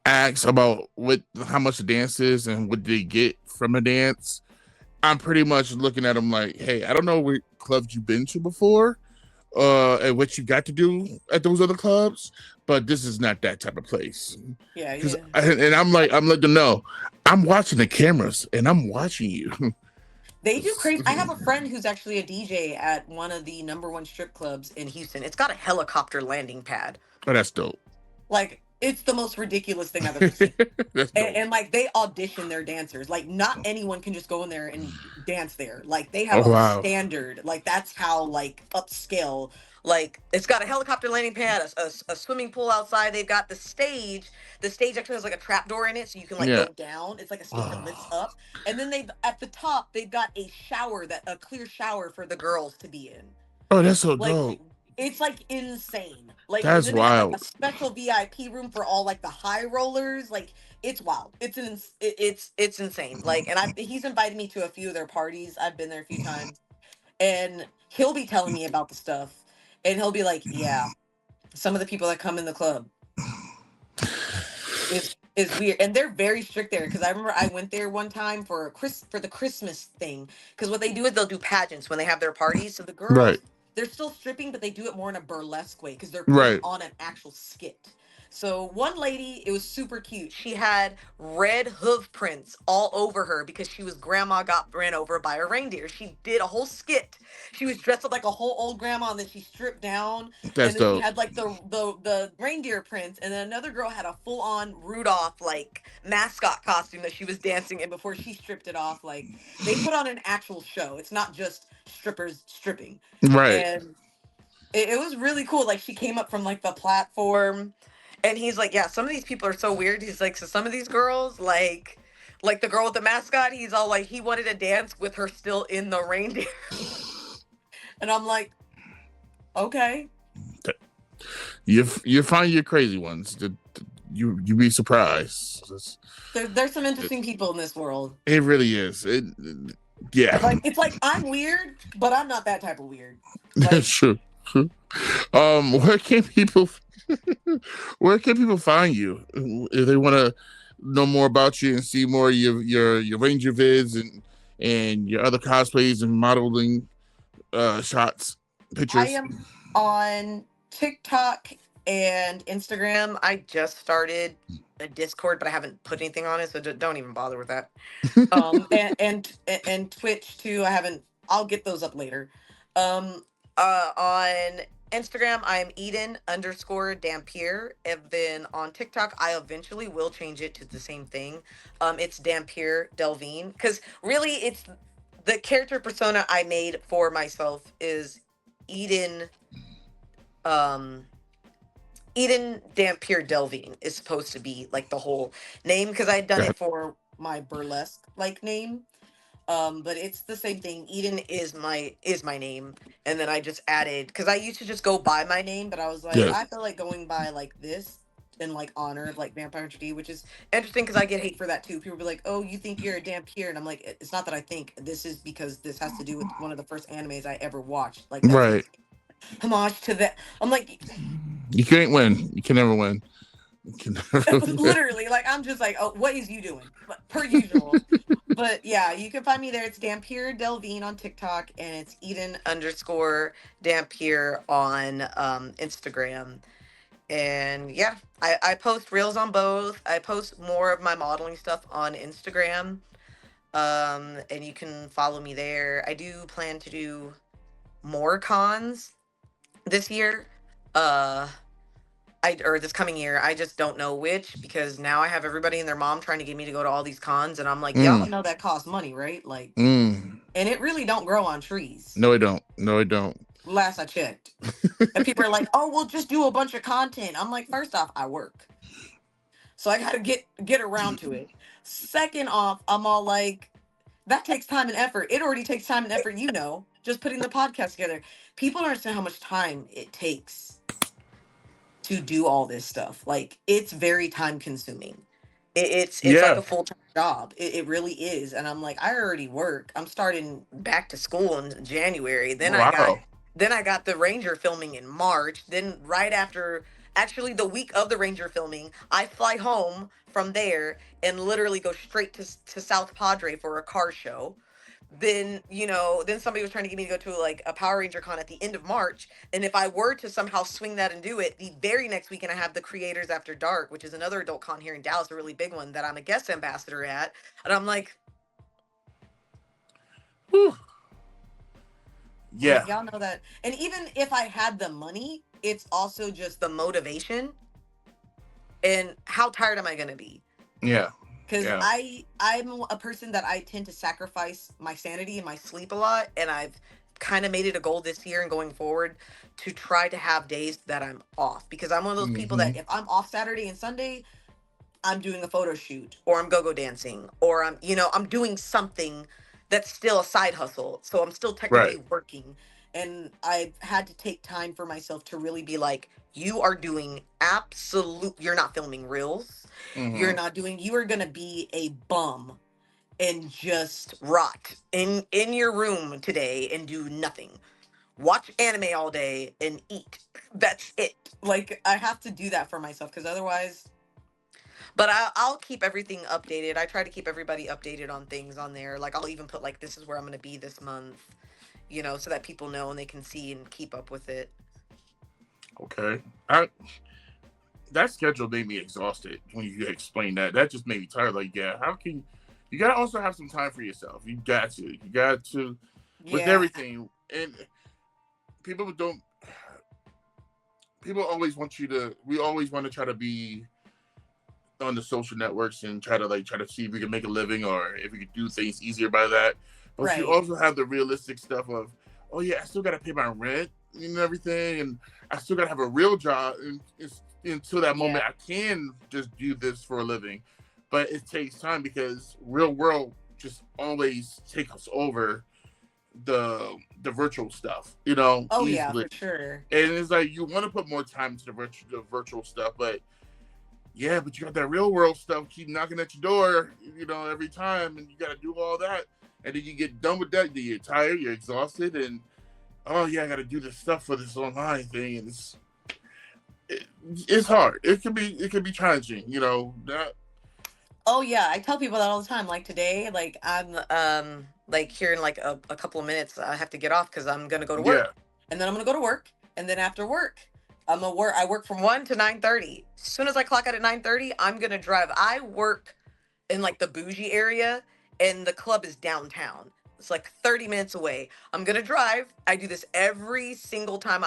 asks about how much the dance is and what they get from a dance, I'm pretty much looking at them like, hey, I don't know what clubs you've been to before, and what you got to do at those other clubs, but this is not that type of place. Yeah, Because yeah. and I'm letting them know, I'm watching the cameras and I'm watching you. They do crazy. I have a friend who's actually a DJ at one of the number one strip clubs in Houston. It's got a helicopter landing pad. Oh, that's dope. Like, it's the most ridiculous thing I've ever seen. That's and, dope. and like they audition their dancers. Like not anyone can just go in there and dance there. Like they have Oh a wow. standard. Like that's how like upscale. Like it's got a helicopter landing pad, a swimming pool outside. They've got the stage. The stage actually has like a trap door in it, so you can like Yeah. go down. It's like a stage that lifts Oh, up, and then they at the top they've got a clear shower for the girls to be in. oh, that's so Like dope. it's like insane. Like, and That's then they have like a wild. special VIP room for all like the high rollers. Like it's wild. It's insane. Like, and he's invited me to a few of their parties. I've been there a few times, and he'll be telling me about the stuff, and he'll be like, "Yeah, some of the people that come in the club is weird, and they're very strict there." Because I remember I went there one time for the Christmas thing. Because what they do is they'll do pageants when they have their parties. So the Right. girls, they're still stripping, but they do it more in a burlesque way because they're putting Right. on an actual skit. So one lady, it was super cute. She had red hoof prints all over her because she was grandma got ran over by a reindeer. She did a whole skit. She was dressed up like a whole old grandma, and then she stripped down, That's and then she dope. had like the reindeer prints, and then another girl had a full on Rudolph like mascot costume that she was dancing in before she stripped it off. Like they put on an actual show. It's not just strippers stripping, Right. and it was really cool. Like she came up from like the platform, and he's like, "Yeah, some of these people are so weird." He's like, "So some of these girls, like the girl with the mascot, he's all like, he wanted to dance with her still in the reindeer." And I'm like, "Okay." You find your crazy ones. You be surprised. There's some It, interesting people in this world. it really is. Yeah, Like it's like I'm weird, but I'm not that type of weird. that's Like true. Where can people where can people find you if they want to know more about you and see more of your ranger vids and your other cosplays and modeling shots, I pictures? am on TikTok and Instagram. I just started a Discord, but I haven't put anything on it, so don't even bother with that. And Twitch too. I haven't. I'll get those up later. Um, on Instagram, I'm Eden underscore Dampier, and then on TikTok, I eventually will change it to the same thing. It's Dampier Delvine, because really, it's the character persona I made for myself is Eden. Um, Eden Dampier Delvine is supposed to be like the whole name because I had done Got it for my burlesque like name. But it's the same thing. Eden is my name, and then I just added because I used to just go by my name, but I was like, yes, I feel like going by like this in like honor of like Vampire Hunter D, which is interesting because I get hate for that too. People be like, "Oh, you think you're a Dampier," and I'm like, It's not that I think. This is because this has to do with one of the first animes I ever watched. Like that's a right. homage to that. I'm like, You can't win. You can never win. You can never win. literally, like I'm just like, oh, what is you doing? But per usual. But yeah, you can find me there. It's Dampier Delvine on TikTok, and it's Eden underscore Dampier on Instagram. And yeah, I post reels on both. I post more of my modeling stuff on Instagram. And you can follow me there. I do plan to do more cons this year. Uh or this coming year. I just don't know which because now I have everybody and their mom trying to get me to go to all these cons, and I'm like, y'all Mm, know that costs money, right? Like, mm. and it really don't grow on trees. No, I don't. No, I don't. Last I checked. And people are like, "Oh, we'll just do a bunch of content." I'm like, first off, I work, so I got to get around to it. Second off, I'm all like, that takes time and effort. It already takes time and effort, just putting the podcast together. People don't understand how much time it takes to do all this stuff. Like it's very time consuming. It's like Yeah. a full-time job. It really is. And I'm like, I already work. I'm starting back to school in January. Wow. Then I got the Ranger filming in March. Then right after actually the week of the Ranger filming, I fly home from there and literally go straight to South Padre for a car show. Then somebody was trying to get me to go to like a Power Ranger con at the end of March. And if I were to somehow swing that and do it, the very next weekend I have the Creators After Dark, which is another adult con here in Dallas, a really big one that I'm a guest ambassador at. And Whew. I'm Yeah. like, y'all know that. And even if I had the money, it's also just the motivation and how tired am I gonna be? Yeah. Because Yeah. I'm a person that I tend to sacrifice my sanity and my sleep a lot, and I've kind of made it a goal this year and going forward to try to have days that I'm off because I'm one of those people Hmm. that if I'm off Saturday and Sunday, I'm doing a photo shoot or I'm go-go dancing or I'm doing something that's still a side hustle. So I'm still Right. technically working. And I've had to take time for myself to really be like, you are doing you're not filming reels. Hmm. You are gonna be a bum and just rot in your room today and do nothing. Watch anime all day and eat. That's it. Like I have to do that for myself because otherwise, but I'll keep everything updated. I try to keep everybody updated on things on there. Like I'll even put like this is where I'm gonna be this month, so that people know and they can see and keep up with it. Okay. I that schedule made me exhausted when you explained that. That just made me tired. Like, yeah, how can you gotta also have some time for yourself? You got to with Yeah. everything. And people don't. People always want you to. We always want to try to be on the social networks and try to see if we can make a living or if we could do things easier by that. But you Right. also have the realistic stuff of, oh yeah, I still got to pay my rent and everything, and I still got to have a real job until that Yeah. moment I can just do this for a living. But it takes time because real world just always takes us over the virtual stuff, Oh yeah, easily. for sure. And it's like you want to put more time into the virtual stuff, but yeah, but you got that real world stuff keep knocking at your door, every time, and you got to do all that, and then you get done with that, then you're tired, you're exhausted, and oh yeah, I got to do this stuff for this online thing, and it's hard. It can be challenging, That Oh yeah, I tell people that all the time. Like today, like I'm like here in like a couple of minutes, I have to get off because I'm gonna go to yeah, work, and then I'm gonna go to work, and then after work, I'm gonna work. I work from 1 to 9:30. As soon as I clock out at 9:30, I'm gonna drive. I work in like the bougie area, and the club is downtown. It's like 30 minutes away. I'm gonna drive. I do this every single time.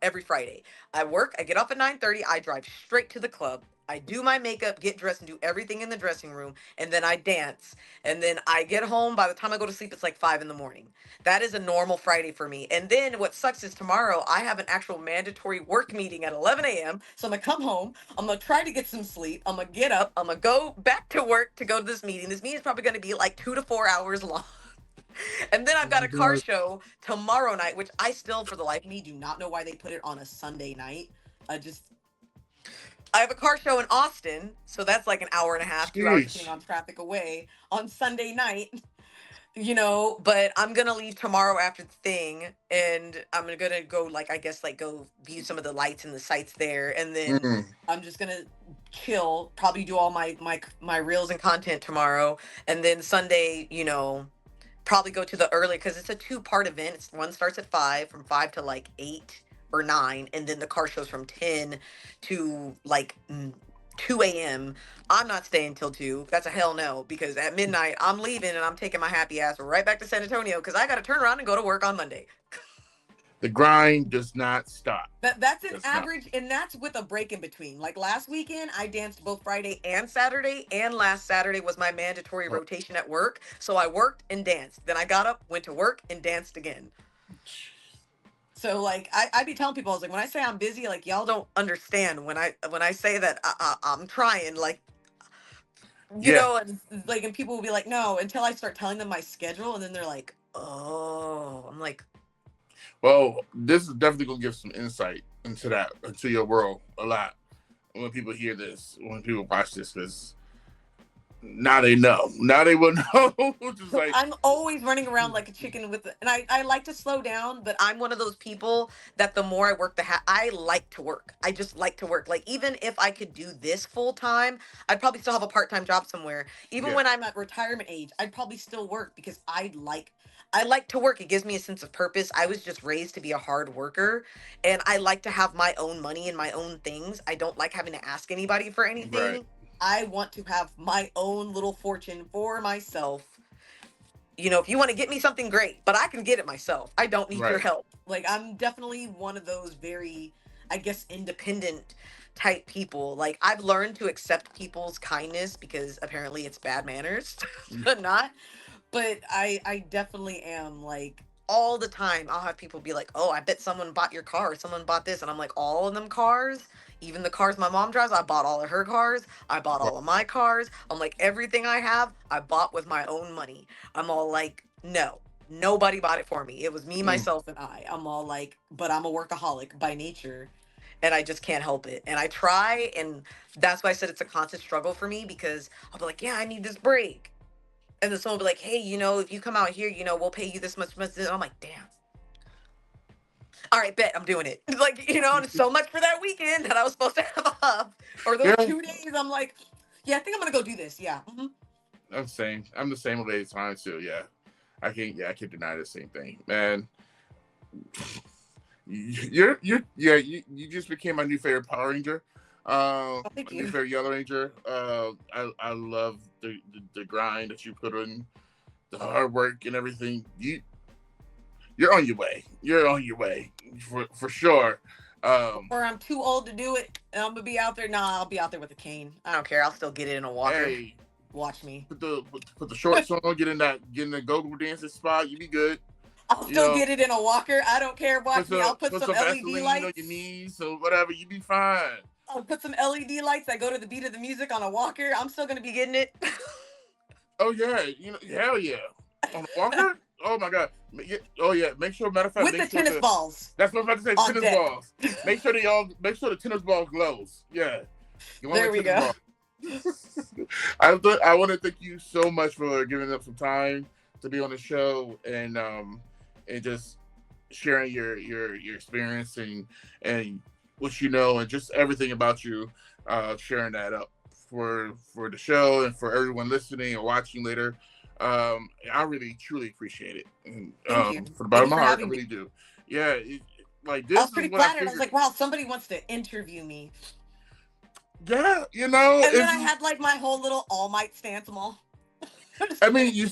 Every Friday. I work. I get off at 9:30. I drive straight to the club. I do my makeup, get dressed, and do everything in the dressing room, and then I dance. And then I get home. By the time I go to sleep, it's like 5 in the morning. That is a normal Friday for me. And then what sucks is tomorrow I have an actual mandatory work meeting at 11 a.m. So I'm gonna come home. I'm gonna try to get some sleep. I'm gonna get up. I'm gonna go back to work to go to this meeting. This meeting is probably gonna be like 2 to 4 hours long. And then I've got a car show tomorrow night, which I still, for the life of me, do not know why they put it on a Sunday night. I have a car show in Austin, so that's like an hour and a half, 2 hours depending jeez, on traffic away on Sunday night. But I'm gonna leave tomorrow after the thing, and I'm gonna go, like, I guess, like, go view some of the lights and the sights there, and then mm, I'm just gonna chill, probably do all my reels and content tomorrow, and then Sunday, probably go to the early, because it's a two-part event. One starts at 5, from 5 to like 8 or 9, and then the car shows from 10 to like 2 a.m. I'm not staying till 2. That's a hell no, because at midnight I'm leaving and I'm taking my happy ass right back to San Antonio because I got to turn around and go to work on Monday. the grind does not stop. That's an Does not. average, and that's with a break in between. Like last weekend, I danced both Friday and Saturday, and last Saturday was my mandatory Oh, rotation at work. So I worked and danced. Then I got up, went to work, and danced again. So like I be telling people, I was like, when I say I'm busy, like y'all don't understand when I say that I'm trying, like, yeah. and like, and people will be like, no, until I start telling them my schedule, and then they're like, oh, I'm like, Well, this is definitely gonna give some insight into your world a lot when people hear this, when people watch this, because now they know. Now they will know. Just like, I'm always running around like a chicken and I like to slow down, but I'm one of those people that the more I work, I like to work. I just like to work. Like, even if I could do this full time, I'd probably still have a part time job somewhere. Even yeah, when I'm at retirement age, I'd probably still work because I like to work. It gives me a sense of purpose. I was just raised to be a hard worker, and I like to have my own money and my own things. I don't like having to ask anybody for right, anything. I want to have my own little fortune for myself. If you want to get me something, great, but I can get it myself. I don't need your right, help. Like, I'm definitely one of those very, I guess, independent type people. Like, I've learned to accept people's kindness because apparently it's bad manners to not. But I definitely am, like, all the time I'll have people be like, "Oh, I bet someone bought your car, or someone bought this." And I'm like, "All of them cars, even the cars my mom drives, I bought all of her cars. I bought right. all of my cars. I'm like, everything I have, I bought with my own money." I'm all like, "No. Nobody bought it for me. It was me, Mm, myself, and I." I'm all like, "But I'm a workaholic by nature, and I just can't help it." And I try, and that's why I said it's a constant struggle for me, because I'll be like, "Yeah, I need this break." And then someone will be like, "Hey, if you come out here, we'll pay you this much. And I'm like, "Damn. All right, bet I'm doing it." Like, and it's so much for that weekend that I was supposed to have off. Or those yeah, 2 days, I'm like, "Yeah, I think I'm going to go do this." Yeah. I'm the same. I'm the same way time too. Yeah, I can't. Yeah, I can't deny the same thing, man. You just became my new favorite Power Ranger. Oh, thank To be you. fair, Yellow Ranger. I love the grind that you put in, the hard work and everything. You're on your way. You're on your way for sure. Um, Or I'm too old to do it, and I'm gonna be out there. Nah, I'll be out there with a cane. I don't care. I'll still get it in a walker. hey, Watch me. put the shorts on, get in the go-go dancing spot. You be good. I'll You still know, get it in a walker. I don't care. Watch me. I'll put put some some LED Vaseline on your lights. knees or whatever. You be fine. I'll put some LED lights that go to the beat of the music on a walker. I'm still gonna be getting it. Oh yeah, hell yeah. On the walker? Oh my god. Oh yeah. Make sure. Matter of fact, With make the sure tennis the balls that's what I'm about to say. on Tennis deck. balls. Make sure the tennis ball glows. Yeah, you want There like we tennis go. ball. I want to thank you so much for giving up some time to be on the show and just sharing your experience and what you know and just everything about you, sharing that up for the show and for everyone listening or watching later. I really truly appreciate it, and Thank you. from the Thank bottom you of my for heart, I having me. really do. Yeah, like I this was is pretty what I flattered. I was figured. like, wow, somebody wants to interview me. Yeah, you know, And then it's. I had like my whole little All Might stance them all. I'm just I mean, kidding.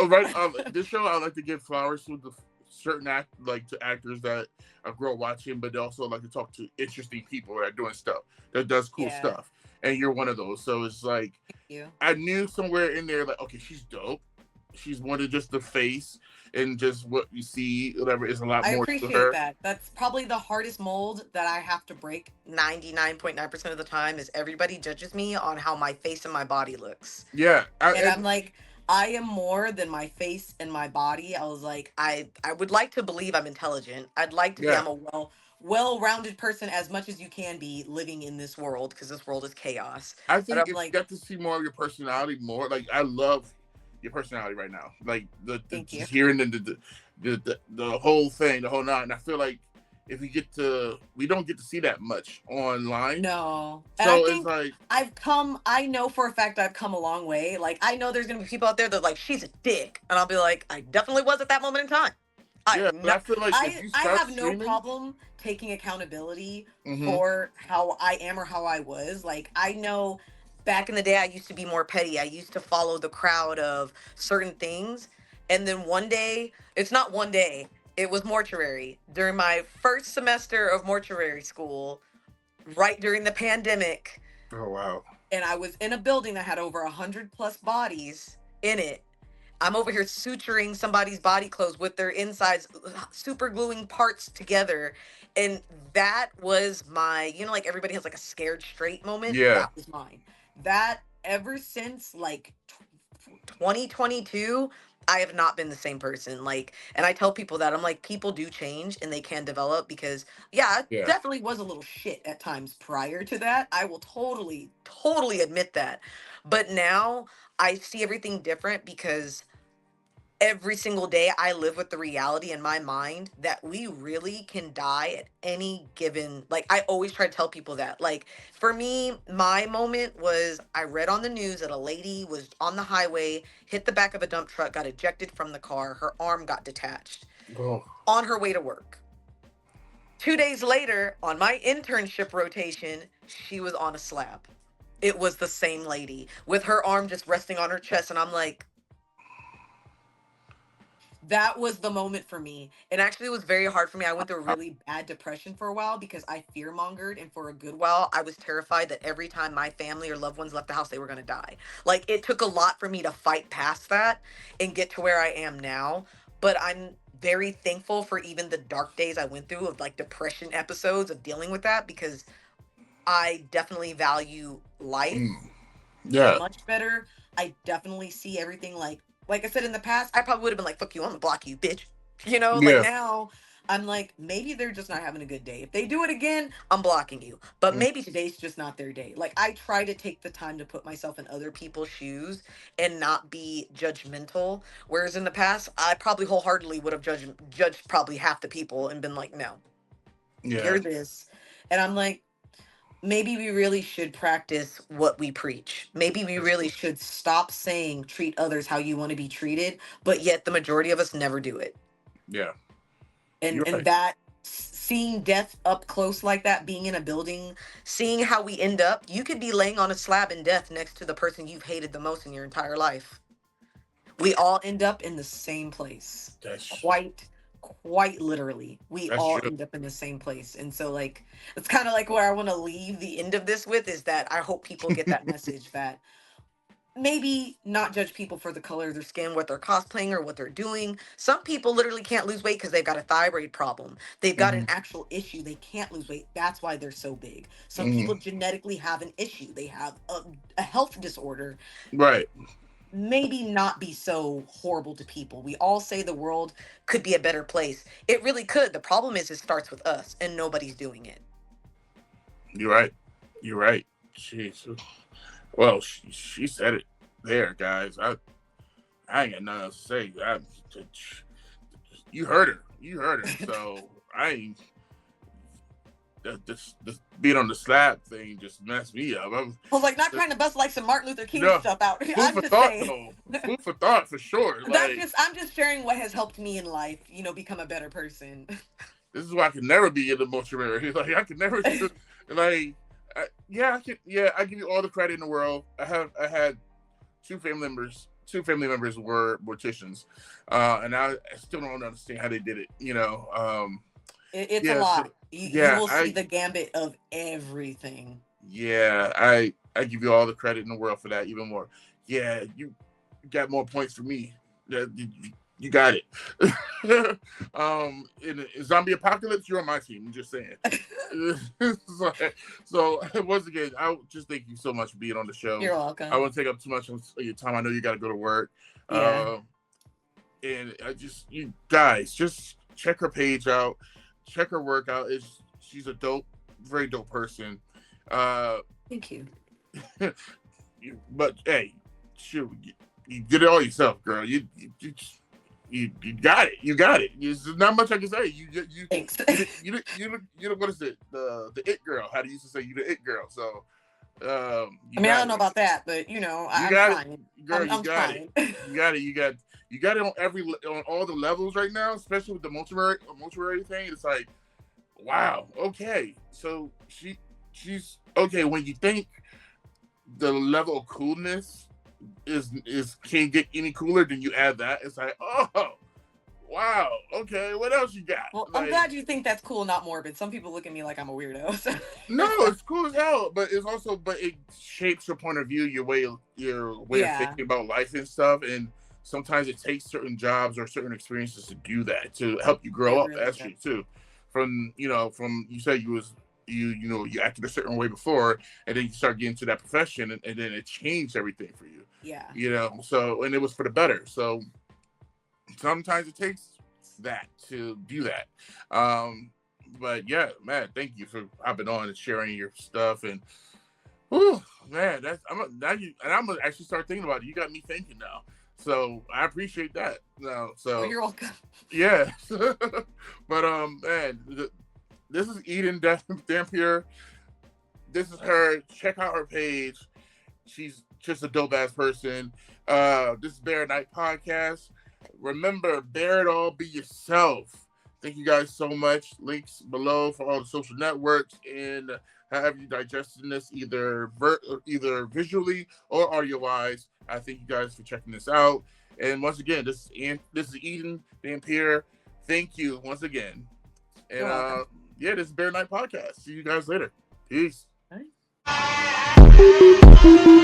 right. This show, I like to give flowers to the certain like to actors that I grew up watching, but they also like to talk to interesting people that are doing stuff that does cool Yeah. stuff, and you're one of those. So it's like Thank you. I knew somewhere in there, like, okay, she's dope. She's more than just the face and just what you see. Whatever is a lot I more to appreciate her. that. That's probably the hardest mold that I have to break 99.9% of the time is everybody judges me on how my face and my body looks. Yeah, And and I'm like, I am more than my face and my body. I was like, I would like to believe I'm intelligent. I'd like to be yeah, I'm a well-rounded person as much as you can be living in this world because this world is chaos. I But think I'm if you like, get to see more of your personality, more like I love your personality right now. Like the thank you. just hearing the whole thing, the whole nine. And I feel like if we don't get to see that much online. No. And I So it's think like, I know for a fact I've come a long way. Like, I know there's going to be people out there that are like, she's a dick. And I'll be like, I definitely was at that moment in time. I yeah, am but I not, feel like if you I start have no streaming, problem taking accountability mm-hmm, for how I am or how I was. Like, I know back in the day, I used to be more petty. I used to follow the crowd of certain things. And then one day, it's not one day, it was mortuary. During my first semester of mortuary school, right during the pandemic, oh wow, and I was in a building that had over 100 plus bodies in it. I'm over here suturing somebody's body clothes with their insides, super gluing parts together. And that was my, like everybody has like a scared straight moment. yeah, That was mine. That ever since like 2022, I have not been the same person. Like, and I tell people that I'm like, people do change and they can develop because, yeah, I yeah, definitely was a little shit at times prior to that. I will totally admit that. But now I see everything different because every single day I live with the reality in my mind that we really can die at any given, like I always try to tell people that. Like for me, my moment was I read on the news that a lady was on the highway, hit the back of a dump truck, got ejected from the car, her arm got detached oh, on her way to work. 2 days later, on my internship rotation, she was on a slab. It was the same lady with her arm just resting on her chest. And I'm like, that was the moment for me. It actually was very hard for me. I went through a really bad depression for a while because I fear mongered. And for a good while, I was terrified that every time my family or loved ones left the house, they were going to die. Like it took a lot for me to fight past that and get to where I am now. But I'm very thankful for even the dark days I went through of like depression episodes of dealing with that because I definitely value life mm, yeah, much better. I definitely see everything like I said in the past, I probably would have been like, fuck you, I'm gonna block you, bitch. Like yeah, now I'm like, maybe they're just not having a good day. If they do it again, I'm blocking you. But mm, maybe today's just not their day. Like I try to take the time to put myself in other people's shoes and not be judgmental. Whereas in the past, I probably wholeheartedly would have judged probably half the people and been like, no, yeah, you're this. And I'm like, maybe we really should practice what we preach. Maybe we really should stop saying treat others how you want to be treated, but yet the majority of us never do it. yeah. And You're and right. that Seeing death up close like that, being in a building, seeing how we end up, you could be laying on a slab in death next to the person you've hated the most in your entire life. We all end up in the same place. That's Quite literally. We that's all true. end up in the same place. And so like it's kind of like where I want to leave the end of this with is that I hope people get that message that maybe not judge people for the color of their skin, what they're cosplaying or what they're doing. Some people literally can't lose weight because they've got a thyroid problem. They've got Hmm. an actual issue. They can't lose weight. That's why they're so big. Some Hmm. people genetically have an issue. They have a health disorder. Right. Maybe not be so horrible to people. We all say the world could be a better place. It really could. The problem is it starts with us and nobody's doing it. You're right. You're right. Jeez. Well, she said it there, guys. I ain't got nothing else to say. You heard her. You heard her. So I ain't. This being on the slab thing just messed me up. I was like, not trying to bust like some Martin Luther King No, stuff out. food I'm for just thought saying. though. Food for thought for sure. That's Like just I'm just sharing what has helped me in life, become a better person. this is why I can never be in the mortuary. Like I can never like yeah, I can I give you all the credit in the world. I had two family members were morticians. And I still don't understand how they did it, It's a Yeah, so lot. You yeah, will see the gambit of everything. I give you all the credit in the world for that, even more. Yeah, you got more points for me. You got it. In a zombie apocalypse, you're on my team. I'm just saying. so, so once again, I just thank you so much for being on the show. You're I welcome. won't take up too much of your time. I know you got to go to work. Yeah. Um, and you guys just check her page out, check her work out. She's a very dope person. Uh, Thank you. but hey, shoot, you did it all yourself, girl. You got it. You got it. There's not much I can say. Thanks. What is it? The it girl. How do you used to say you the it girl? So you I mean, I got don't know it. about that, but You I'm got it, trying. girl. You I'm got it. trying. You got it. You got it on all the levels right now, especially with the mortuary thing. It's like, wow, okay. So she's okay. When you think the level of coolness is can't get any cooler, then you add that. It's like, oh wow, okay, what else you got? Well, I'm Like, glad you think that's cool, not morbid. Some people look at me like I'm a weirdo. So. no, it's cool as hell, but it shapes your point of view, your way of Yeah, thinking about life and stuff. And sometimes it takes certain jobs or certain experiences to do that, to help you grow it up really does. actually too. From you said you acted a certain way before, and then you start getting to that profession, and then it changed everything for you. Yeah. So and it was for the better. So sometimes it takes that to do that. But yeah, man, thank you for hopping on and sharing your stuff. And whew, man, I'm gonna actually start thinking about it. You got me thinking now. So I appreciate that. No, Oh, so you're welcome. yeah. But man, this is Eden Dampier. This is her. Check out her page. She's just a dope ass person. This is BearatNight podcast. Remember, bear it all, be yourself. Thank you guys so much. Links below for all the social networks and however you digesting this, either visually or audio wise. I thank you guys for checking this out. And once again, this is Eden Dampier. Thank you once again. And You're welcome. yeah, this is BearatNight podcast. See you guys later. Peace. All right.